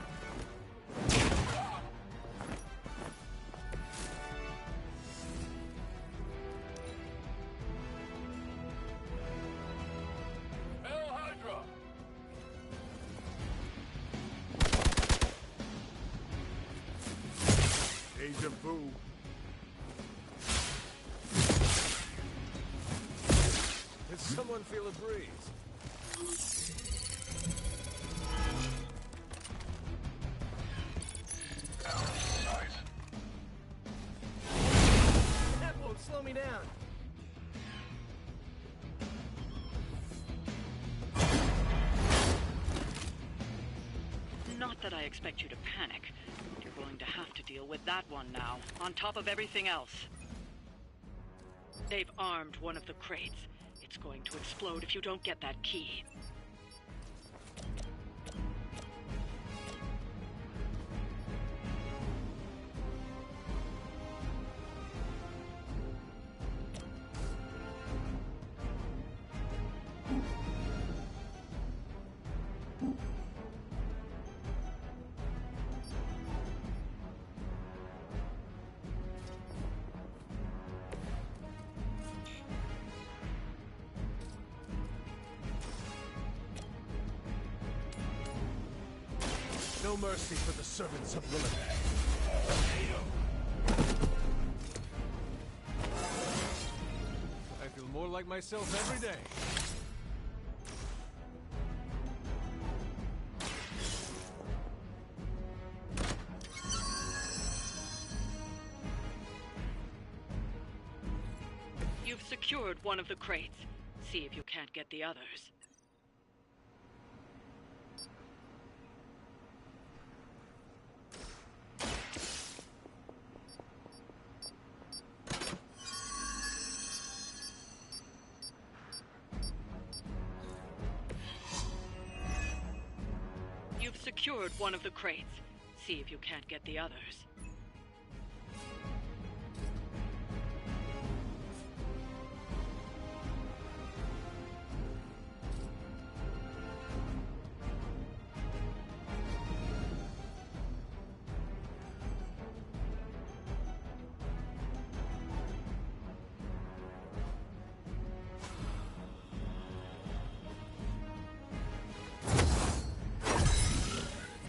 Hail Hydra! Deja vu. Did someone feel a breeze? That won't slow me down. Not that I expect you to panic, but you're going to have to deal with that one now, on top of everything else. They've armed one of the crates. It's going to explode if you don't get that key. No mercy for the servants of Lilith. I feel more like myself every day. You've secured one of the crates. See if you can't get the others. You've secured one of the crates. See if you can't get the others.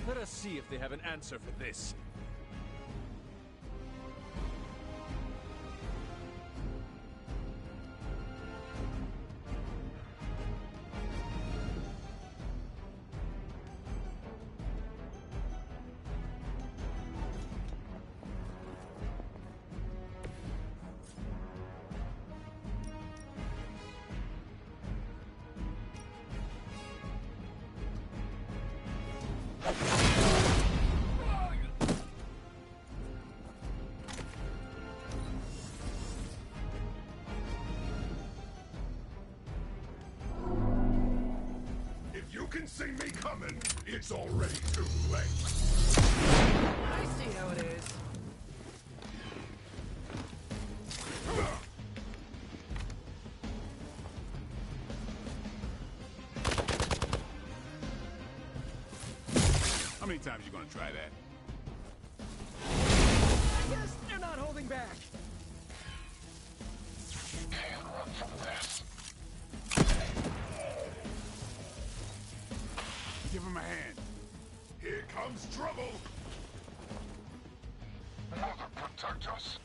Let us see if they have an answer for this. If you can see me coming, it's already too late. I see how it is. How many times you gonna try that? I guess they're not holding back. Can't run from this. Give him a hand. Here comes trouble. Mother, protect us.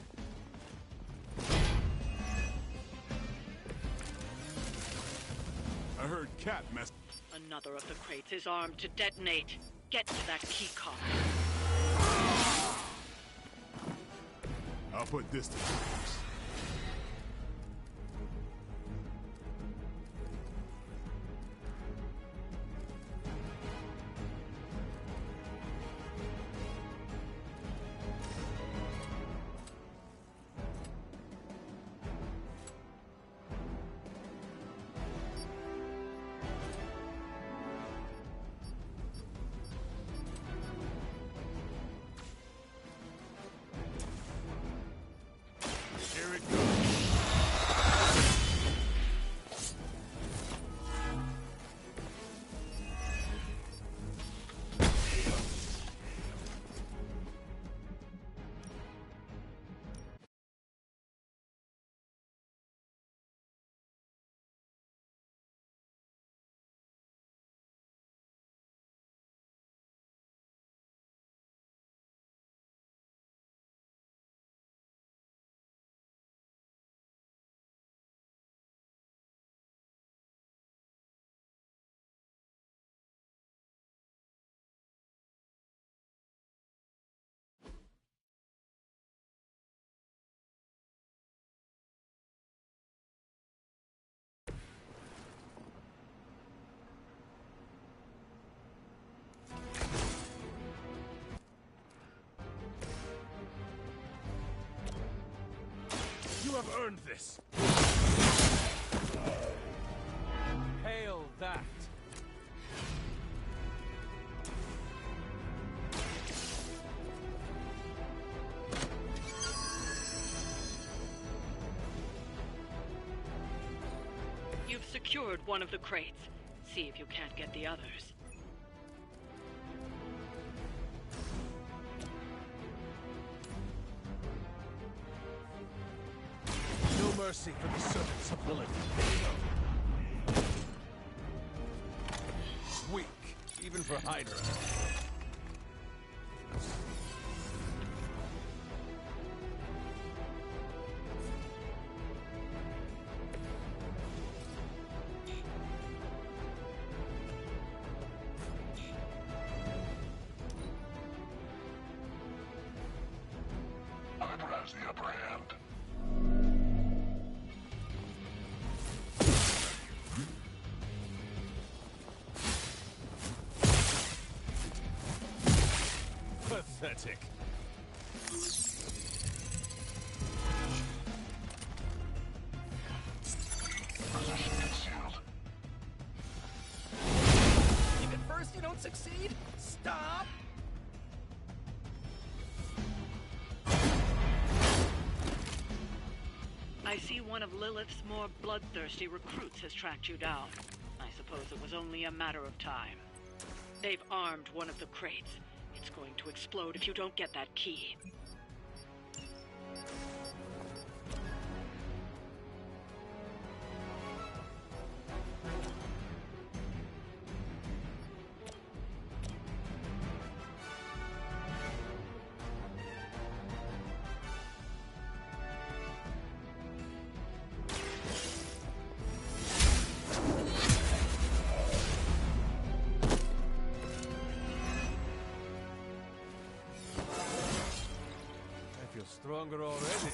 I heard Cat mess. Another of the crates is armed to detonate. Get to that key card. I'll put this to use. have earned this. Hail that. You've secured one of the crates. See if you can't get the others. No mercy for the servants of Lilith. Weak, even for Hydra. Hydra has the upper hand. Pathetic. Position concealed. If at first you don't succeed, stop! I see one of Lilith's more bloodthirsty recruits has tracked you down. I suppose it was only a matter of time. They've armed one of the crates. It's going to explode if you don't get that key. I feel stronger already.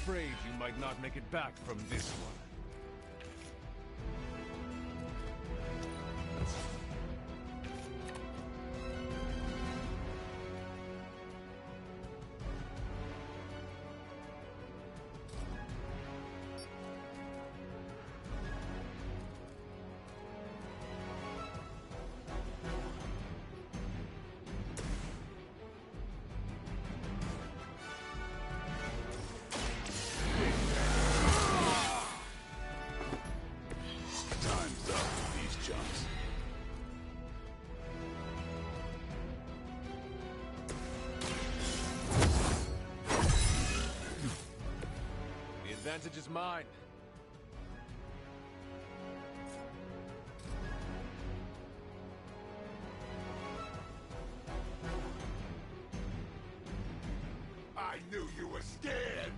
Afraid you might not make it back from this one. Time's up for these chumps. The advantage is mine. I knew you were scared!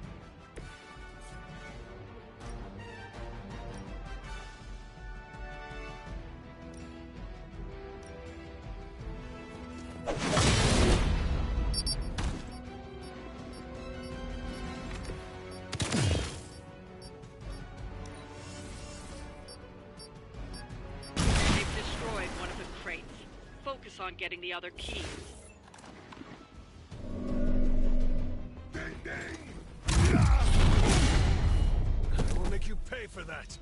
They've destroyed one of the crates. Focus on getting the other keys. Ding ding! I will make you pay for that.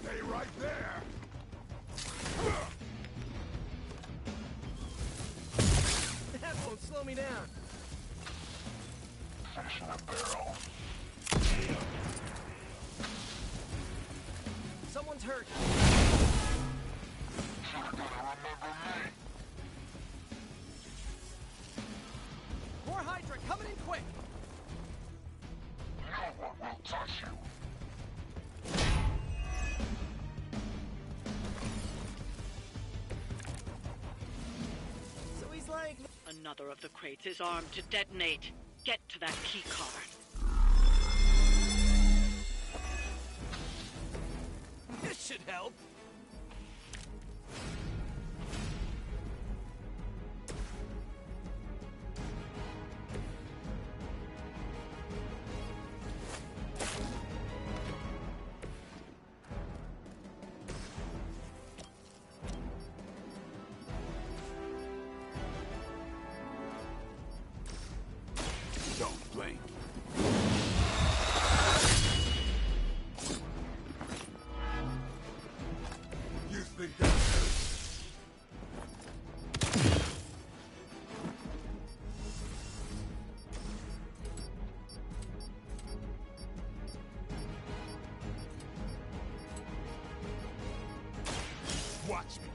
Stay right there! That won't slow me down. Fish in a barrel. Someone's hurt. You're gonna remember me. Hydra coming in quick! No one will touch you. So he's like... Another of the crates is armed to detonate. Get to that key card. This should help. Don't blink. You think that's Watch me.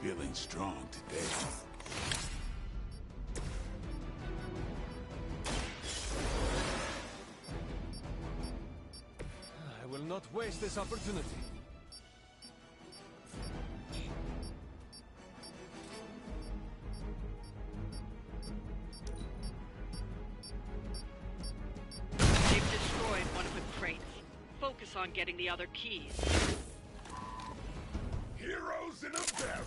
Feeling strong today. I will not waste this opportunity. They've destroyed one of the crates. Focus on getting the other keys. heroes in a barrel?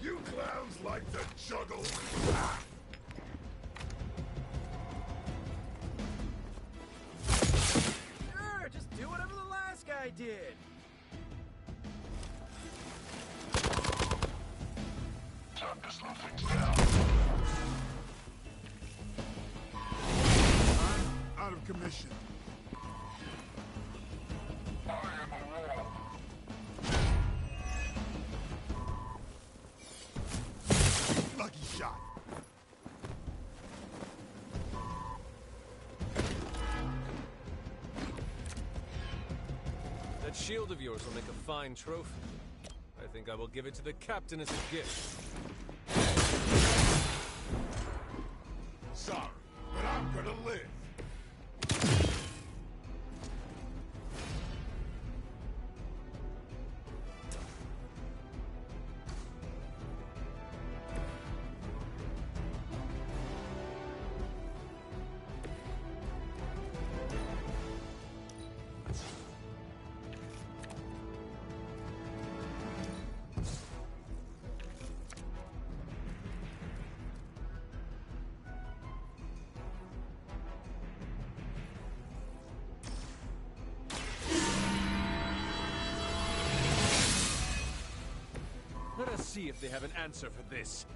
You clowns like to juggle. Sure, just do whatever the last guy did. Time to slow things down. I'm out of commission. I am a wall. Lucky shot. That shield of yours will make a fine trophy. I think I will give it to the captain as a gift. Sorry, but I'm gonna live. Let us see if they have an answer for this.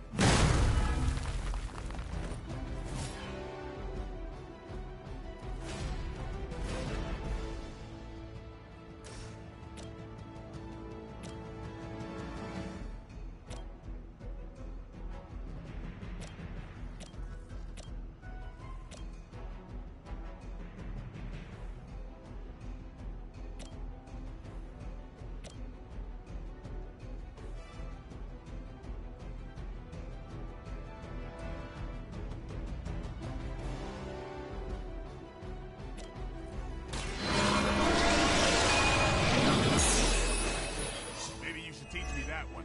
Maybe you should teach me that one.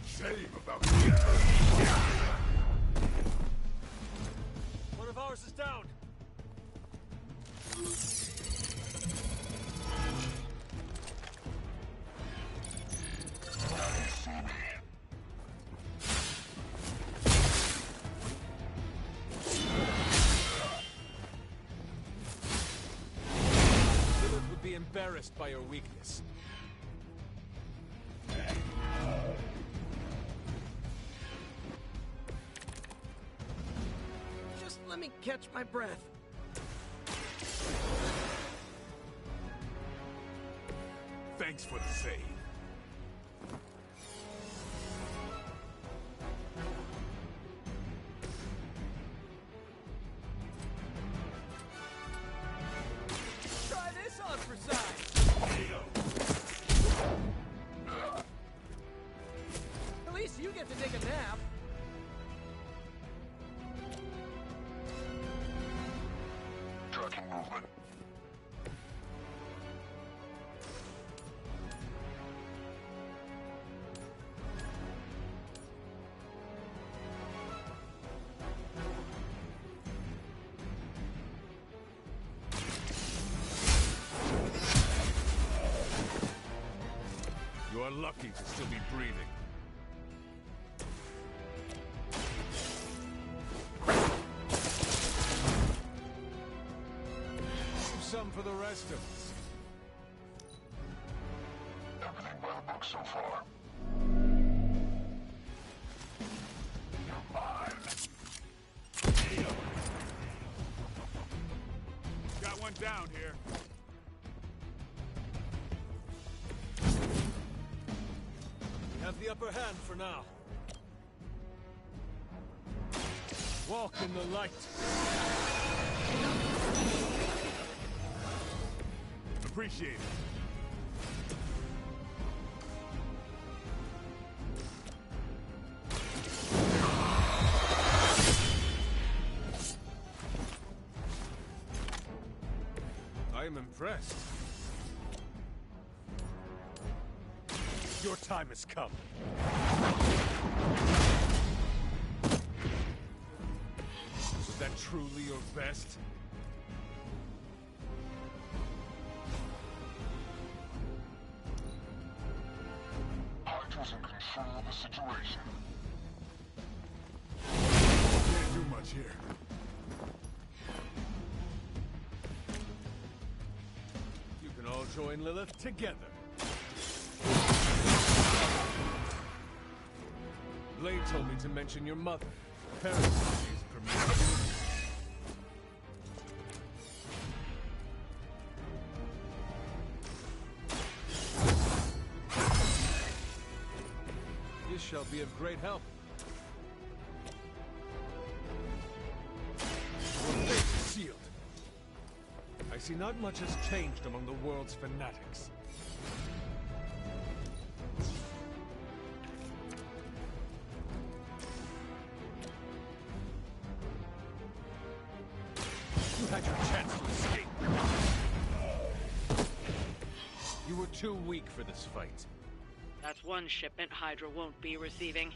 Shame about One of ours is down. Lilith would be embarrassed by your weakness. me catch my breath. Thanks for the save. Try this on for size. At least you get to take a nap. Tracking movement. You are lucky to still be breathing. Some for the rest of us. Everything by the book so far. You're mine. Got one down here. We have the upper hand for now. Walk in the light. Appreciate it. I am impressed. Your time has come. Was that truly your best? Hydra's in control of the situation. Can't do much here. You can all join Lilith together. Blade told me to mention your mother. Parents is permitted. This shall be of great help. Your fate is sealed. I see not much has changed among the world's fanatics. You had your chance to escape. You were too weak for this fight. That's one shipment Hydra won't be receiving.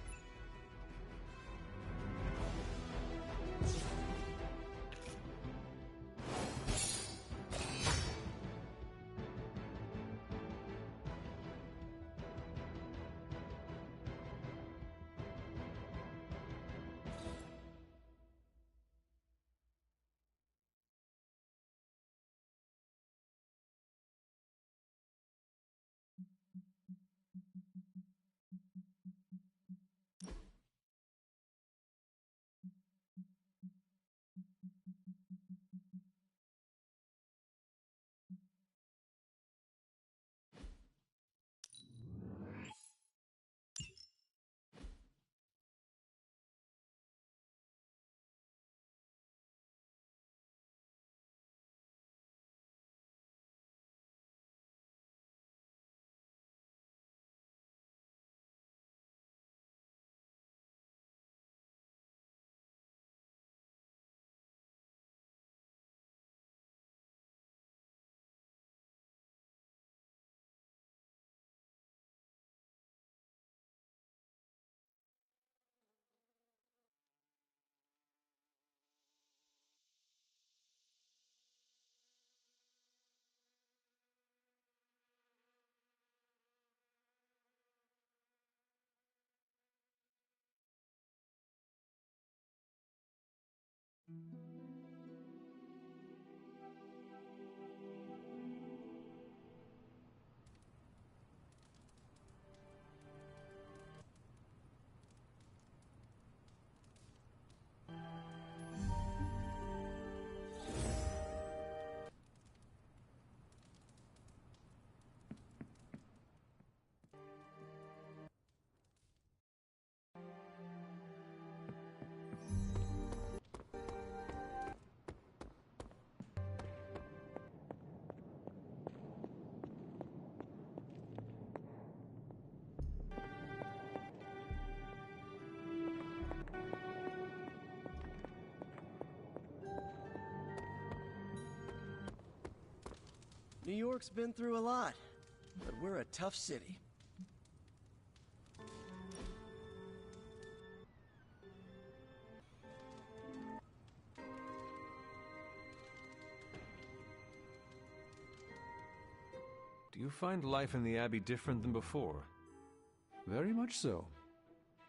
New York's been through a lot, but we're a tough city. Do you find life in the Abbey different than before? Very much so.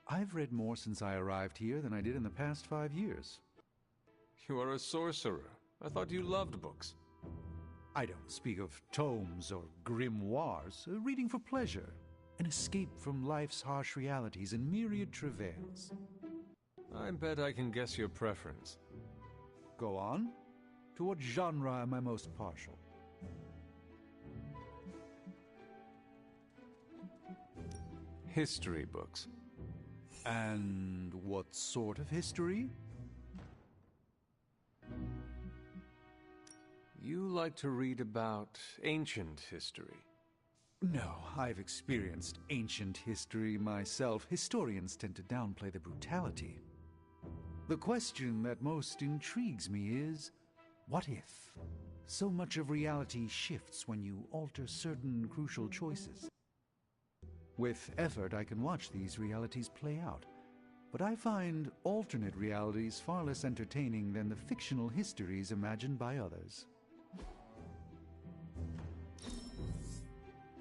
I've read more since I arrived here than I did in the past 5 years. You are a sorcerer. I thought you loved books. I don't speak of tomes or grimoires, reading for pleasure, an escape from life's harsh realities and myriad travails. I bet I can guess your preference. Go on. To what genre am I most partial? History books. And what sort of history? You like to read about ancient history. No, I've experienced ancient history myself. Historians tend to downplay the brutality. The question that most intrigues me is, what if so much of reality shifts when you alter certain crucial choices? With effort, I can watch these realities play out, but I find alternate realities far less entertaining than the fictional histories imagined by others.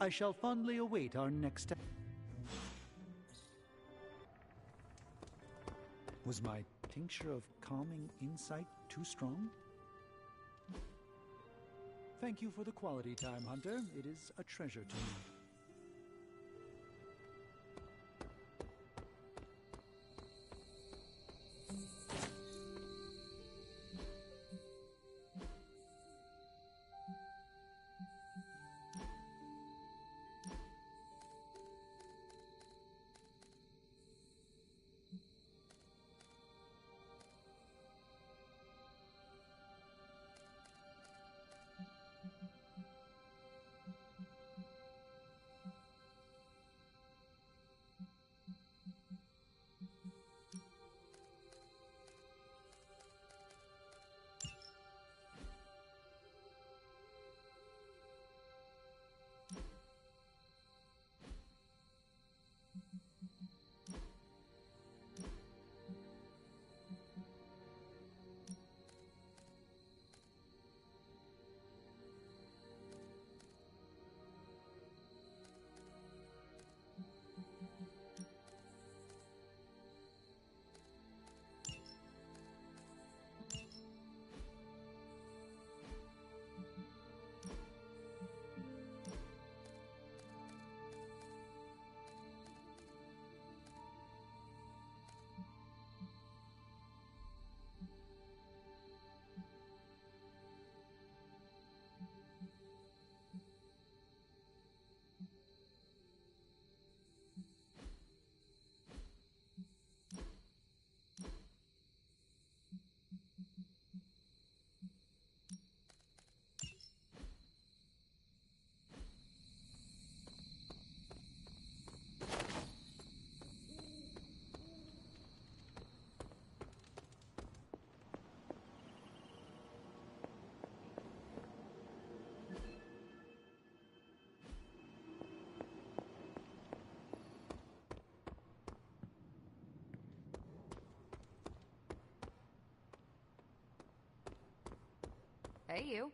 I shall fondly await our next step. Was my tincture of calming insight too strong? Thank you for the quality time, Hunter. It is a treasure to me. Hey, you.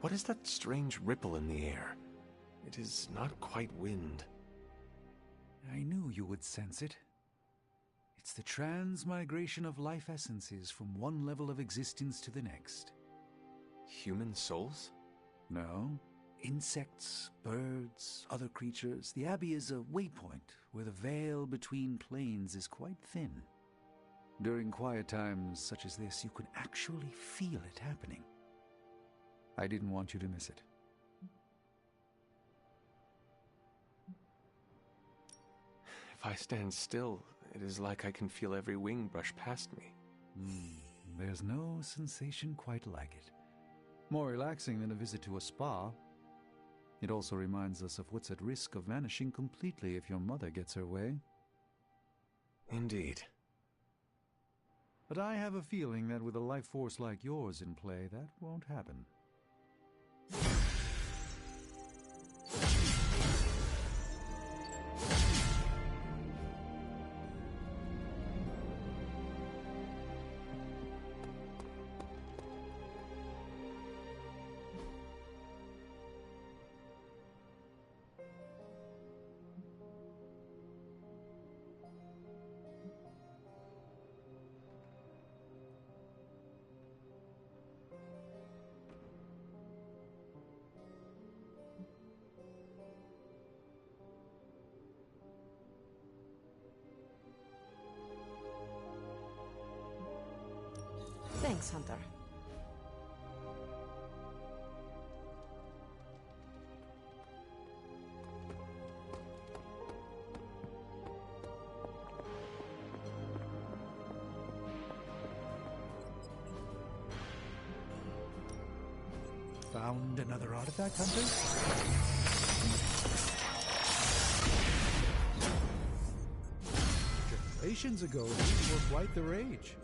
What is that strange ripple in the air? It is not quite wind. I knew you would sense it. It It's the transmigration of life essences from one level of existence to the next. Human souls? No. Insects, birds, other creatures. The Abbey is a waypoint where the veil between planes is quite thin. During quiet times such as this, you can actually feel it happening. I didn't want you to miss it. If I stand still, it is like I can feel every wing brush past me. There's no sensation quite like it. More relaxing than a visit to a spa. It also reminds us of what's at risk of vanishing completely if your mother gets her way. Indeed. But I have a feeling that with a life force like yours in play, that won't happen. Thanks, Hunter. Found another artifact, Hunter? Generations ago, these were quite the rage.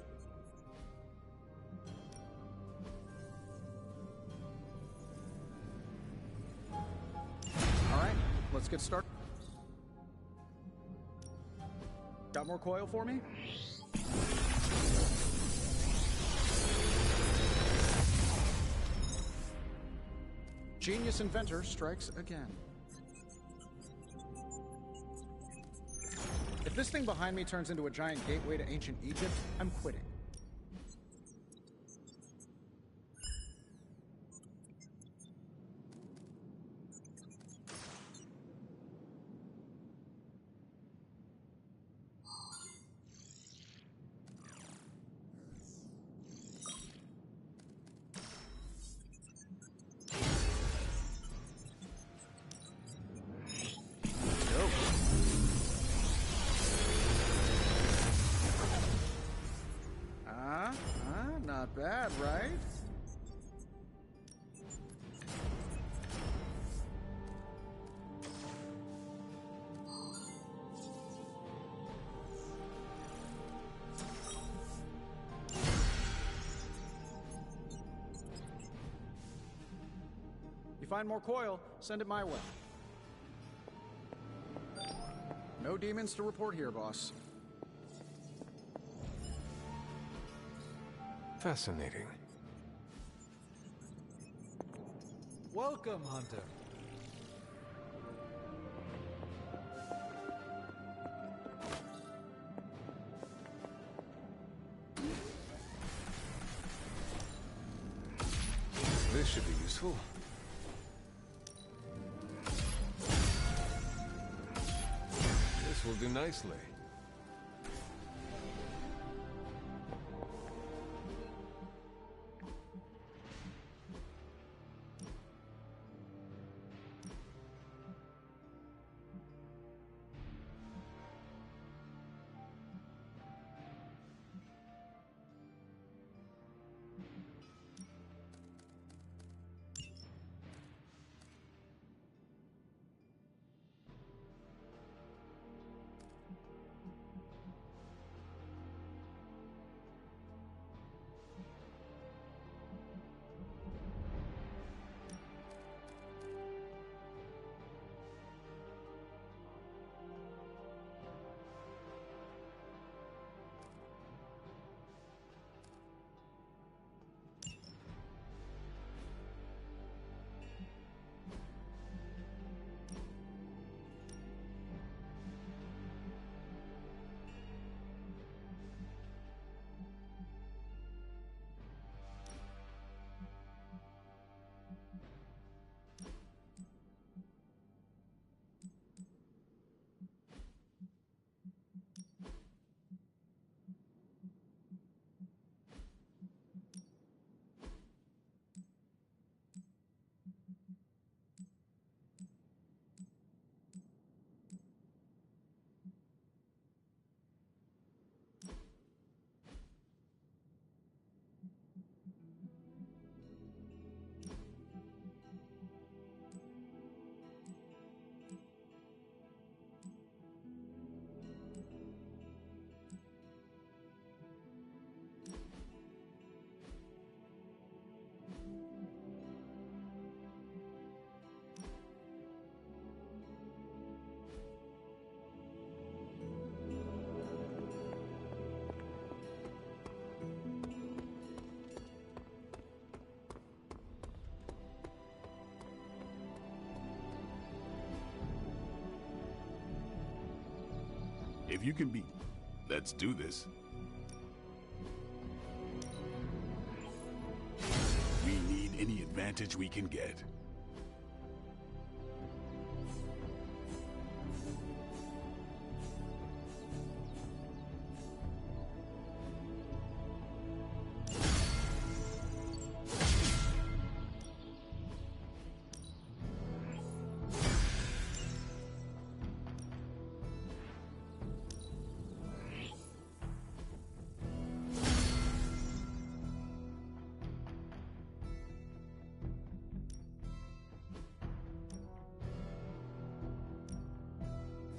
Let's get started. Got more coil for me? Genius inventor strikes again. If this thing behind me turns into a giant gateway to ancient Egypt, I'm quitting. Not bad, right? You find more coil, send it my way. No demons to report here, boss. Fascinating. Welcome, Hunter. This should be useful. This will do nicely. if you can beat, let's do this. We need any advantage we can get.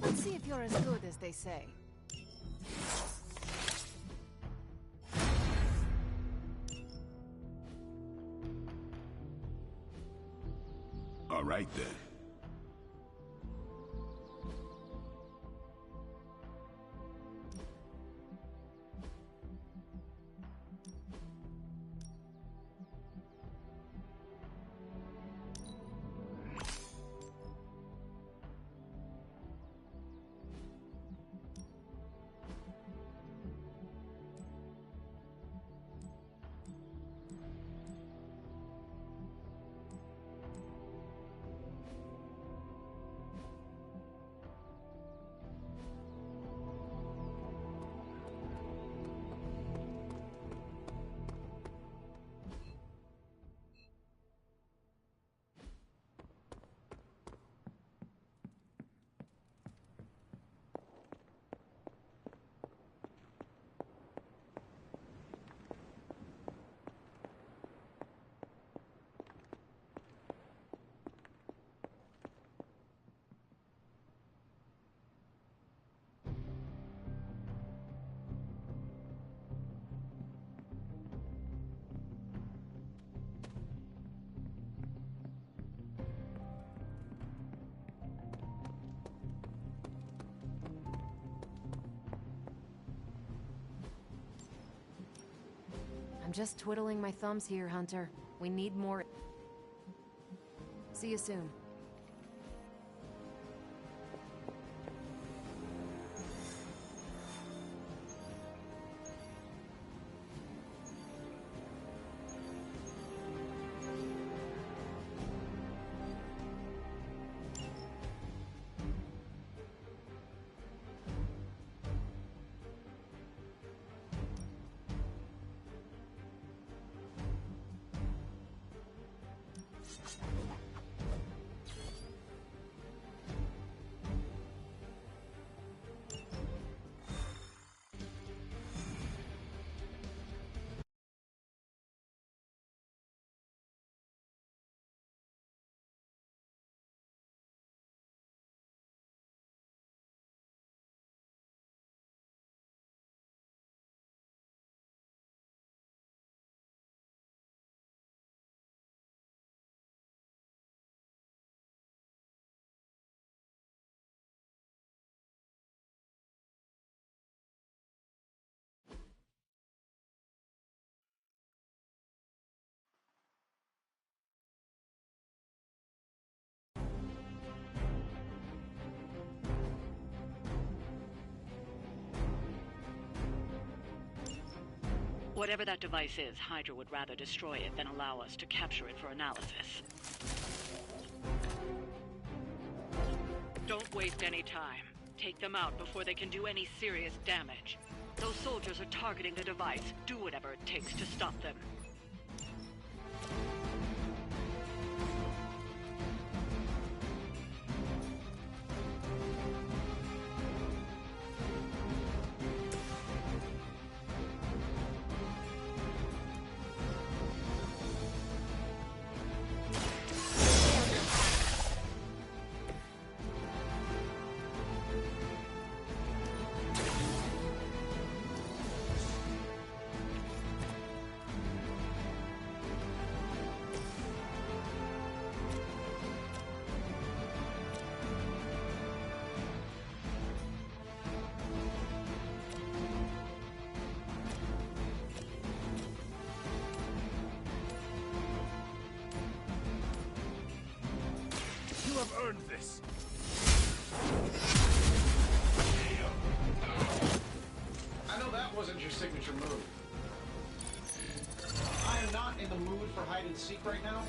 Let's see if you're as good as they say. All right, then. I'm just twiddling my thumbs here, Hunter. We need more... See you soon. Whatever that device is, Hydra would rather destroy it than allow us to capture it for analysis. Don't waste any time. Take them out before they can do any serious damage. Those soldiers are targeting the device. Do whatever it takes to stop them. You have earned this. that wasn't your signature move. I am not in the mood for hide and seek right now.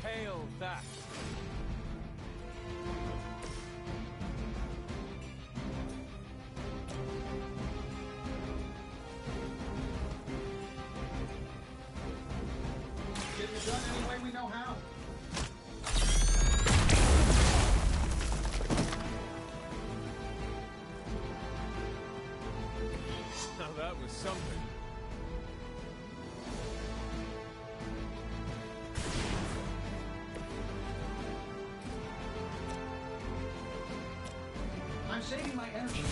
Hail that! Getting it done any way we know how. Now that was something. I'm saving my energy.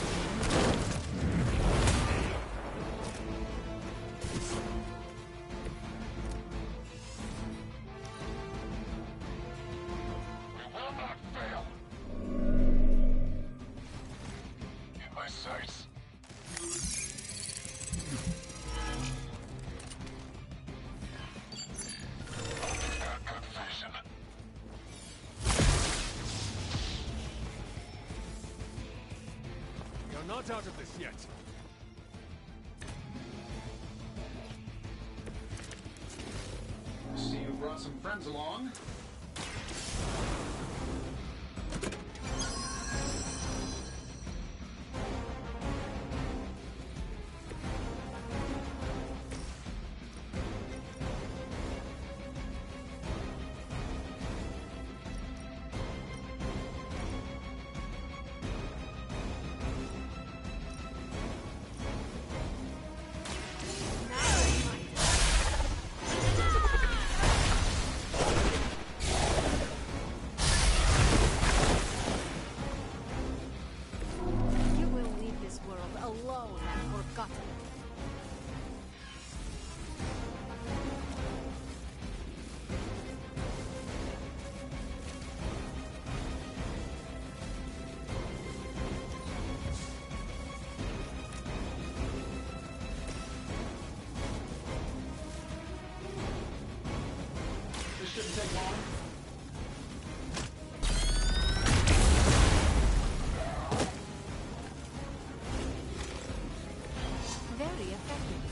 We will not fail. In my sights. Got good vision. You're not out of this yet. See, you brought some friends along. You will leave this world alone and forgotten. This shouldn't take long. Very effective.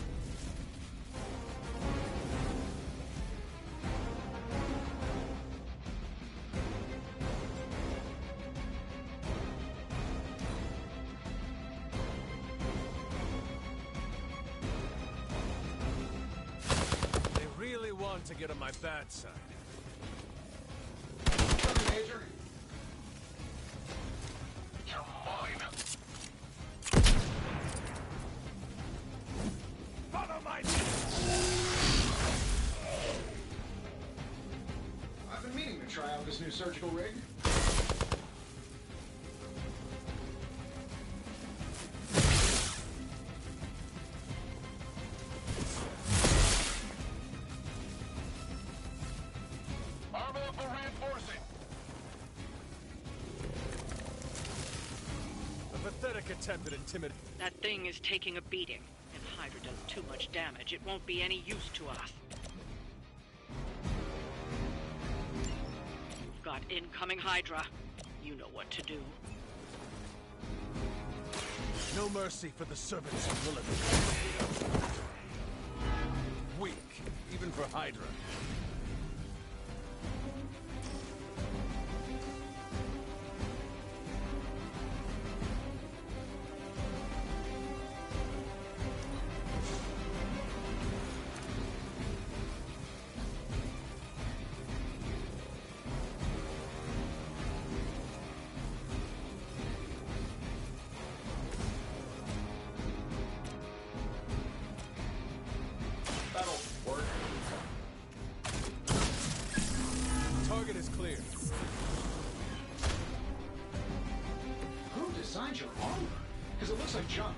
They really want to get on my bad side. Sorry, Major. You're mine. Follow my I've been meaning to try out this new surgical rig. Armor for reinforcing. A pathetic attempt at intimidation. That thing is taking a beating. If Hydra does too much damage, it won't be any use to us. You've got incoming Hydra. You know what to do. No mercy for the servants of Lilith. Weak, even for Hydra. That'll work. Target is clear. Who designed your armor? Because it looks like junk.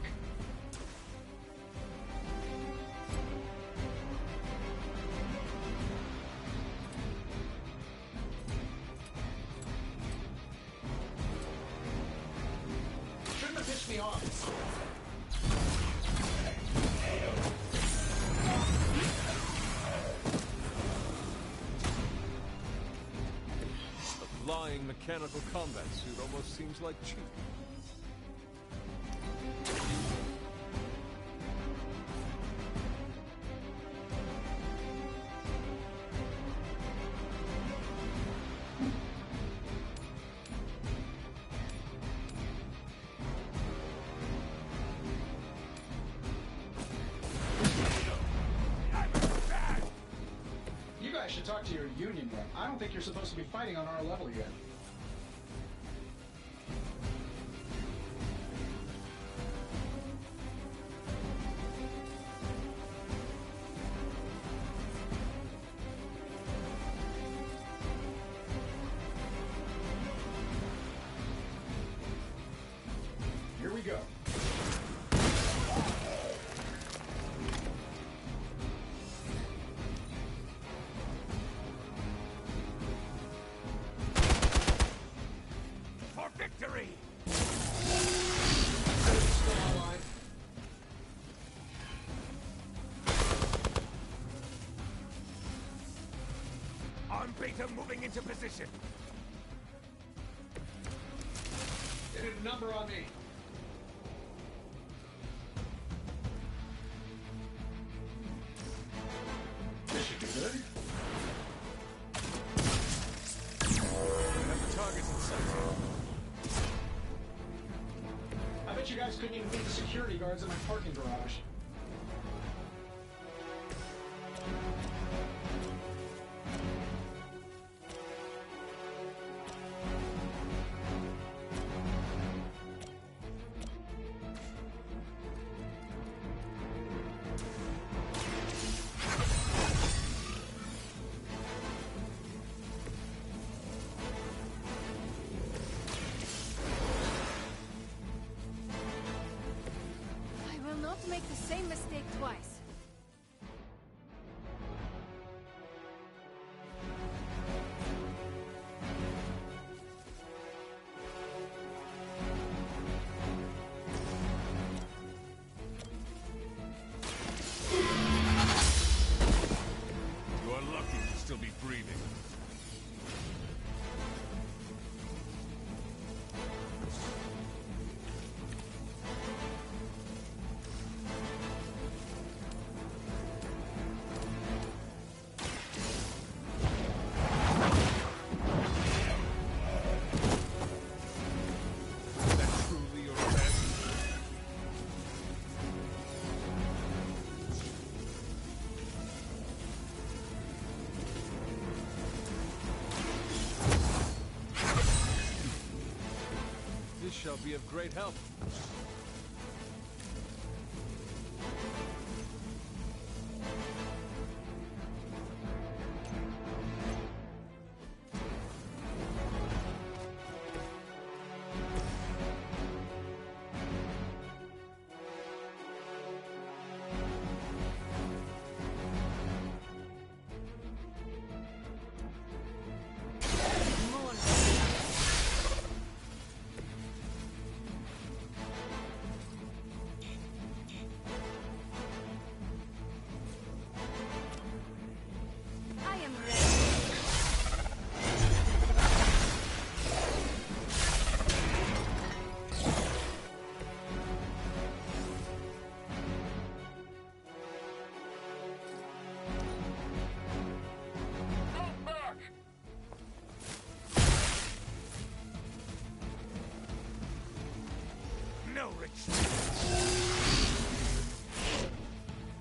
the arms. A flying mechanical combat suit almost seems like cheap. You guys should talk to your union rep. I don't think you're supposed to be fighting on our level yet. Here we go. For victory! On beta, moving into position. They did a number on me. This should be good. Have the targets in sight. I bet you guys couldn't even beat the security guards in my parking garage. I will not make the same mistake twice. You are lucky to still be breathing. Is that truly your best? This shall be of great help. I am ready. No retreat.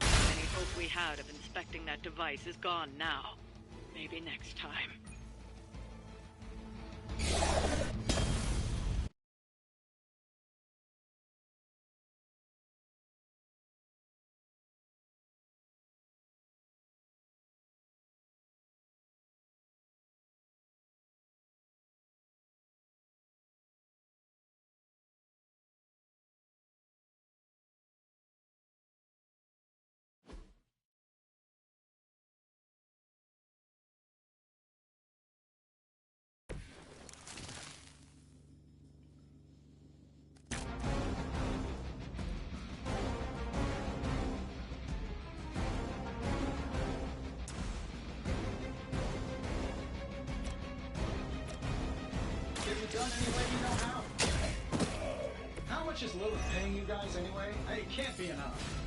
Any hope we had of inspecting that device is gone now. Maybe next time. done any way you know how. How much is Lilith paying you guys anyway? It can't be enough.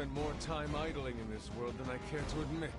spent more time idling in this world than I care to admit.